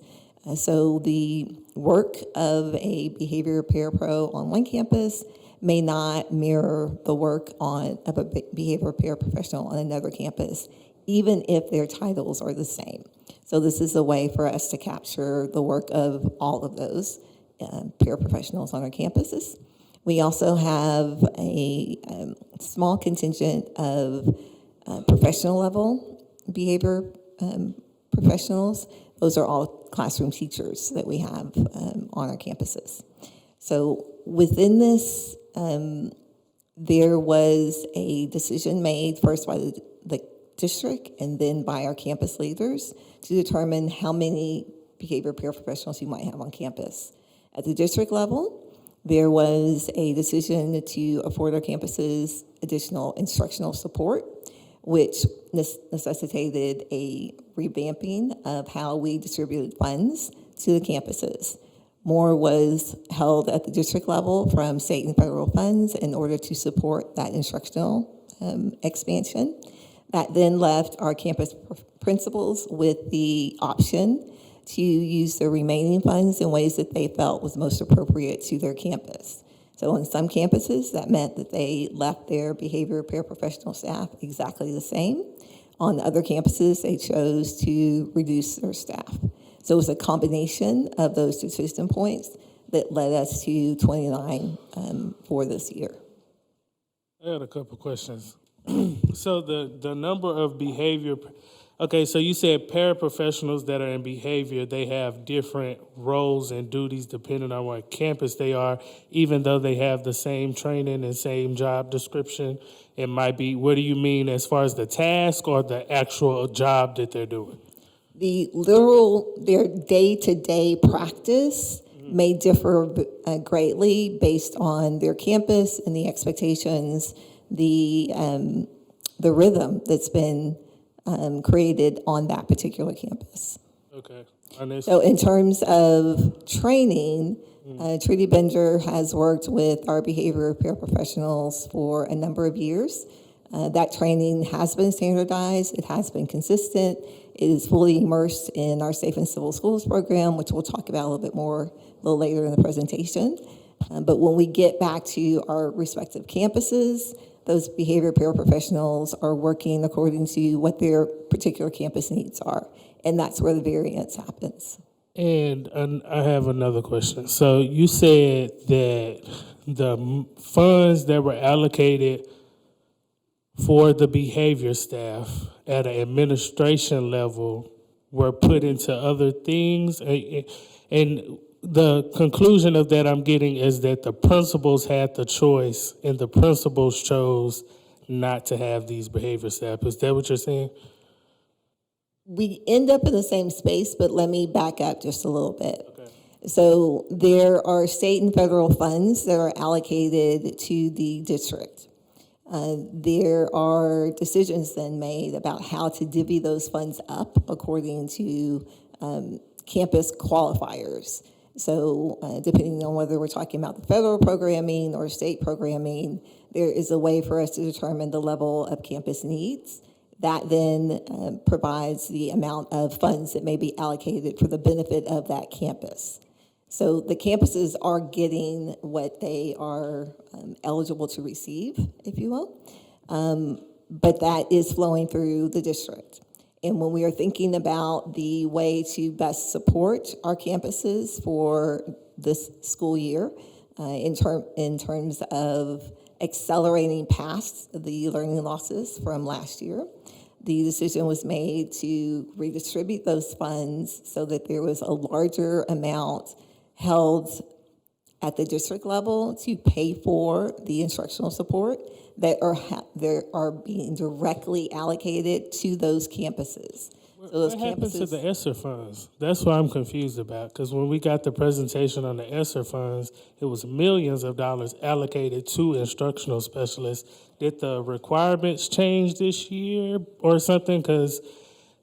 So the work of a behavior parapro on one campus may not mirror the work of a behavior paraprofessional on another campus, even if their titles are the same. So this is a way for us to capture the work of all of those paraprofessionals on our campuses. We also have a small contingent of professional level behavior professionals. Those are all classroom teachers that we have on our campuses. So within this, there was a decision made first by the district and then by our campus leaders to determine how many behavior paraprofessionals you might have on campus. At the district level, there was a decision to afford our campuses additional instructional support, which necessitated a revamping of how we distributed funds to the campuses. More was held at the district level from state and federal funds in order to support that instructional expansion. That then left our campus principals with the option to use the remaining funds in ways that they felt was most appropriate to their campus. So on some campuses, that meant that they left their behavior paraprofessional staff exactly the same. On other campuses, they chose to reduce their staff. So it was a combination of those decision points that led us to 29 for this year. I had a couple questions. So the number of behavior, okay, so you said paraprofessionals that are in behavior, they have different roles and duties depending on what campus they are, even though they have the same training and same job description. It might be, what do you mean as far as the task or the actual job that they're doing? Their day-to-day practice may differ greatly based on their campus and the expectations, the rhythm that's been created on that particular campus. Okay. So in terms of training, Trudy Bender has worked with our behavior paraprofessionals for a number of years. That training has been standardized, it has been consistent, it is fully immersed in our Safe and Civil Schools program, which we'll talk about a little bit more a little later in the presentation. But when we get back to our respective campuses, those behavior paraprofessionals are working according to what their particular campus needs are. And that's where the variance happens. And I have another question. So you said that the funds that were allocated for the behavior staff at an administration level were put into other things. And the conclusion of that I'm getting is that the principals had the choice and the principals chose not to have these behavior staff. Is that what you're saying? We end up in the same space, but let me back up just a little bit. Okay. So there are state and federal funds that are allocated to the district. There are decisions then made about how to divvy those funds up according to campus qualifiers. So depending on whether we're talking about the federal programming or state programming, there is a way for us to determine the level of campus needs. That then provides the amount of funds that may be allocated for the benefit of that campus. So the campuses are getting what they are eligible to receive, if you will, but that is flowing through the district. And when we are thinking about the way to best support our campuses for this school year, in terms of accelerating past the learning losses from last year, the decision was made to redistribute those funds so that there was a larger amount held at the district level to pay for the instructional support that are being directly allocated to those campuses. So those what happens to the ESSER funds? That's what I'm confused about, because when we got the presentation on the ESSER funds, it was millions of dollars allocated to instructional specialists. Did the requirements change this year or something? Because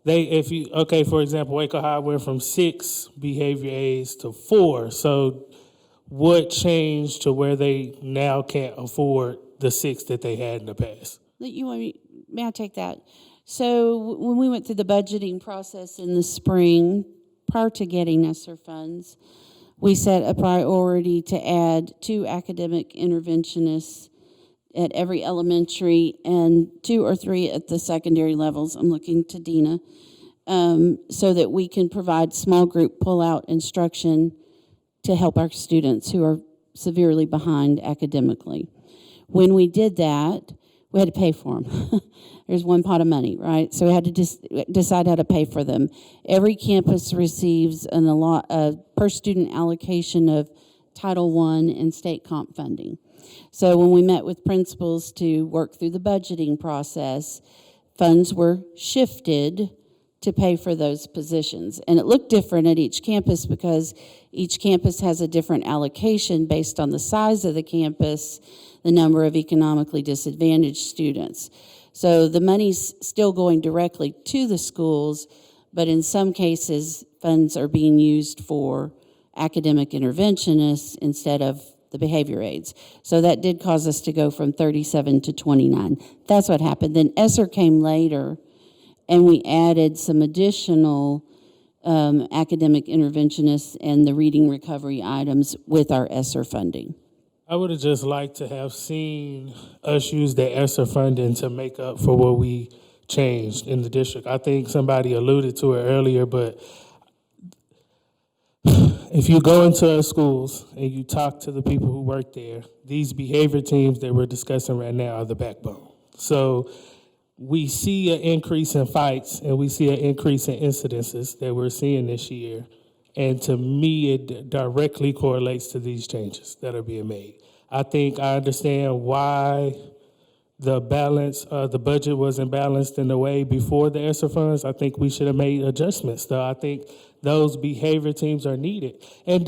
for example, Waco High went from 6 behavior aides to 4. So what changed to where they now can't afford the 6 that they had in the past? May I take that? So when we went through the budgeting process in the spring, prior to getting ESSER funds, we set a priority to add 2 academic interventionists at every elementary and 2 or 3 at the secondary levels. I'm looking to Dina, so that we can provide small group pull-out instruction to help our students who are severely behind academically. When we did that, we had to pay for them. There's one pot of money, right? So we had to decide how to pay for them. Every campus receives a per student allocation of Title I and state comp funding. So when we met with principals to work through the budgeting process, funds were shifted to pay for those positions. And it looked different at each campus because each campus has a different allocation based on the size of the campus, the number of economically disadvantaged students. So the money's still going directly to the schools, but in some cases, funds are being used for academic interventionists instead of the behavior aides. So that did cause us to go from 37 to 29. That's what happened. Then ESSER came later, and we added some additional academic interventionists and the reading recovery items with our ESSER funding. I would have just liked to have seen us use the ESSER funding to make up for what we changed in the district. I think somebody alluded to it earlier, but if you go into schools and you talk to the people who work there, these behavior teams that we're discussing right now are the backbone. So we see an increase in fights and we see an increase in incidences that we're seeing this year. And to me, it directly correlates to these changes that are being made. I think I understand why the budget wasn't balanced in the way before the ESSER funds. I think we should have made adjustments, though. I think those behavior teams are needed. And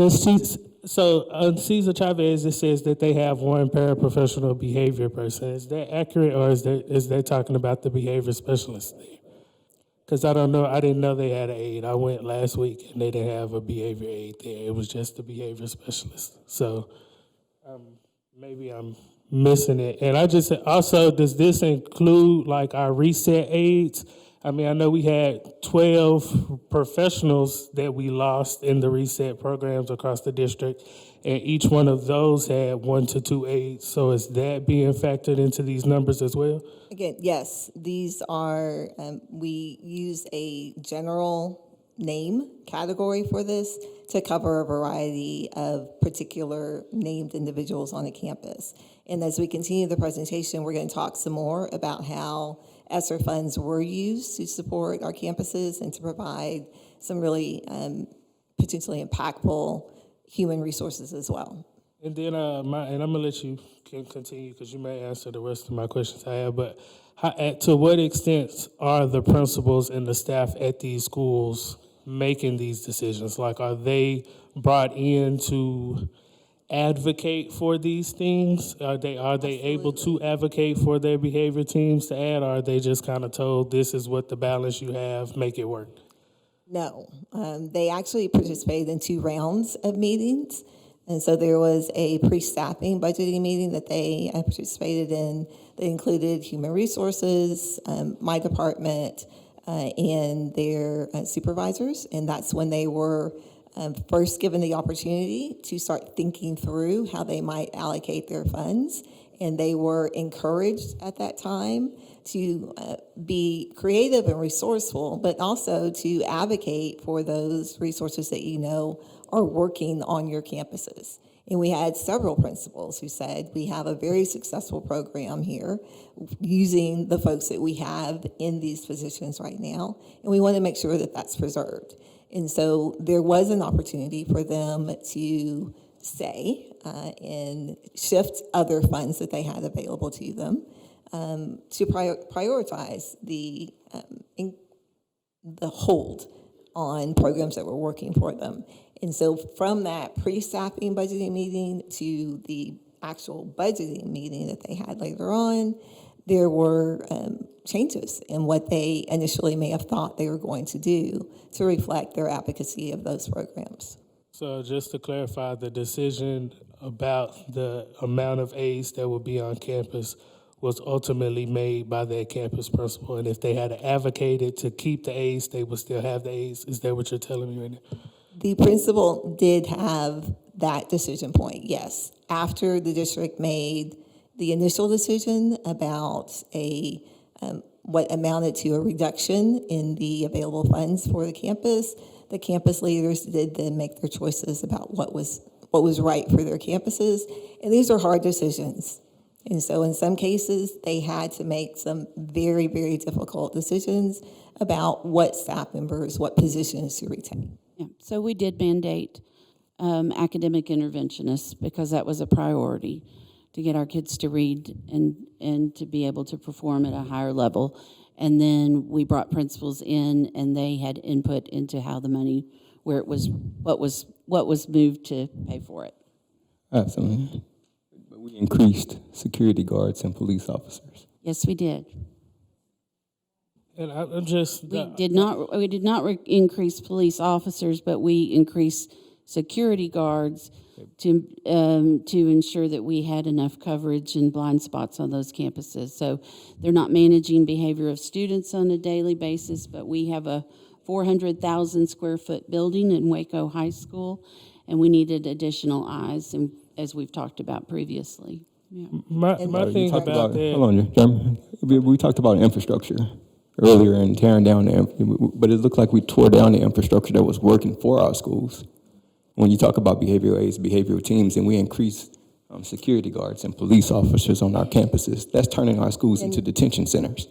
So on Cesar Chavez, it says that they have one paraprofessional behavior person. Is that accurate, or is that talking about the behavior specialist there? Because I don't know, I didn't know they had an aide. I went last week and they didn't have a behavior aide there. It was just the behavior specialist. So maybe I'm missing it. And I just, also, does this include like our reset aides? I mean, I know we had 12 professionals that we lost in the reset programs across the district, and each one of those had 1 to 2 aides. So is that being factored into these numbers as well? Again, yes, these are, we use a general name category for this to cover a variety of particular named individuals on a campus. And as we continue the presentation, we're going to talk some more about how ESSER funds were used to support our campuses and to provide some really potentially impactful human resources as well. And then, and I'm gonna let you continue because you may answer the rest of my questions I have. But to what extent are the principals and the staff at these schools making these decisions? Like, are they brought in to advocate for these things? Are they able to advocate for their behavior teams to add, or are they just kind of told this is what the balance you have, make it work? No, they actually participated in 2 rounds of meetings. And so there was a pre-staffing budgeting meeting that they participated in that included human resources, my department, and their supervisors. And that's when they were first given the opportunity to start thinking through how they might allocate their funds. And they were encouraged at that time to be creative and resourceful, but also to advocate for those resources that you know are working on your campuses. And we had several principals who said, we have a very successful program here using the folks that we have in these positions right now, and we want to make sure that that's preserved. And so there was an opportunity for them to stay and shift other funds that they had available to them to prioritize the hold on programs that were working for them. And so from that pre-staffing budgeting meeting to the actual budgeting meeting that they had later on, there were changes in what they initially may have thought they were going to do to reflect their advocacy of those programs. So just to clarify, the decision about the amount of aides that will be on campus was ultimately made by their campus principal, and if they had advocated to keep the aides, they would still have the aides. Is that what you're telling me right now? The principal did have that decision point, yes. After the district made the initial decision about what amounted to a reduction in the available funds for the campus leaders did then make their choices about what was right for their campuses. And these are hard decisions. And so in some cases, they had to make some very, very difficult decisions about what staff members, what positions to retain. Yeah, so we did mandate academic interventionists because that was a priority to get our kids to read and to be able to perform at a higher level. And then we brought principals in, and they had input into how the money, where it was, what was moved to pay for it. Absolutely. But we increased security guards and police officers. Yes, we did. And I'm just We did not increase police officers, but we increased security guards to ensure that we had enough coverage and blind spots on those campuses. So they're not managing behavior of students on a daily basis, but we have a 400,000 square foot building in Waco High School, and we needed additional eyes, and as we've talked about previously. Yeah. My thing about that. Hold on, Jeremy. We talked about infrastructure earlier and tearing down but it looked like we tore down the infrastructure that was working for our schools. When you talk about behavioral aids, behavioral teams, and we increase security guards and police officers on our campuses, that's turning our schools into detention centers.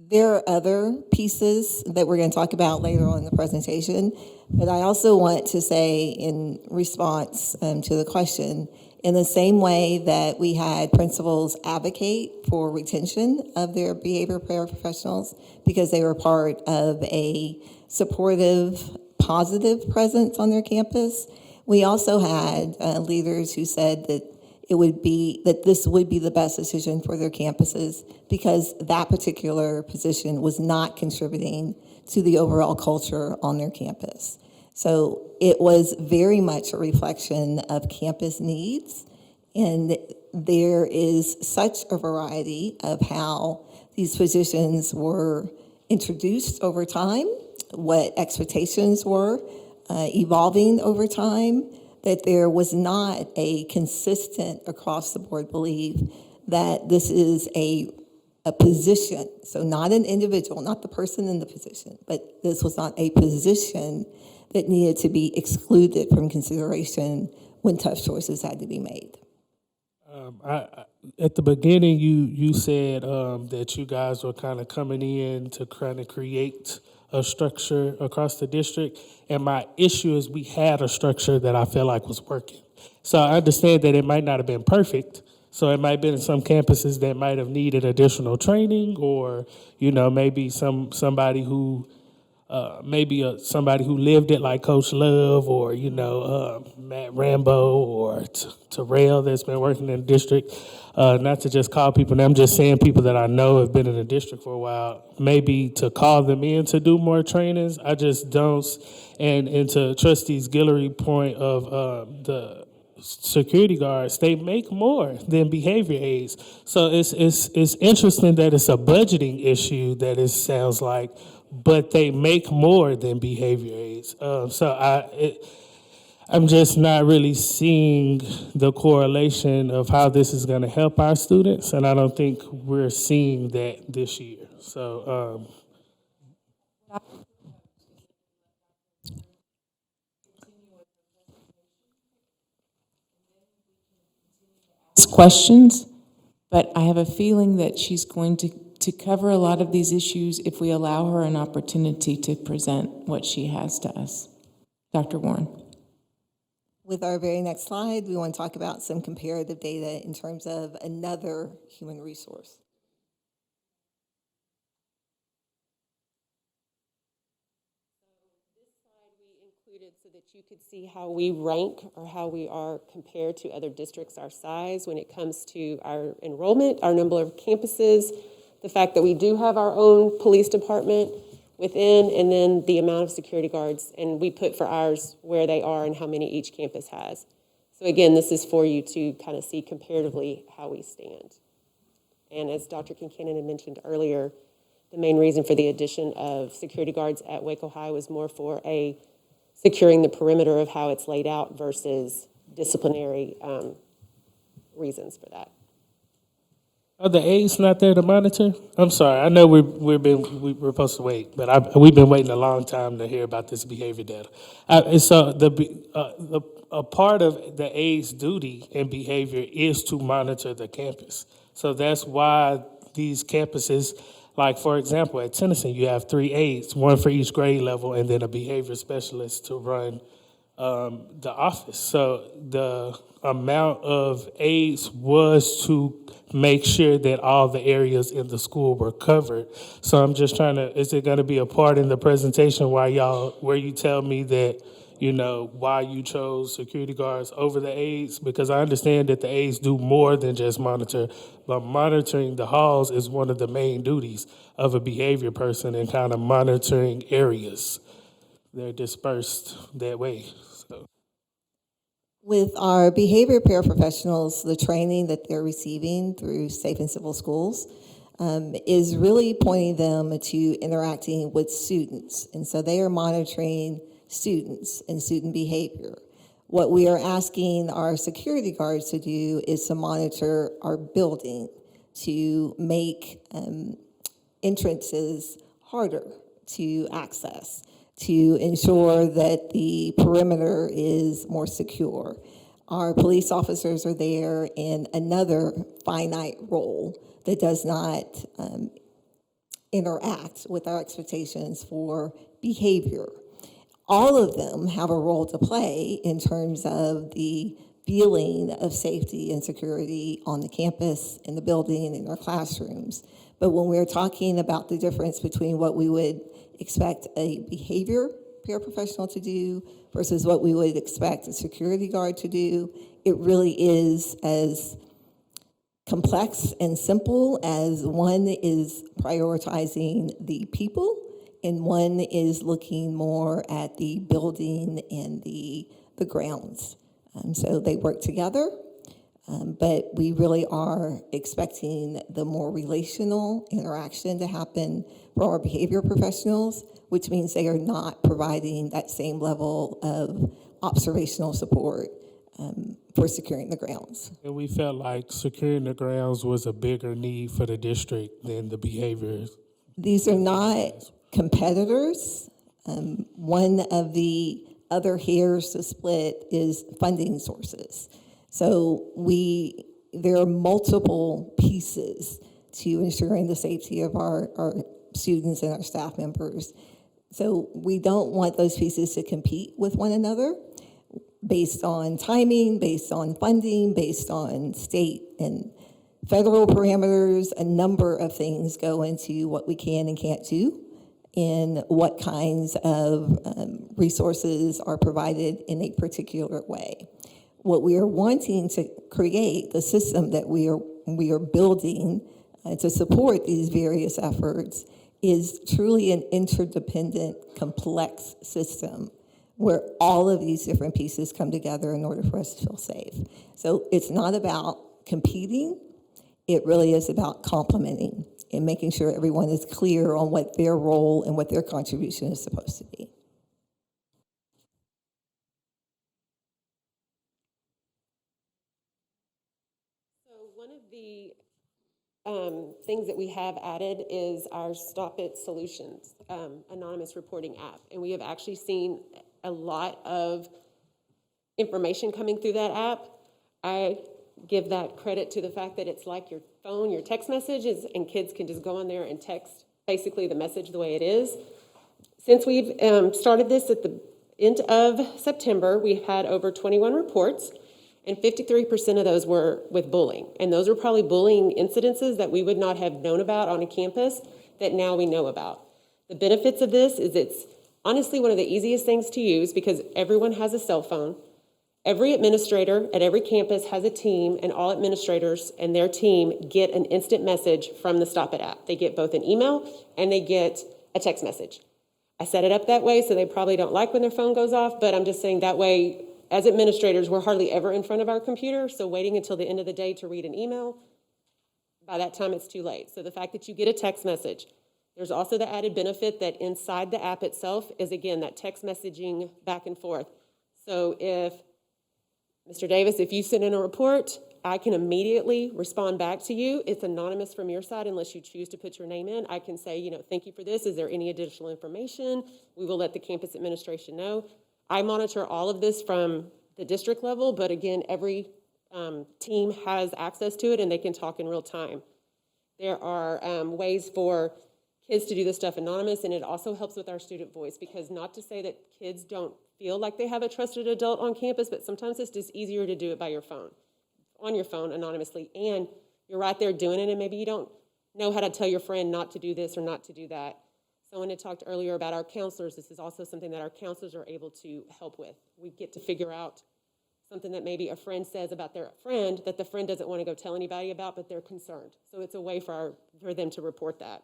There are other pieces that we're going to talk about later on in the presentation, but I also want to say in response to the question, in the same way that we had principals advocate for retention of their behavior paraprofessionals because they were part of a supportive, positive presence on their campus, We also had leaders who said that this would be the best decision for their campuses because that particular position was not contributing to the overall culture on their campus. So it was very much a reflection of campus needs, and there is such a variety of how these positions were introduced over time, what expectations were evolving over time, that there was not a consistent across the board belief that this is a position, so not an individual, not the person in the position, but this was not a position that needed to be excluded from consideration when tough choices had to be made. At the beginning, you said that you guys were kind of coming in to kind of create a structure across the district, and my issue is we had a structure that I felt like was working. So I understand that it might not have been perfect, so it might have been some campuses that might have needed additional training, or maybe somebody who somebody who lived it like Coach Love, or Matt Rambo, or Terrell that's been working in the district. Not to just call people, I'm just saying people that I know have been in the district for a while. Maybe to call them in to do more trainings. I just don't. And to Trustees Guillory point of the security guards, they make more than behavior aides. So it's interesting that it's a budgeting issue that it sounds like, but they make more than behavior aides. I'm just not really seeing the correlation of how this is going to help our students, and I don't think we're seeing that this year. So. Questions, but I have a feeling that she's going to cover a lot of these issues if we allow her an opportunity to present what she has to us. Dr. Warren. With our very next slide, we want to talk about some comparative data in terms of another human resource. So that you could see how we rank or how we are compared to other districts our size when it comes to our enrollment, our number of campuses, the fact that we do have our own police department within, and then the amount of security guards. And we put for ours where they are and how many each campus has. So again, this is for you to kind of see comparatively how we stand. And as Dr. Kincannon had mentioned earlier, the main reason for the addition of security guards at Waco High was more for securing the perimeter of how it's laid out versus disciplinary reasons for that. Are the aides not there to monitor? I'm sorry. I know we're supposed to wait, but we've been waiting a long time to hear about this behavior data. And so a part of the aides' duty and behavior is to monitor the campus. So that's why these campuses, like for example, at Tennyson, you have 3 aides, one for each grade level, and then a behavior specialist to run the office. So the amount of aides was to make sure that all the areas in the school were covered. So I'm just trying to, is it going to be a part in the presentation where you tell me that, why you chose security guards over the aides? Because I understand that the aides do more than just monitor, but monitoring the halls is one of the main duties of a behavior person, and kind of monitoring areas. They're dispersed that way. So. With our behavior paraprofessionals, the training that they're receiving through Safe and Civil Schools is really pointing them to interacting with students. And so they are monitoring students and student behavior. What we are asking our security guards to do is to monitor our building, to make entrances harder to access, to ensure that the perimeter is more secure. Our police officers are there in another finite role that does not interact with our expectations for behavior. All of them have a role to play in terms of the feeling of safety and security on the campus, in the building, in our classrooms. But when we're talking about the difference between what we would expect a behavior paraprofessional to do versus what we would expect a security guard to do. It really is as complex and simple as one is prioritizing the people and one is looking more at the building and the grounds. So they work together, but we really are expecting the more relational interaction to happen for our behavior professionals, which means they are not providing that same level of observational support for securing the grounds. And we felt like securing the grounds was a bigger need for the district than the behaviors. These are not competitors. One of the other hairs to split is funding sources. So there are multiple pieces to ensuring the safety of our students and our staff members. So we don't want those pieces to compete with one another based on timing, based on funding, based on state and federal parameters. A number of things go into what we can and can't do and what kinds of resources are provided in a particular way. What we are wanting to create, the system that we are building to support these various efforts, is truly an interdependent, complex system where all of these different pieces come together in order for us to feel safe. So it's not about competing, it really is about complementing and making sure everyone is clear on what their role and what their contribution is supposed to be. So one of the things that we have added is our Stop It Solutions anonymous reporting app. And we have actually seen a lot of information coming through that app. I give that credit to the fact that it's like your phone, your text messages, and kids can just go on there and text basically the message the way it is. Since we've started this at the end of September, we've had over 21 reports, and 53% of those were with bullying. And those are probably bullying incidences that we would not have known about on a campus that now we know about. The benefits of this is it's honestly one of the easiest things to use because everyone has a cell phone. Every administrator at every campus has a team, and all administrators and their team get an instant message from the Stop It app. They get both an email and they get a text message. I set it up that way, so they probably don't like when their phone goes off, but I'm just saying that way, as administrators, we're hardly ever in front of our computer, so waiting until the end of the day to read an email, by that time it's too late. So the fact that you get a text message, there's also the added benefit that inside the app itself is, again, that text messaging back and forth. So if Mr. Davis, if you send in a report, I can immediately respond back to you. It's anonymous from your side unless you choose to put your name in. I can say, thank you for this. Is there any additional information? We will let the campus administration know. I monitor all of this from the district level, but again, every team has access to it and they can talk in real time. There are ways for kids to do this stuff anonymous, and it also helps with our student voice, because not to say that kids don't feel like they have a trusted adult on campus, but sometimes it's just easier to do it by your phone, on your phone anonymously, and you're right there doing it, and maybe you don't know how to tell your friend not to do this or not to do that. Someone had talked earlier about our counselors. This is also something that our counselors are able to help with. We get to figure out something that maybe a friend says about their friend that the friend doesn't want to go tell anybody about, but they're concerned. So it's a way for them to report that.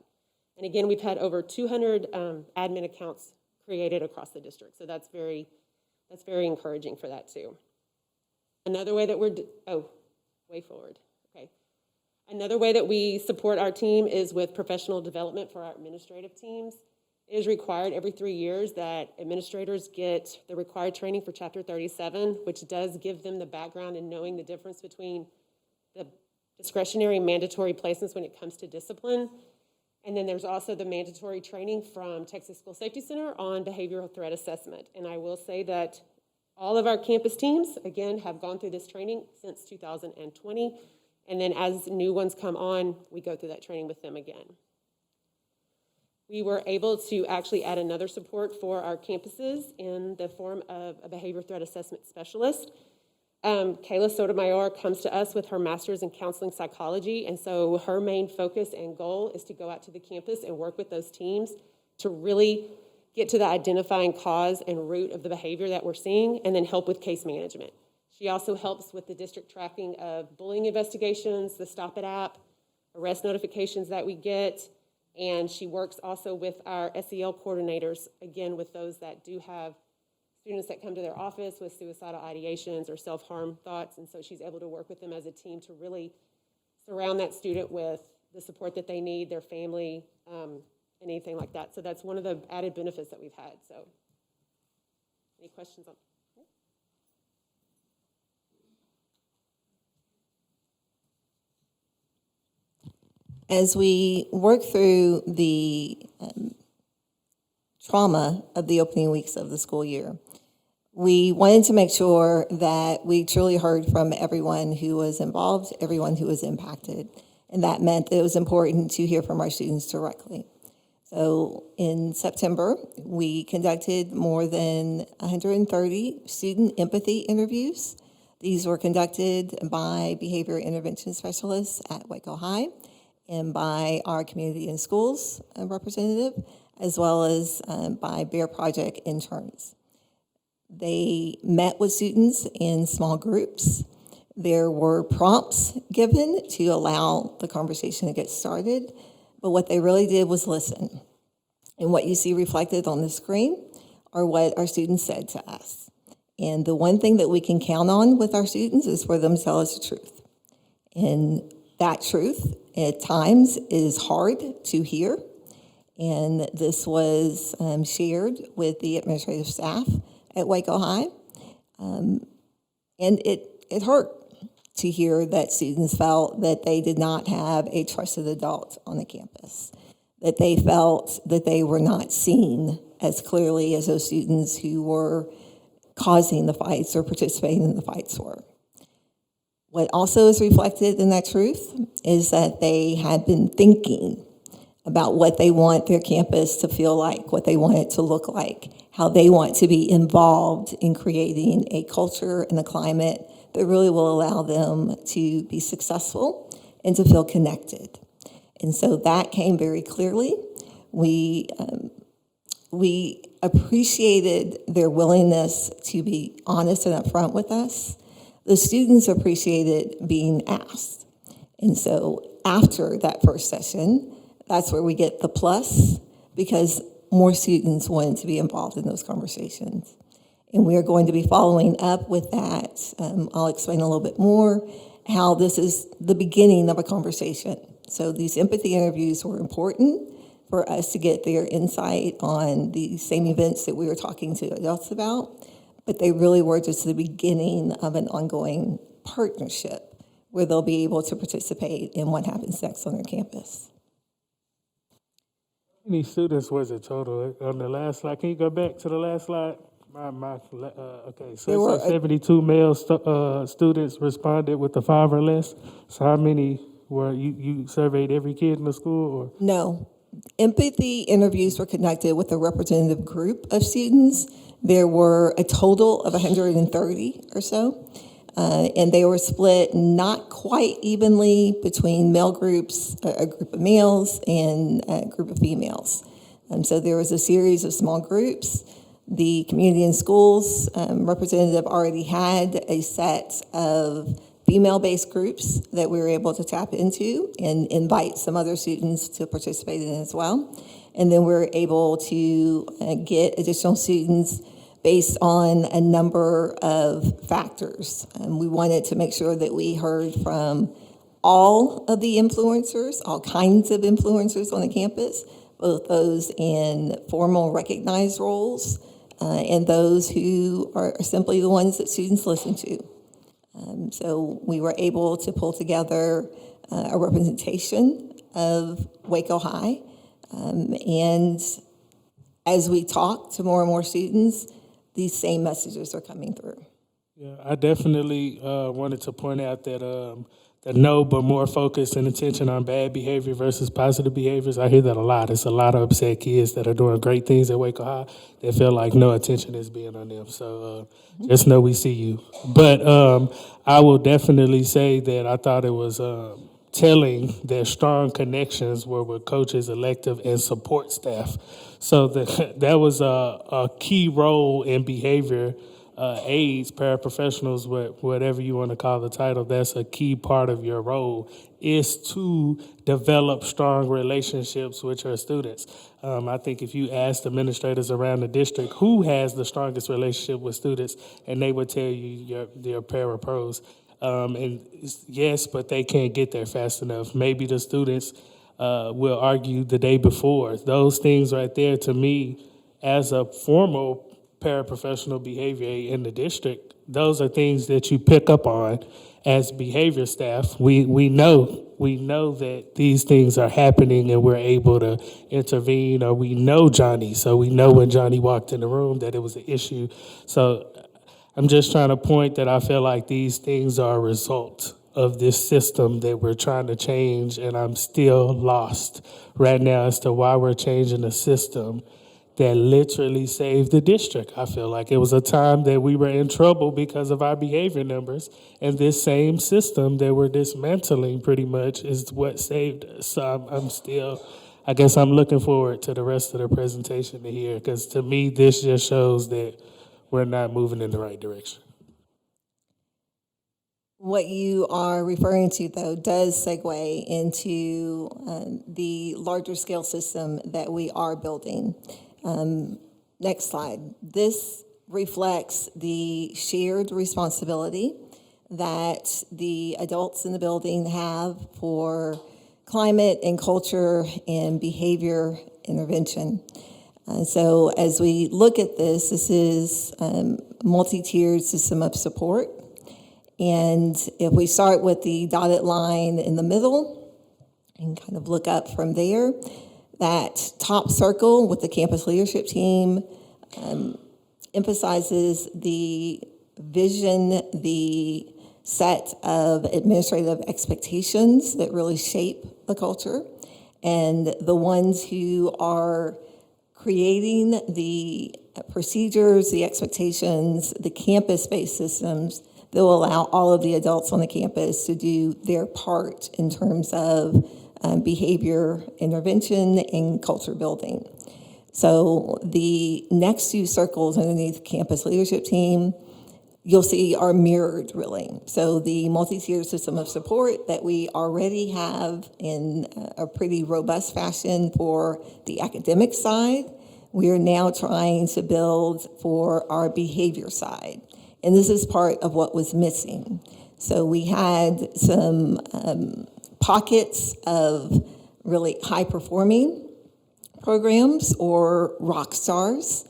And again, we've had over 200 admin accounts created across the district. So that's very encouraging for that too. Another way that way forward. Okay. Another way that we support our team is with professional development for our administrative teams. It is required every 3 years that administrators get the required training for Chapter 37, which does give them the background in knowing the difference between the discretionary and mandatory placements when it comes to discipline. And then there's also the mandatory training from Texas School Safety Center on behavioral threat assessment. And I will say that all of our campus teams, again, have gone through this training since 2020. And then as new ones come on, we go through that training with them again. We were able to actually add another support for our campuses in the form of a behavior threat assessment specialist. Kayla Sotomayor comes to us with her master's in counseling psychology, and so her main focus and goal is to go out to the campus and work with those teams to really get to the identifying cause and root of the behavior that we're seeing, and then help with case management. She also helps with the district tracking of bullying investigations, the Stop It app, arrest notifications that we get, and she works also with our SEL coordinators, again, with those that do have students that come to their office with suicidal ideations or self-harm thoughts, and so she's able to work with them as a team to really surround that student with the support that they need, their family, and anything like that. So that's one of the added benefits that we've had. So any questions on? As we work through the trauma of the opening weeks of the school year, we wanted to make sure that we truly heard from everyone who was involved, everyone who was impacted. And that meant that it was important to hear from our students directly. So in September, we conducted more than 130 student empathy interviews. These were conducted by behavior intervention specialists at Waco High and by our community and schools representative, as well as by Bear Project interns. They met with students in small groups. There were prompts given to allow the conversation to get started, but what they really did was listen. And what you see reflected on the screen are what our students said to us. And the one thing that we can count on with our students is for them to tell us the truth. And that truth at times is hard to hear. And this was shared with the administrative staff at Waco High. And it hurt to hear that students felt that they did not have a trusted adult on the campus, that they felt that they were not seen as clearly as those students who were causing the fights or participating in the fights were. What also is reflected in that truth is that they had been thinking about what they want their campus to feel like, what they want it to look like, how they want to be involved in creating a culture and a climate that really will allow them to be successful and to feel connected. And so that came very clearly. We appreciated their willingness to be honest and upfront with us. The students appreciated being asked. And so after that first session, that's where we get the plus, because more students wanted to be involved in those conversations. And we are going to be following up with that. I'll explain a little bit more how this is the beginning of a conversation. So these empathy interviews were important for us to get their insight on the same events that we were talking to adults about, but they really were just the beginning of an ongoing partnership where they'll be able to participate in what happens next on their campus. How many students was it total on the last slide? Can you go back to the last slide? Okay, so it said 72 male students responded with the 5 or less. So how many were you surveyed every kid in the school? Or? No. Empathy interviews were conducted with a representative group of students. There were a total of 130 or so, and they were split not quite evenly between male groups, a group of males, and a group of females. So there was a series of small groups. The community and schools representative already had a set of female-based groups that we were able to tap into and invite some other students to participate in as well. And then we were able to get additional students based on a number of factors. We wanted to make sure that we heard from all of the influencers, all kinds of influencers on the campus, both those in formal recognized roles and those who are simply the ones that students listen to. So we were able to pull together a representation of Waco High. And as we talk to more and more students, these same messages are coming through. Yeah, I definitely wanted to point out that that no, but more focus and attention on bad behavior versus positive behaviors. I hear that a lot. It's a lot of upset kids that are doing great things at Waco High that feel like no attention is being on them. So just know we see you. But I will definitely say that I thought it was telling their strong connections were with coaches, elective, and support staff. So that was a key role in behavior aides, paraprofessionals, whatever you want to call the title. That's a key part of your role, is to develop strong relationships with your students. I think if you asked administrators around the district who has the strongest relationship with students, and they would tell you your parapros. And yes, but they can't get there fast enough. Maybe the students will argue the day before. Those things right there, to me, as a formal paraprofessional behavior aide in the district, those are things that you pick up on as behavior staff. We know that these things are happening and we're able to intervene, or we know Johnny, so we know when Johnny walked in the room that it was an issue. So I'm just trying to point that I feel like these things are a result of this system that we're trying to change, and I'm still lost right now as to why we're changing a system that literally saved the district. I feel like it was a time that we were in trouble because of our behavior numbers, and this same system that we're dismantling pretty much is what saved us. So I guess I'm looking forward to the rest of the presentation to hear, because to me, this just shows that we're not moving in the right direction. What you are referring to, though, does segue into the larger scale system that we are building. Next slide. This reflects the shared responsibility that the adults in the building have for climate and culture and behavior intervention. So as we look at this, this is a multi-tiered system of support. And if we start with the dotted line in the middle and kind of look up from there, that top circle with the campus leadership team emphasizes the vision, the set of administrative expectations that really shape the culture, and the ones who are creating the procedures, the expectations, the campus-based systems that will allow all of the adults on the campus to do their part in terms of behavior intervention and culture building. So the next two circles underneath campus leadership team, you'll see are mirrored, really. So the multi-tiered system of support that we already have in a pretty robust fashion for the academic side, we are now trying to build for our behavior side. And this is part of what was missing. So we had some pockets of really high-performing programs or rock stars.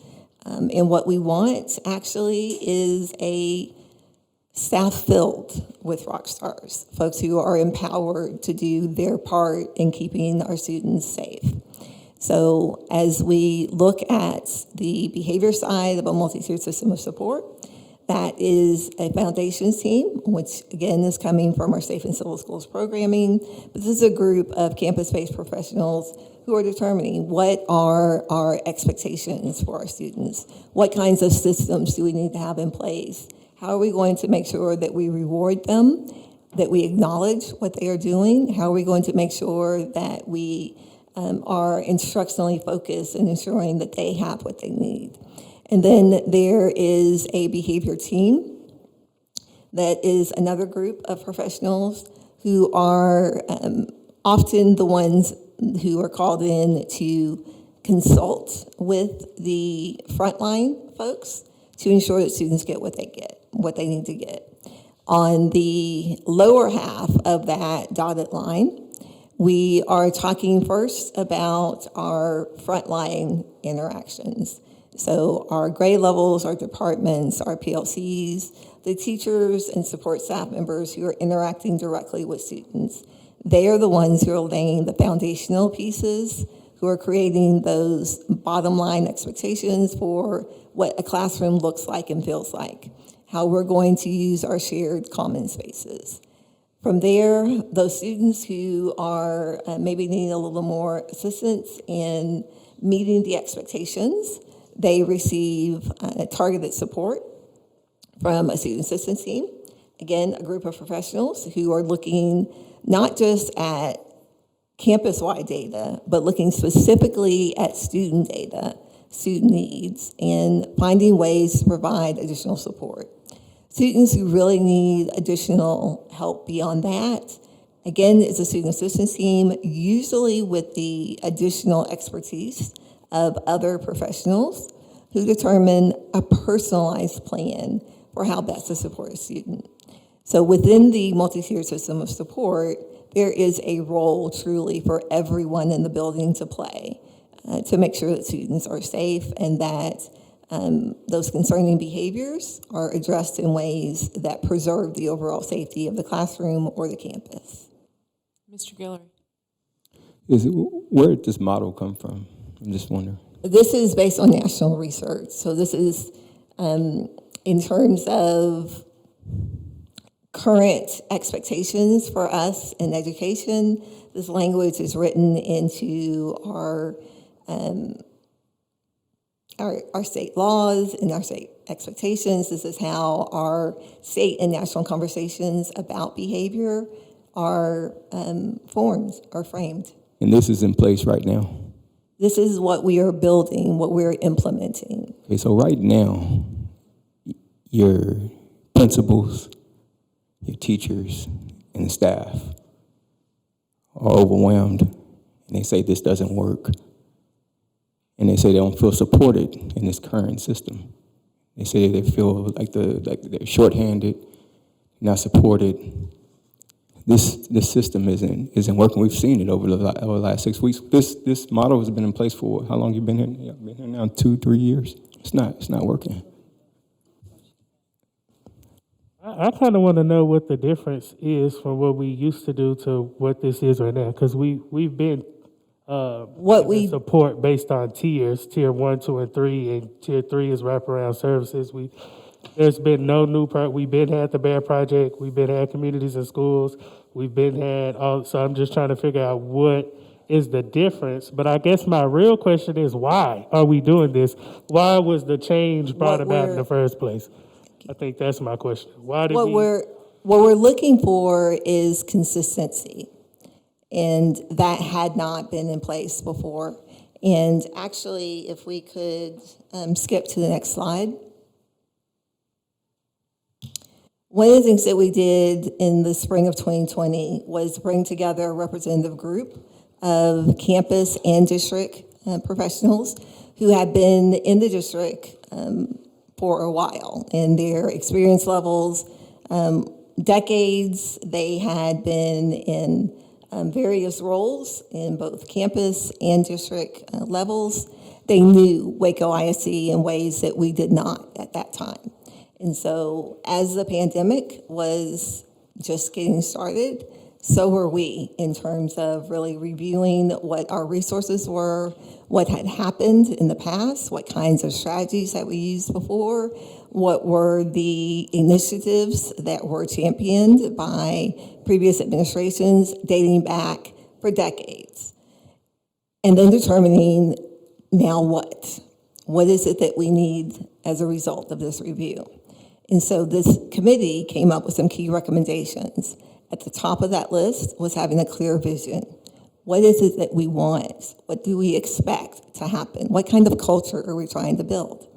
And what we want actually is a staff filled with rock stars, folks who are empowered to do their part in keeping our students safe. So as we look at the behavior side of a multi-tiered system of support, that is a foundations team, which again is coming from our Safe and Civil Schools programming. But this is a group of campus-based professionals who are determining what are our expectations for our students. What kinds of systems do we need to have in place? How are we going to make sure that we reward them, that we acknowledge what they are doing? How are we going to make sure that we are instructionally focused and ensuring that they have what they need? And then there is a behavior team that is another group of professionals who are often the ones who are called in to consult with the frontline folks to ensure that students get what they need to get. On the lower half of that dotted line, we are talking first about our frontline interactions. So our grade levels, our departments, our PLCs, the teachers and support staff members who are interacting directly with students. They are the ones who are laying the foundational pieces, who are creating those bottom line expectations for what a classroom looks like and feels like, how we're going to use our shared common spaces. From there, those students who are maybe needing a little more assistance in meeting the expectations, they receive targeted support from a student assistance team. Again, a group of professionals who are looking not just at campus-wide data, but looking specifically at student data, student needs, and finding ways to provide additional support. Students who really need additional help beyond that, again, it's a student assistance team, usually with the additional expertise of other professionals who determine a personalized plan for how best to support a student. So within the multi-tiered system of support, there is a role truly for everyone in the building to play to make sure that students are safe and that those concerning behaviors are addressed in ways that preserve the overall safety of the classroom or the campus. Mr. Guillory. Where did this model come from? I'm just wondering. This is based on national research. So this is in terms of current expectations for us in education. This language is written into our state laws and our state expectations. This is how our state and national conversations about behavior are formed or framed. And this is in place right now? This is what we are building, what we're implementing. Okay, so right now, your principals, your teachers, and staff are overwhelmed, and they say this doesn't work. And they say they don't feel supported in this current system. They say they feel like they're shorthanded, not supported. This system isn't working. We've seen it over the last 6 weeks. This model has been in place for how long? You've been here? Yeah, been here now 2-3 years. It's not working. I kind of want to know what the difference is from what we used to do to what this is right now, because we've been support based on tiers, tier 1, 2, and 3, and tier 3 is wraparound services. There's been no new we've been had the Bear Project, we've been had communities and schools, we've been had so I'm just trying to figure out what is the difference. But I guess my real question is, why are we doing this? Why was the change brought about in the first place? I think that's my question. Why did what we're looking for is consistency, and that had not been in place before. And actually, if we could skip to the next slide. One of the things that we did in the spring of 2020 was bring together a representative group of campus and district professionals who had been in the district for a while, and their experience levels, decades. They had been in various roles in both campus and district levels. They knew Waco ISD in ways that we did not at that time. And so as the pandemic was just getting started, so were we in terms of really reviewing what our resources were, what had happened in the past, what kinds of strategies that we used before, what were the initiatives that were championed by previous administrations dating back for decades. And then determining now what? What is it that we need as a result of this review? And so this committee came up with some key recommendations. At the top of that list was having a clear vision. What is it that we want? What do we expect to happen? What kind of culture are we trying to build?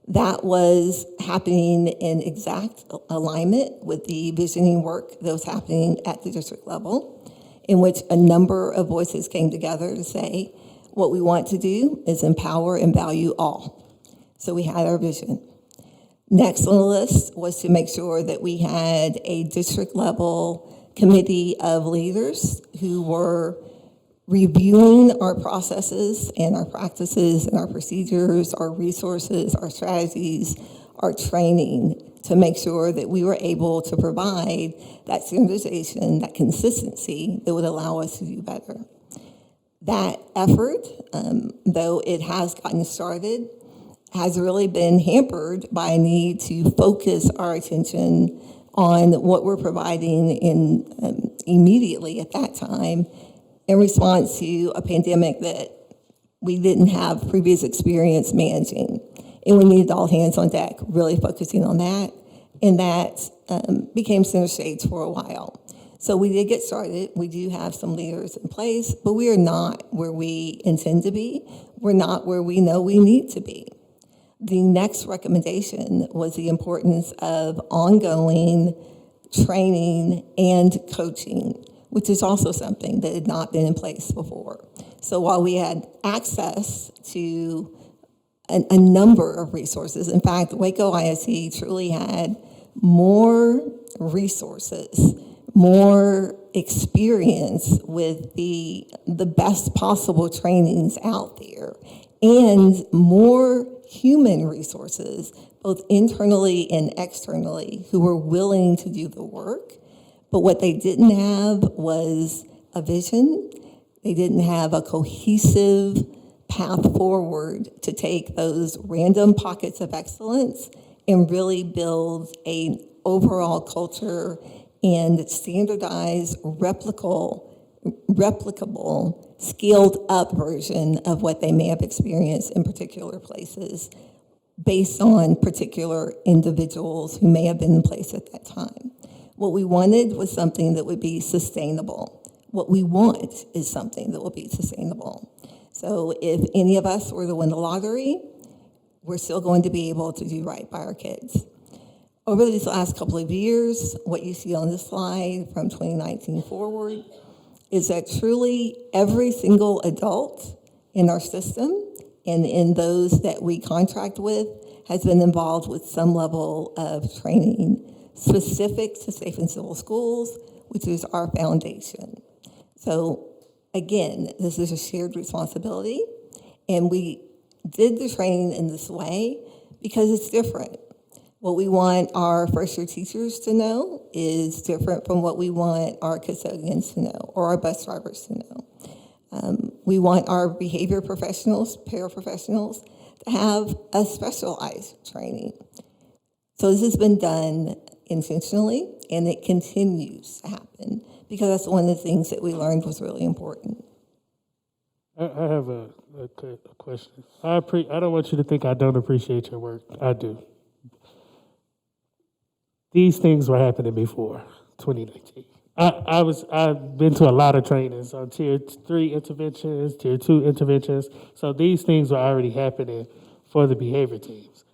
That was happening in exact alignment with the visioning work that was happening at the district level, in which a number of voices came together to say, what we want to do is empower and value all. So we had our vision. Next on the list was to make sure that we had a district level committee of leaders who were reviewing our processes and our practices and our procedures, our resources, our strategies, our training, to make sure that we were able to provide that standardization, that consistency that would allow us to do better. That effort, though it has gotten started, has really been hampered by a need to focus our attention on what we're providing in immediately at that time in response to a pandemic that we didn't have previous experience managing. And we needed all hands on deck, really focusing on that. And that became center stage for a while. So we did get started. We do have some leaders in place, but we are not where we intend to be. We're not where we know we need to be. The next recommendation was the importance of ongoing training and coaching, which is also something that had not been in place before. So while we had access to a number of resources, in fact, Waco ISD truly had more resources, more experience with the best possible trainings out there, and more human resources, both internally and externally, who were willing to do the work. But what they didn't have was a vision. They didn't have a cohesive path forward to take those random pockets of excellence and really build an overall culture and standardized, replicable, scaled up version of what they may have experienced in particular places based on particular individuals who may have been in place at that time. What we wanted was something that would be sustainable. What we want is something that will be sustainable. So if any of us were to win the lottery, we're still going to be able to do right by our kids. Over these last couple of years, what you see on this slide from 2019 forward is that truly every single adult in our system and in those that we contract with has been involved with some level of training specific to safe and civil schools, which is our foundation. So again, this is a shared responsibility, and we did the training in this way because it's different. What we want our first-year teachers to know is different from what we want our custodians to know or our bus drivers to know. We want our behavior professionals, paraprofessionals, to have a specialized training. So this has been done intentionally, and it continues to happen because that's one of the things that we learned was really important. I have a question. I don't want you to think I don't appreciate your work. I do. These things were happening before 2019. I've been to a lot of trainings on tier 3 interventions, tier 2 interventions. So these things were already happening for the behavior teams.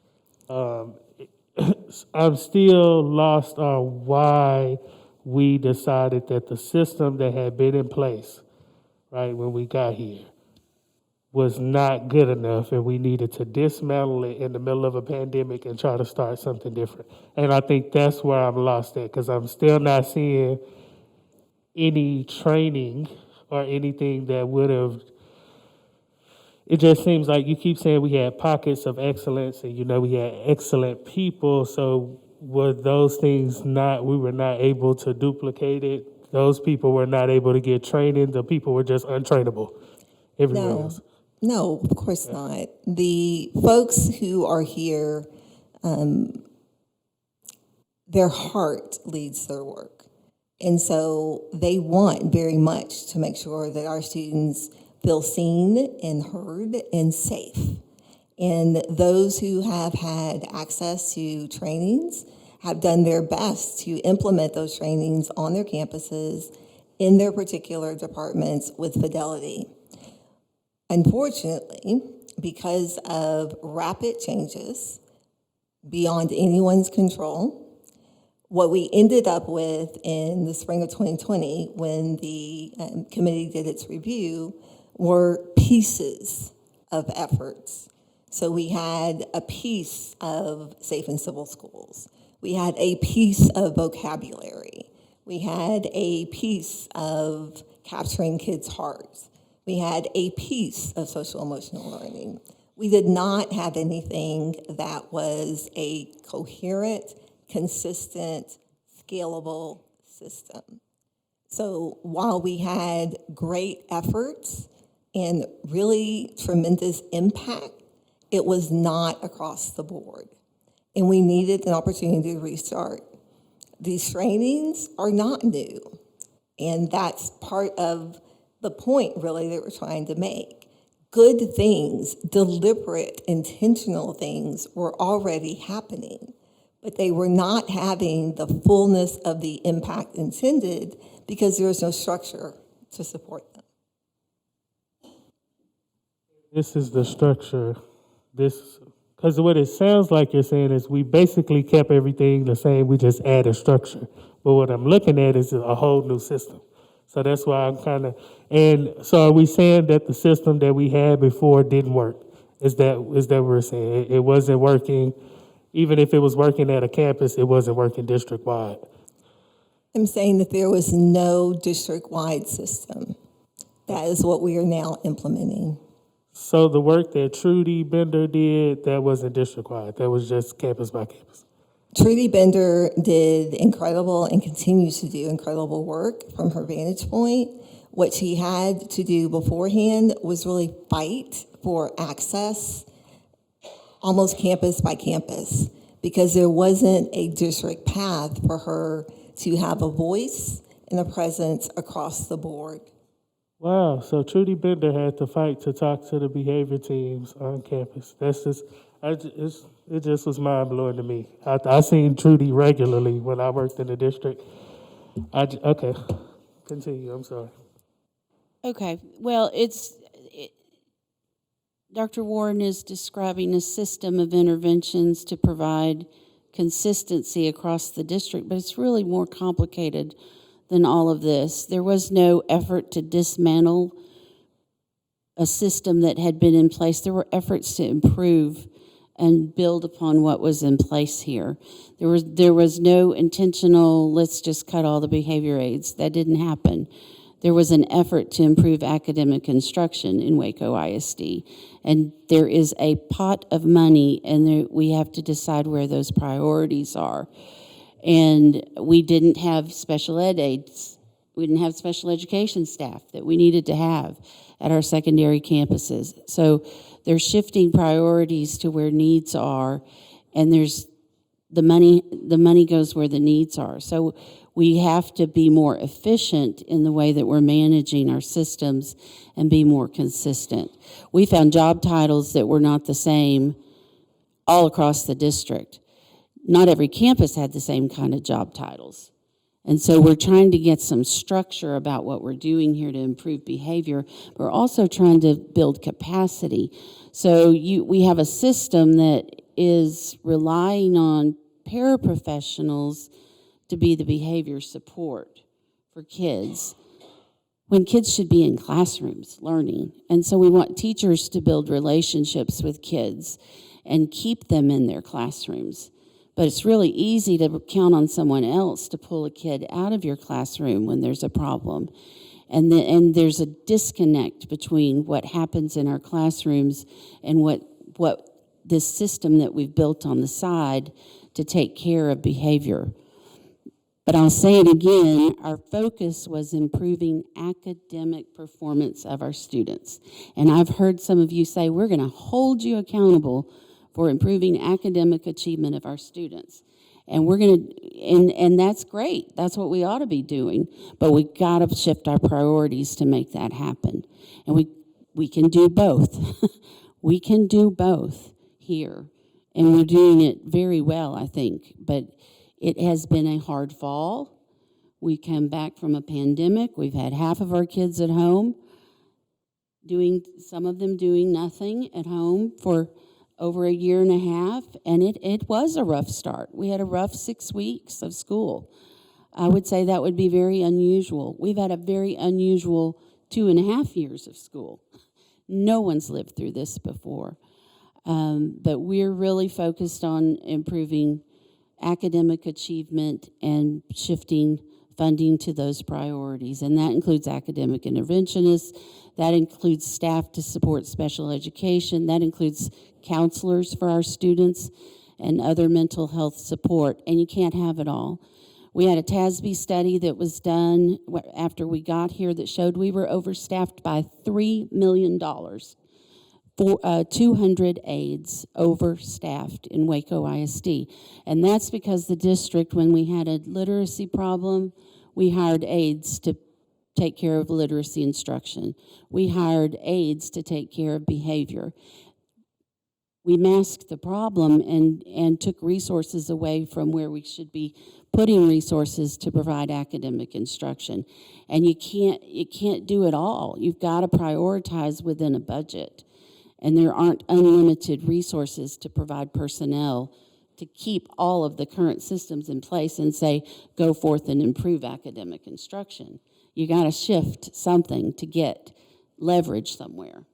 I'm still lost on why we decided that the system that had been in place, right, when we got here, was not good enough, and we needed to dismantle it in the middle of a pandemic and try to start something different. And I think that's where I'm lost at, because I'm still not seeing any training or anything that would have. It just seems like you keep saying we had pockets of excellence, and we had excellent people. So were those things we were not able to duplicate it? Those people were not able to get training. The people were just untrainable everywhere else. No, of course not. The folks who are here, their heart leads their work. And so they want very much to make sure that our students feel seen and heard and safe. And those who have had access to trainings have done their best to implement those trainings on their campuses in their particular departments with fidelity. Unfortunately, because of rapid changes beyond anyone's control, what we ended up with in the spring of 2020 when the committee did its review were pieces of efforts. So we had a piece of safe and civil schools. We had a piece of vocabulary. We had a piece of capturing kids' hearts. We had a piece of social emotional learning. We did not have anything that was a coherent, consistent, scalable system. So while we had great efforts and really tremendous impact, it was not across the board. And we needed an opportunity to restart. These trainings are not new. And that's part of the point, really, that we're trying to make. Good things, deliberate, intentional things were already happening, but they were not having the fullness of the impact intended because there was no structure to support them. This is the structure. Because what it sounds like you're saying is we basically kept everything the same, we just added structure. But what I'm looking at is a whole new system. So that's why I'm and so are we saying that the system that we had before didn't work? Is that what we're saying? It wasn't working, even if it was working at a campus, it wasn't working district-wide? I'm saying that there was no district-wide system. That is what we are now implementing. So the work that Trudy Bender did, that wasn't district-wide, that was just campus by campus? Trudy Bender did incredible and continues to do incredible work from her vantage point. What she had to do beforehand was really fight for access, almost campus by campus, because there wasn't a district path for her to have a voice and a presence across the board. Wow, so Trudy Bender had to fight to talk to the behavior teams on campus. That's just, it just was mind-blowing to me. I seen Trudy regularly when I worked in the district. Okay, continue, I'm sorry. Okay, well, Dr. Warren is describing a system of interventions to provide consistency across the district, but it's really more complicated than all of this. There was no effort to dismantle a system that had been in place. There were efforts to improve and build upon what was in place here. There was no intentional, let's just cut all the behavior aids. That didn't happen. There was an effort to improve academic instruction in Waco ISD. And there is a pot of money, and we have to decide where those priorities are. And we didn't have special ed aides. We didn't have special education staff that we needed to have at our secondary campuses. So they're shifting priorities to where needs are, and there's the money goes where the needs are. So we have to be more efficient in the way that we're managing our systems and be more consistent. We found job titles that were not the same all across the district. Not every campus had the same kind of job titles. And so we're trying to get some structure about what we're doing here to improve behavior. We're also trying to build capacity. So we have a system that is relying on paraprofessionals to be the behavior support for kids when kids should be in classrooms learning. And so we want teachers to build relationships with kids and keep them in their classrooms. But it's really easy to count on someone else to pull a kid out of your classroom when there's a problem. And there's a disconnect between what happens in our classrooms and what this system that we've built on the side to take care of behavior. But I'll say it again, our focus was improving academic performance of our students. And I've heard some of you say, we're going to hold you accountable for improving academic achievement of our students. And we're going to, and that's great. That's what we ought to be doing. But we got to shift our priorities to make that happen. And we can do both. We can do both here. And we're doing it very well, I think. But it has been a hard fall. We come back from a pandemic. We've had half of our kids at home, some of them doing nothing at home for over a year and a half, and it was a rough start. We had a rough 6 weeks of school. I would say that would be very unusual. We've had a very unusual 2.5 years of school. No one's lived through this before. But we're really focused on improving academic achievement and shifting funding to those priorities. And that includes academic interventionists, that includes staff to support special education, that includes counselors for our students, and other mental health support. And you can't have it all. We had a TASB study that was done after we got here that showed we were overstaffed by $3 million. 200 aides overstaffed in Waco ISD. And that's because the district, when we had a literacy problem, we hired aides to take care of literacy instruction. We hired aides to take care of behavior. we masked the problem and took resources away from where we should be putting resources to provide academic instruction. And you can't do it all. You've got to prioritize within a budget. And there aren't unlimited resources to provide personnel to keep all of the current systems in place and say, go forth and improve academic instruction. You got to shift something to get leverage somewhere.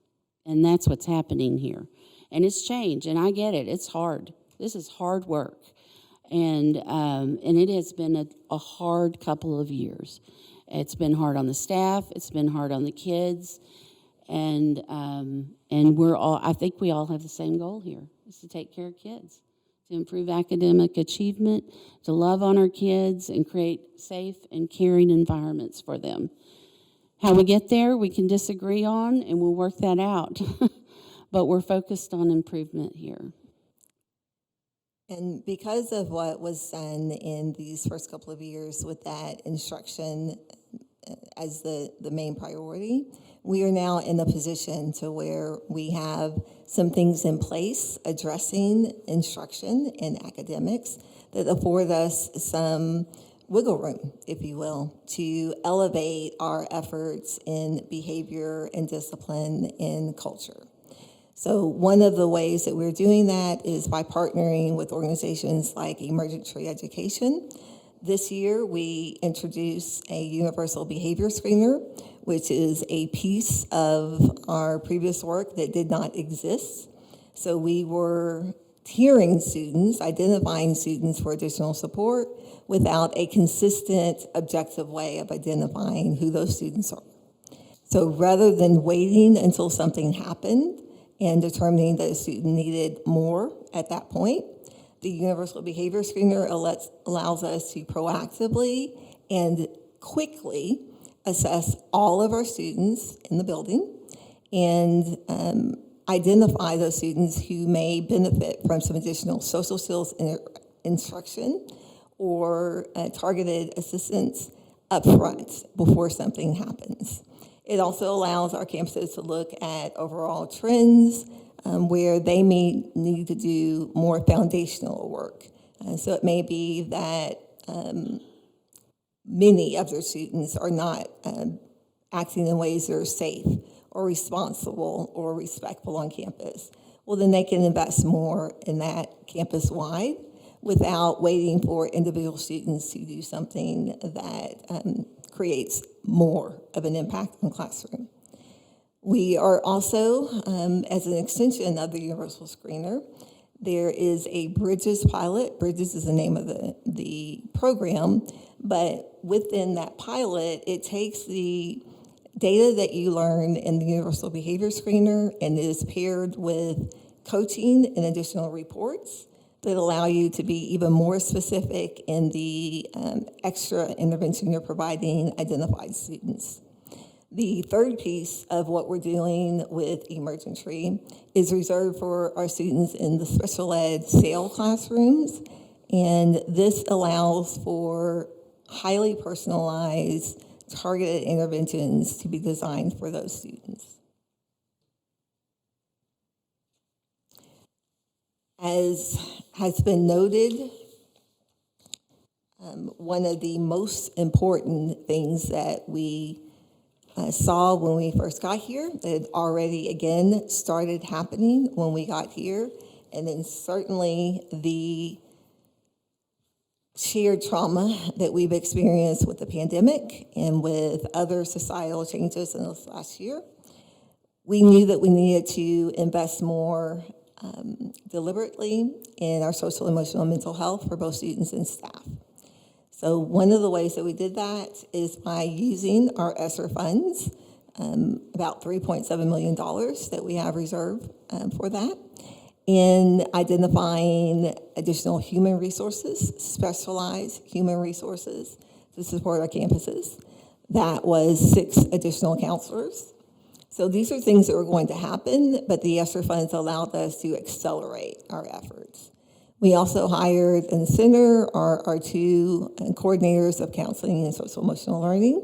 And that's what's happening here. And it's change, and I get it. It's hard. This is hard work. And it has been a hard couple of years. It's been hard on the staff. It's been hard on the kids. And I think we all have the same goal here, is to take care of kids, to improve academic achievement, to love on our kids, and create safe and caring environments for them. How we get there, we can disagree on, and we'll work that out. But we're focused on improvement here. And because of what was done in these first couple of years with that instruction as the main priority, we are now in a position to where we have some things in place addressing instruction and academics that afford us some wiggle room, if you will, to elevate our efforts in behavior and discipline and culture. So one of the ways that we're doing that is by partnering with organizations like Emergency Education. This year, we introduced a universal behavior screener, which is a piece of our previous work that did not exist. So we were tiering students, identifying students for additional support without a consistent, objective way of identifying who those students are. So rather than waiting until something happened and determining that a student needed more at that point, the Universal Behavior Screener allows us to proactively and quickly assess all of our students in the building and identify those students who may benefit from some additional social skills instruction or targeted assistance up front before something happens. It also allows our campuses to look at overall trends where they may need to do more foundational work. So it may be that many of their students are not acting in ways that are safe or responsible or respectful on campus. Well, then they can invest more in that campus-wide without waiting for individual students to do something that creates more of an impact on the classroom. We are also, as an extension of the Universal Screener, there is a Bridges pilot. Bridges is the name of the program, but within that pilot, it takes the data that you learn in the Universal Behavior Screener and is paired with coaching and additional reports that allow you to be even more specific in the extra intervention you're providing identified students. The third piece of what we're doing with Emergency is reserved for our students in the special ed SAIL classrooms, and this allows for highly personalized, targeted interventions to be designed for those students. As has been noted, one of the most important things that we saw when we first got here, that had already again started happening when we got here, and then certainly the shared trauma that we've experienced with the pandemic and with other societal changes in this last year. We knew that we needed to invest more deliberately in our social, emotional, and mental health for both students and staff. So one of the ways that we did that is by using our ESSER funds, about $3.7 million that we have reserved for that, in identifying additional human resources, specialized human resources to support our campuses. That was 6 additional counselors. So these are things that were going to happen, but the ESSER funds allowed us to accelerate our efforts. We also hired in the center our 2 coordinators of counseling and social emotional learning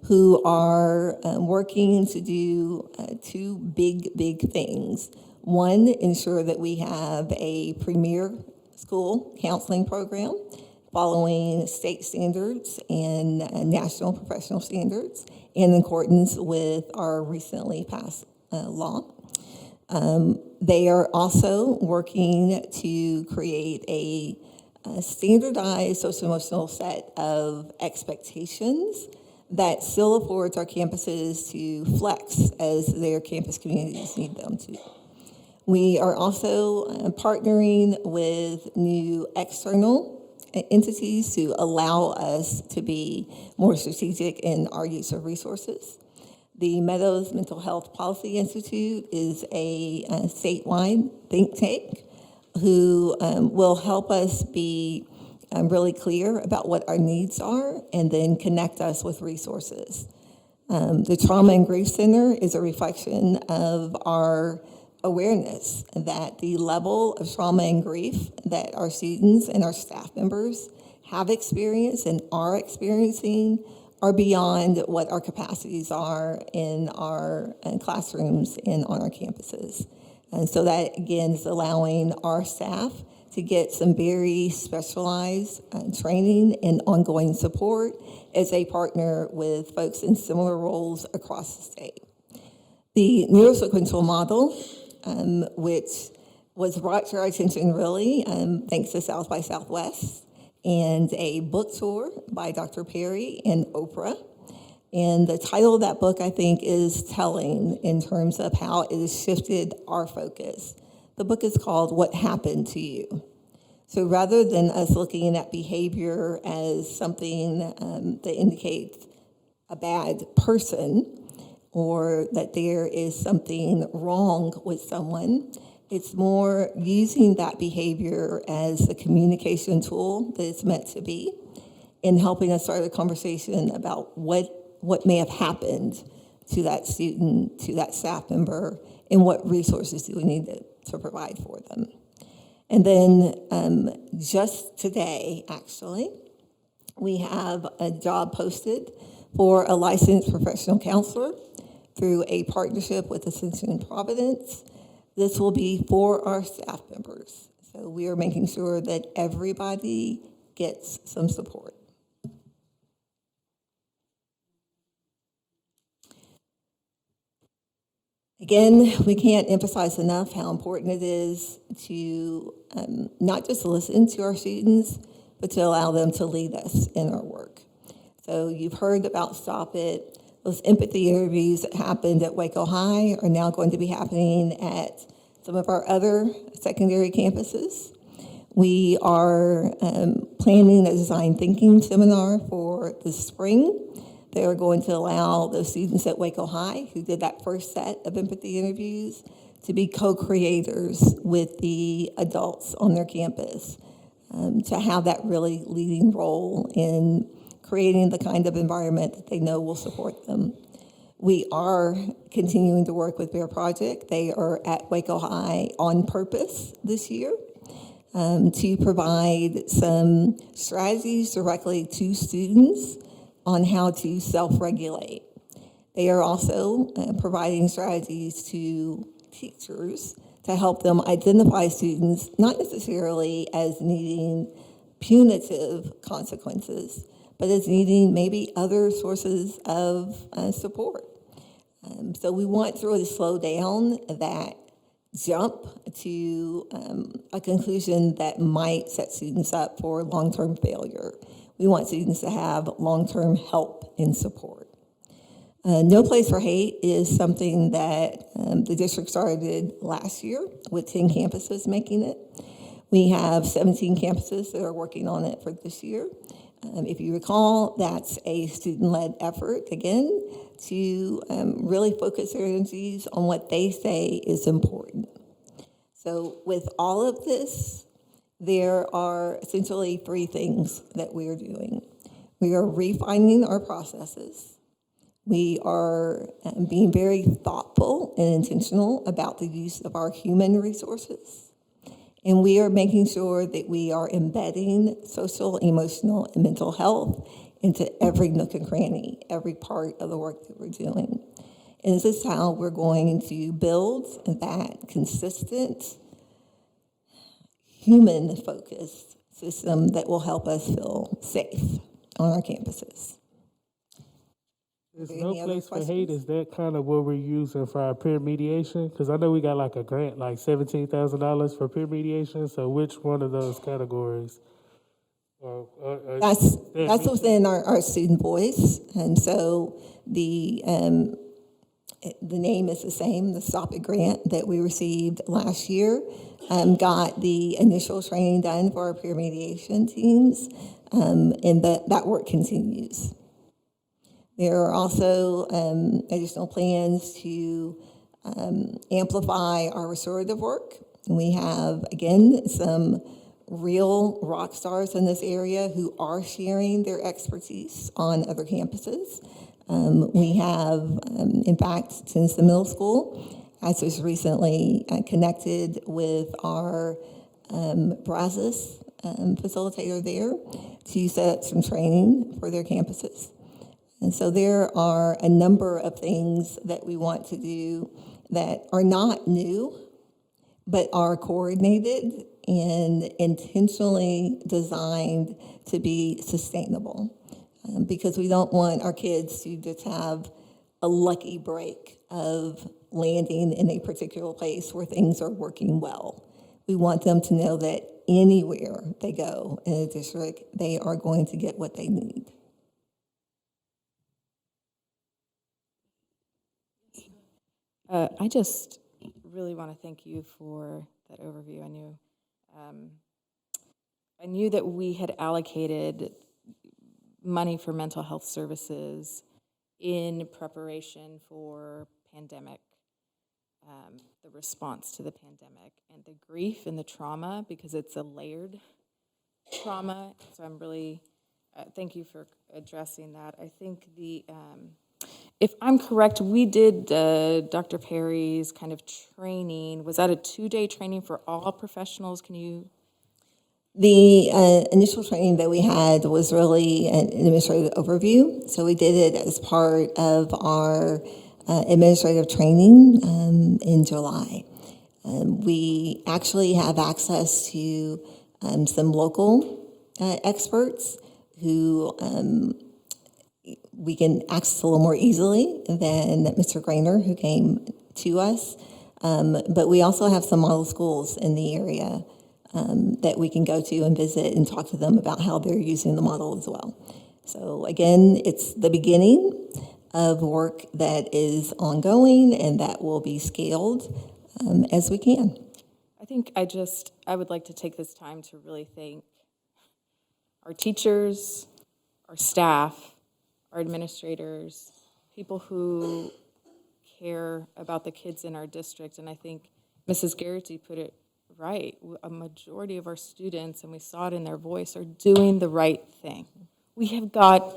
who are working to do 2 big things. One, ensure that we have a premier school counseling program following state standards and national professional standards in accordance with our recently passed law. They are also working to create a standardized social-emotional set of expectations that still affords our campuses to flex as their campus communities need them to. We are also partnering with new external entities to allow us to be more strategic in our use of resources. The Meadows Mental Health Policy Institute is a statewide think tank who will help us be really clear about what our needs are and then connect us with resources. The Trauma and Grief Center is a reflection of our awareness that the level of trauma and grief that our students and our staff members have experienced and are experiencing are beyond what our capacities are in our classrooms and on our campuses. And so that, again, is allowing our staff to get some very specialized training and ongoing support as they partner with folks in similar roles across the state. The neurosequential model, which was brought to our attention really thanks to South by Southwest and a book tour by Dr. Perry and Oprah. And the title of that book, I think, is telling in terms of how it has shifted our focus. The book is called What Happened to You? So rather than us looking at behavior as something that indicates a bad person or that there is something wrong with someone, it's more using that behavior as a communication tool that it's meant to be in helping us start a conversation about what may have happened to that student, to that staff member, and what resources do we need to provide for them. And then just today, actually, we have a job posted for a licensed professional counselor through a partnership with Ascension Providence. This will be for our staff members. So we are making sure that everybody gets some support. Again, we can't emphasize enough how important it is to not just listen to our students, but to allow them to lead us in our work. So you've heard about Stop It. Those empathy interviews that happened at Waco High are now going to be happening at some of our other secondary campuses. We are planning a design thinking seminar for the spring. They are going to allow those students at Waco High who did that first set of empathy interviews to be co-creators with the adults on their campus, to have that really leading role in creating the kind of environment that they know will support them. We are continuing to work with Bear Project. They are at Waco High on purpose this year to provide some strategies directly to students on how to self-regulate. They are also providing strategies to teachers to help them identify students, not necessarily as needing punitive consequences, but as needing maybe other sources of support. So we want to really slow down that jump to a conclusion that might set students up for long-term failure. We want students to have long-term help and support. No Place for Hate is something that the district started last year with 10 campuses making it. We have 17 campuses that are working on it for this year. If you recall, that's a student-led effort, again, to really focus their energies on what they say is important. So with all of this, there are essentially three things that we are doing. We are refining our processes. We are being very thoughtful and intentional about the use of our human resources. And we are making sure that we are embedding social, emotional, and mental health into every nook and cranny, every part of the work that we're doing. And this is how we're going to build that consistent, human-focused system that will help us feel safe on our campuses. There's there no any other place for hate. questions? Is that kind of what we're using for our peer mediation? Because I know we got like a grant, like $17,000 for peer mediation. So which one of those categories? That's within our student voice, and so the name is the same. The Stop It grant that we received last year got the initial training done for our peer mediation teams, and that work continues. There are also additional plans to amplify our restorative work. We have, again, some real rock stars in this area who are sharing their expertise on other campuses. We have, in fact, since the middle school, I was recently connected with our Brazos facilitator there to set up some training for their campuses. And so there are a number of things that we want to do that are not new, but are coordinated and intentionally designed to be sustainable. Because we don't want our kids to just have a lucky break of landing in a particular place where things are working well. We want them to know that anywhere they go in a district, they are going to get what they need. I just really want to thank you for that overview. I knew that we had allocated money for mental health services in preparation for pandemic, the response to the pandemic, and the grief and the trauma, because it's a layered trauma. So I'm really, thank you for addressing that. I think if I'm correct, we did Dr. Perry's kind of training. Was that a 2-day training for all professionals? Can you? The initial training that we had was really an administrative overview. So we did it as part of our administrative training in July. We actually have access to some local experts who we can access a little more easily than Mr. Grainer, who came to us. But we also have some model schools in the area that we can go to and visit and talk to them about how they're using the model as well. So again, it's the beginning of work that is ongoing and that will be scaled as we can. I think I would like to take this time to really thank our teachers, our staff, our administrators, people who care about the kids in our district. And I think Mrs. Garrity put it right. A majority of our students, and we saw it in their voice, are doing the right thing. We have got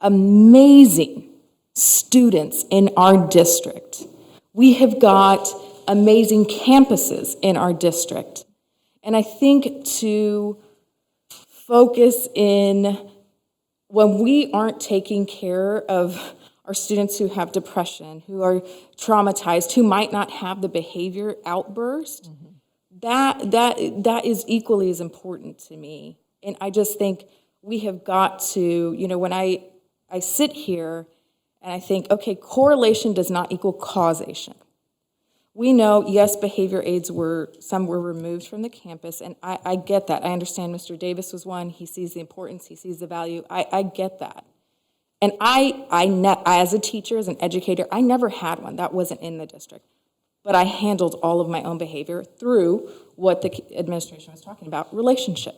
amazing students in our district. We have got amazing campuses in our district. And I think to focus in, when we aren't taking care of our students who have depression, who are traumatized, who might not have the behavior outburst, that is equally as important to me. And I just think we have got to, when I sit here and I think, okay, correlation does not equal causation. We know, yes, behavior aids some were removed from the campus, and I get that. I understand Mr. Davis was one. He sees the importance, he sees the value. I get that. And as a teacher, as an educator, I never had one. That wasn't in the district. But I handled all of my own behavior through what the administration was talking about, relationship.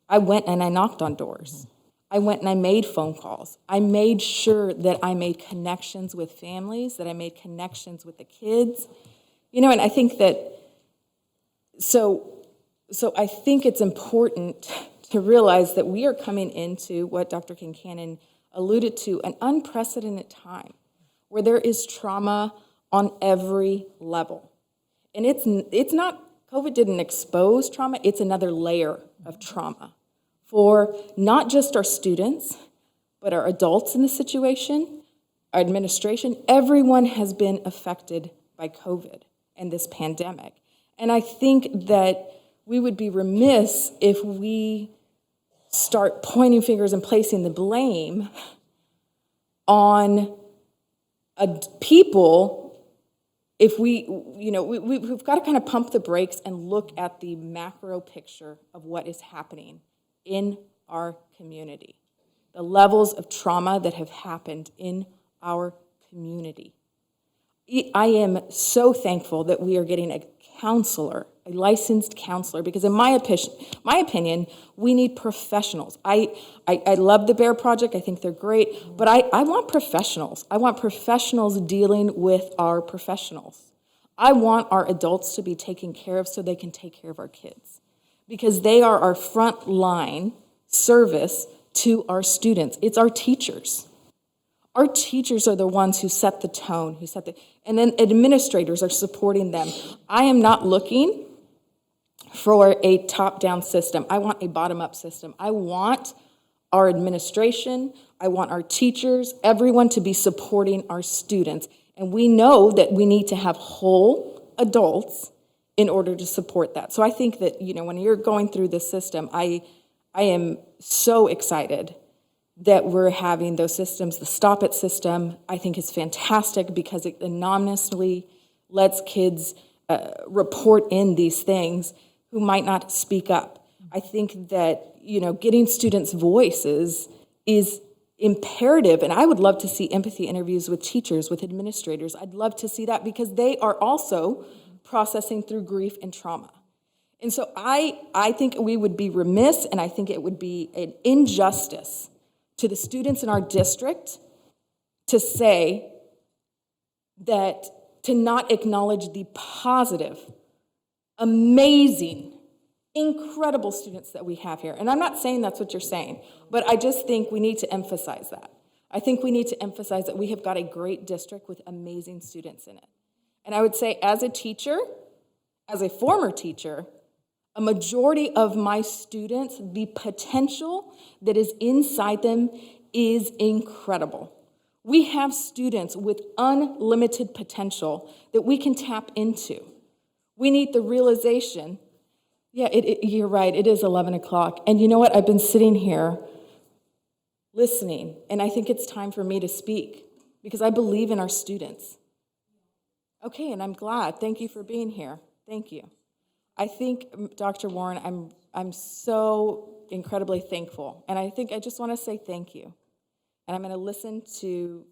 I went and I knocked on doors. I went and I made phone calls. I made sure that I made connections with families, that I made connections with the kids. And I think that, so I think it's important to realize that we are coming into what Dr. Kincannon alluded to, an unprecedented time where there is trauma on every level. And it's not, COVID didn't expose trauma, it's another layer of trauma for not just our students, but our adults in the situation, our administration, everyone has been affected by COVID and this pandemic. And I think that we would be remiss if we start pointing fingers and placing the blame on people. If we've got to kind of pump the brakes and look at the macro picture of what is happening in our community, the levels of trauma that have happened in our community. I am so thankful that we are getting a counselor, a licensed counselor, because in my opinion, we need professionals. I love the Bear Project. I think they're great, but I want professionals. I want professionals dealing with our professionals. I want our adults to be taken care of so they can take care of our kids, because they are our front line service to our students. It's our teachers. Our teachers are the ones who set the tone, and then administrators are supporting them. I am not looking for a top-down system. I want a bottom-up system. I want our administration, I want our teachers, everyone to be supporting our students. And we know that we need to have whole adults in order to support that. So I think that, when you're going through this system, I am so excited that we're having those systems. The Stop It system, I think, is fantastic because it anonymously lets kids report in these things who might not speak up. I think that, getting students' voices is imperative, and I would love to see empathy interviews with teachers, with administrators. I'd love to see that because they are also processing through grief and trauma. And so I think we would be remiss, and I think it would be an injustice to the students in our district to say that, to not acknowledge the positive, amazing, incredible students that we have here. And I'm not saying that's what you're saying, but I just think we need to emphasize that. I think we need to emphasize that we have got a great district with amazing students in it. And I would say, as a teacher, as a former teacher, a majority of my students, the potential that is inside them is incredible. We have students with unlimited potential that we can tap into. We need the realization, you're right, it is 11 o'clock. And you know what? I've been sitting here listening, and I think it's time for me to speak because I believe in our students. Okay, and I'm glad. Thank you for being here. Thank you. I think, Dr. Warren, I'm so incredibly thankful. And I think I just want to say thank you. And I'm going to listen to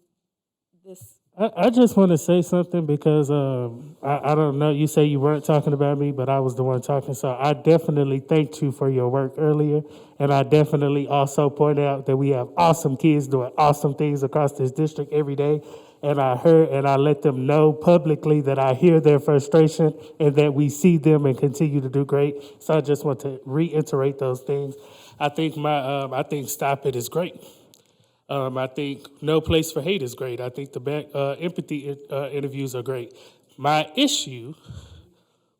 this. I just want to say something because I don't know, you say you weren't talking about me, but I was the one talking. So I definitely thanked you for your work earlier. And I definitely also point out that we have awesome kids doing awesome things across this district every day. And I heard and I let them know publicly that I hear their frustration and that we see them and continue to do great. So I just want to reiterate those things. I think I think Stop It is great. I think No Place for Hate is great. I think the empathy interviews are great. My issue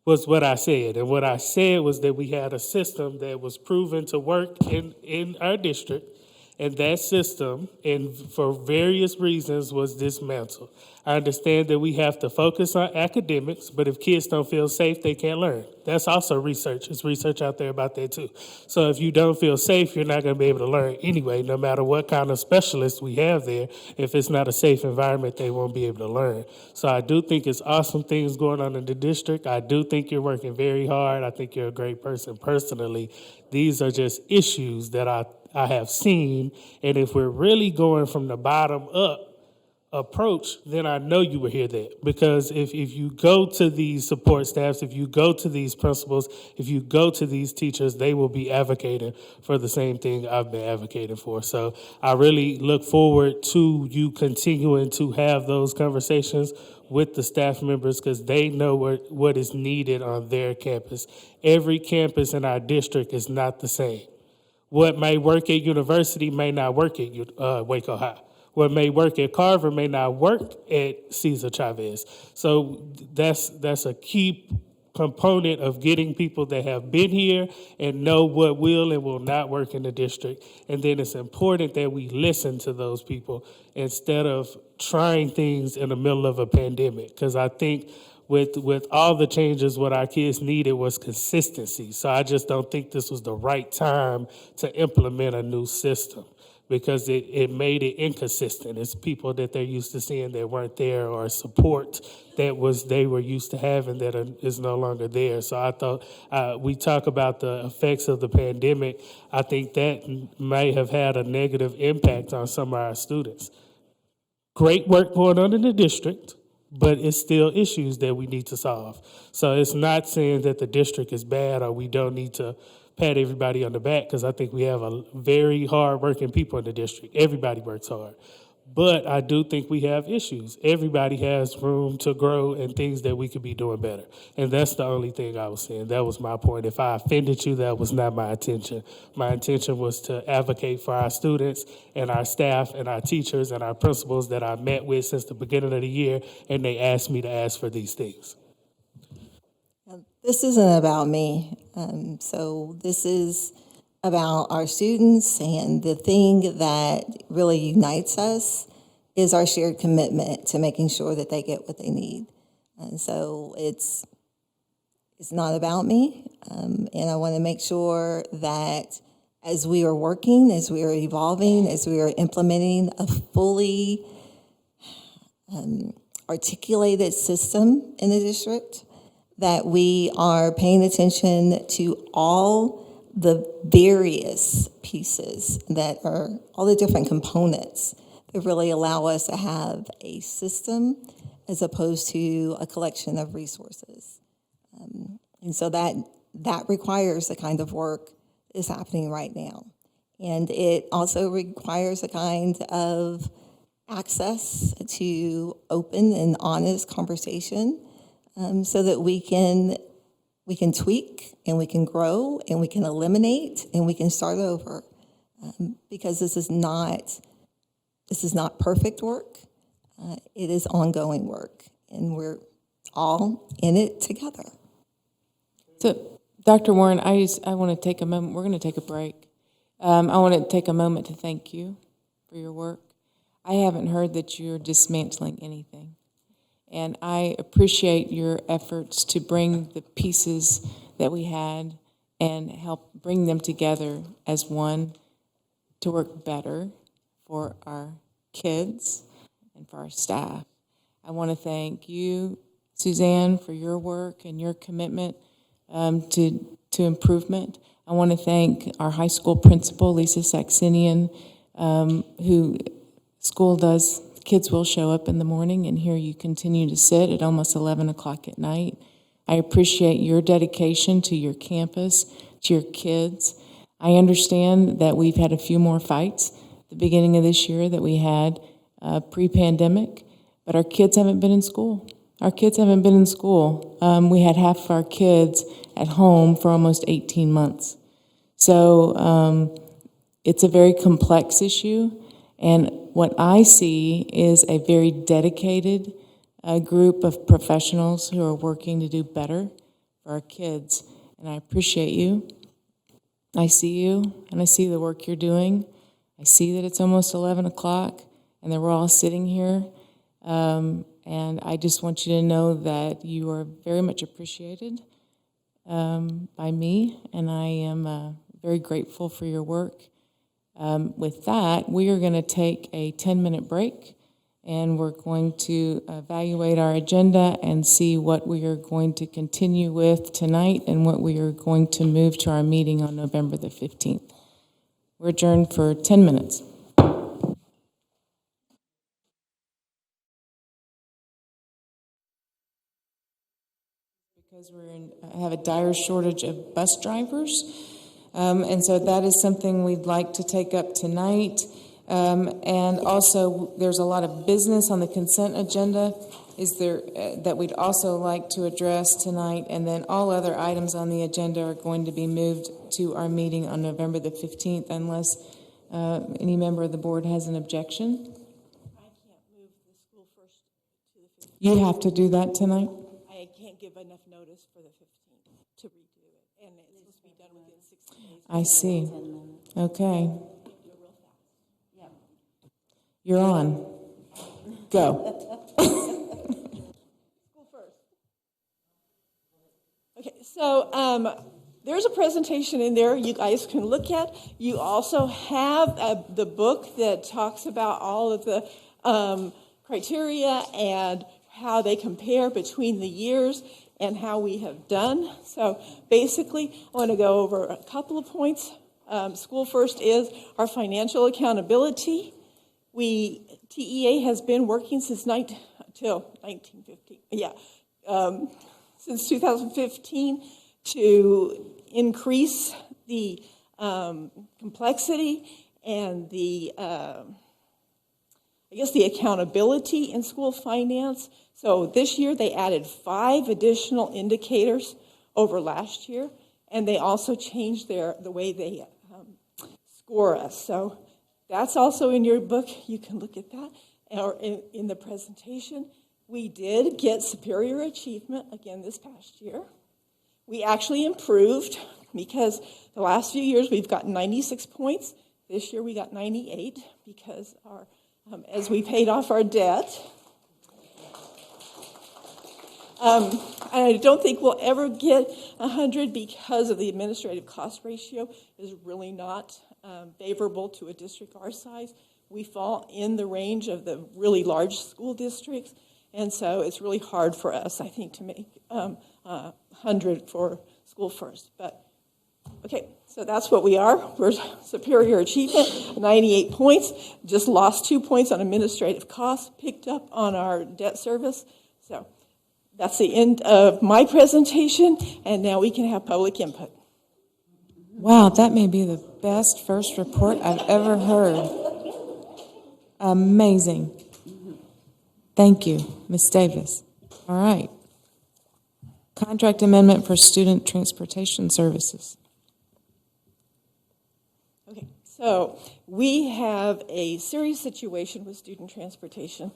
was what I said. And what I said was that we had a system that was proven to work in our district. And that system, and for various reasons, was dismantled. I understand that we have to focus on academics, but if kids don't feel safe, they can't learn. That's also research. There's research out there about that too. So if you don't feel safe, you're not going to be able to learn anyway, no matter what kind of specialists we have there. If it's not a safe environment, they won't be able to learn. So I do think it's awesome things going on in the district. I do think you're working very hard. I think you're a great person personally. These are just issues that I have seen, and if we're really going from the bottom up approach, then I know you will hear that. Because if you go to these support staffs, if you go to these principals, if you go to these teachers, they will be advocating for the same thing I've been advocating for. So I really look forward to you continuing to have those conversations with the staff members because they know what is needed on their campus. Every campus in our district is not the same. What may work at University may not work at Waco High. What may work at Carver may not work at Cesar Chavez. So that's a key component of getting people that have been here and know what will and will not work in the district. And then it's important that we listen to those people instead of trying things in the middle of a pandemic. Because I think with all the changes, what our kids needed was consistency. So I just don't think this was the right time to implement a new system, because it made it inconsistent. It's people that they're used to seeing that weren't there, or support that they were used to having that is no longer there. So I thought we talk about the effects of the pandemic. I think that may have had a negative impact on some of our students. Great work going on in the district, but it's still issues that we need to solve. So it's not saying that the district is bad or we don't need to pat everybody on the back, because I think we have a very hard-working people in the district. Everybody works hard. But I do think we have issues. Everybody has room to grow and things that we could be doing better. And that's the only thing I was saying. That was my point. If I offended you, that was not my intention. My intention was to advocate for our students and our staff and our teachers and our principals that I met with since the beginning of the year, and they asked me to ask for these things. This isn't about me. So this is about our students, and the thing that really unites us is our shared commitment to making sure that they get what they need. And so it's not about me, and I want to make sure that as we are working, as we are evolving, as we are implementing a fully articulated system in the district, that we are paying attention to all the various pieces that are all the different components that really allow us to have a system as opposed to a collection of resources. And so that requires the kind of work that's happening right now. And it also requires a kind of access to open and honest conversation, so that we can tweak and we can grow and we can eliminate and we can start over, because this is not perfect work. It is ongoing work, and we're all in it together. So, Dr. Warren, I want to take a moment. We're going to take a break. I want to take a moment to thank you for your work. I haven't heard that you're dismantling anything. And I appreciate your efforts to bring the pieces that we had and help bring them together as one to work better for our kids and for our staff. I want to thank you, Suzanne, for your work and your commitment to improvement. I want to thank our high school principal, Lisa Saxenian, who school does. Kids will show up in the morning, and here you continue to sit at almost 11 o'clock at night. I appreciate your dedication to your campus, to your kids. I understand that we've had a few more fights at the beginning of this year that we had pre-pandemic, but our kids haven't been in school. Our kids haven't been in school. We had half of our kids at home for almost 18 months. So it's a very complex issue, and what I see is a very dedicated group of professionals who are working to do better for our kids. And I appreciate you. I see you, and I see the work you're doing. I see that it's almost 11 o'clock, and that we're all sitting here. And I just want you to know that you are very much appreciated by me, and I am very grateful for your work. With that, we are going to take a 10-minute break, and we're going to evaluate our agenda and see what we are going to continue with tonight and what we are going to move to our meeting on November the 15th. We're adjourned for 10 minutes. Because have a dire shortage of bus drivers. And so that is something we'd like to take up tonight. And also, there's a lot of business on the consent agenda that we'd also like to address tonight. And then all other items on the agenda are going to be moved to our meeting on November the 15th, unless any member of the board has an objection. I can't move the school first to the 15th. You have to do that tonight? I can't can't give enough notice for the 15th to redo it, and it's supposed to be done within 60 days. I see. Okay. You're on. Go. Okay, so there's a presentation in there you guys can look at. You also have the book that talks about all of the criteria and how they compare between the years and how we have done. So basically, I want to go over a couple of points. School First is our financial accountability. TEA has been working since 1915. Yeah. Since 2015 to increase the complexity and the accountability in school finance. So this year they added 5 additional indicators over last year, and they also changed the way they score us. So that's also in your book. You can look at that, or in the presentation. We did get superior achievement again this past year. We actually improved because the last few years we've got 96 points. This year we got 98 because as we paid off our debt. I don't think we'll ever get 100 because of the administrative cost ratio is really not favorable to a district our size. We fall in the range of the really large school districts, and so it's really hard for us, I think, to make 100 for School First. But okay, so that's what we are. We're superior achievement, 98 points. Just lost 2 points on administrative costs, picked up on our debt service. So that's the end of my presentation, and now we can have public input. Wow, that may be the best first report I've ever heard. Amazing. Thank you, Ms. Davis. All right. Contract amendment for student transportation services. Okay, so we have a serious situation with student transportation.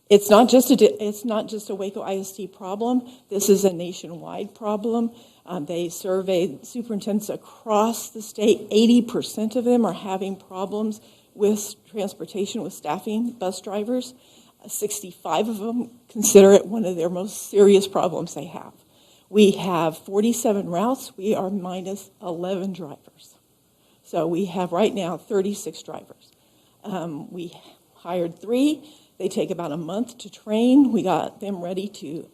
It's not just a Waco ISD problem. This is a nationwide problem. They surveyed superintendents across the state. 80% of them are having problems with transportation, with staffing bus drivers. 65 of them consider it one of their most serious problems they have. We have 47 routes. We are minus 11 drivers. So we have right now 36 drivers. We hired 3. They take about a month to train. We got them ready to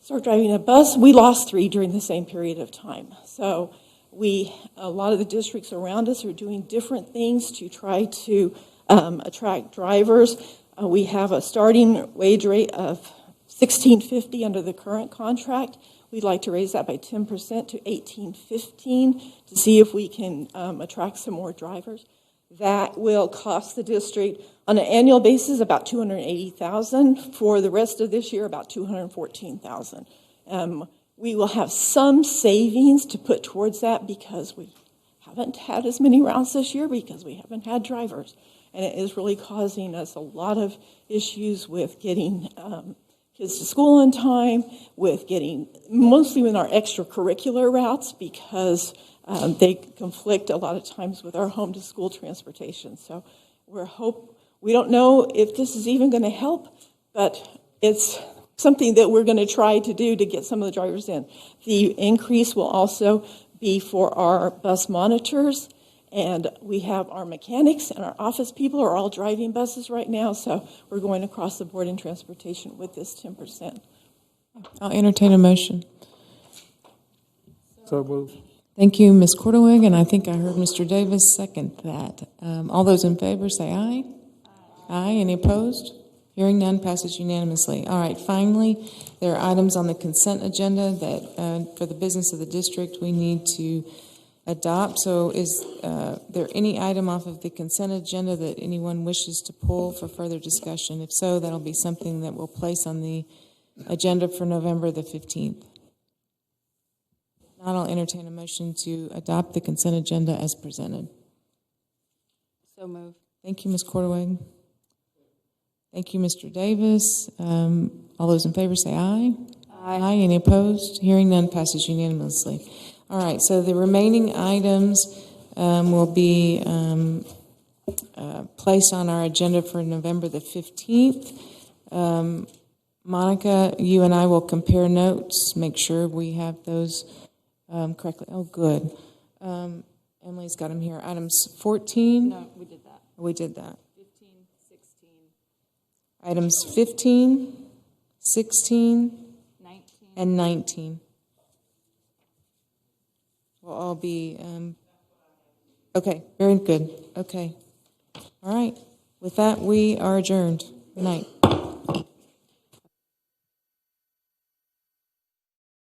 start driving a bus. We lost 3 during the same period of time. So a lot of the districts around us are doing different things to try to attract drivers. We have a starting wage rate of $16.50 under the current contract. We'd like to raise that by 10% to $18.15 to see if we can attract some more drivers. That will cost the district on an annual basis about $280,000. For the rest of this year, about $214,000. We will have some savings to put towards that because we haven't had as many routes this year because we haven't had drivers. And it is really causing us a lot of issues with getting kids to school on time, with getting, mostly in our extracurricular routes because they conflict a lot of times with our home to school transportation. So we don't know if this is even going to help, but it's something that we're going to try to do to get some of the drivers in. The increase will also be for our bus monitors. And we have our mechanics and our office people are all driving buses right now, so we're going across the board in transportation with this 10%. I'll entertain a motion. So moved. Thank you, Ms. Cordowig, and I think I heard Mr. Davis second that. All those in favor say aye. Aye. Any opposed? Hearing none, passes unanimously. All right, finally, there are items on the consent agenda that for the business of the district we need to adopt. So is there any item off of the consent agenda that anyone wishes to pull for further discussion? If so, that'll be something that we'll place on the agenda for November the 15th. Now I'll entertain a motion to adopt the consent agenda as presented. So moved. Thank you, Ms. Cordowig. Thank you, Mr. Davis. All those in favor say aye. Aye. Any opposed? Hearing none, passes unanimously. All right, so the remaining items will be placed on our agenda for November the 15th. Monica, you and I will compare notes, make sure we have those correctly. Oh, good. Emily's got them here. Items 14? No, we did that. We did that. 15, 16, Items 15, 16, 19. and 19 will all be, okay, very good. Okay. All right. With that, we are adjourned. Good night.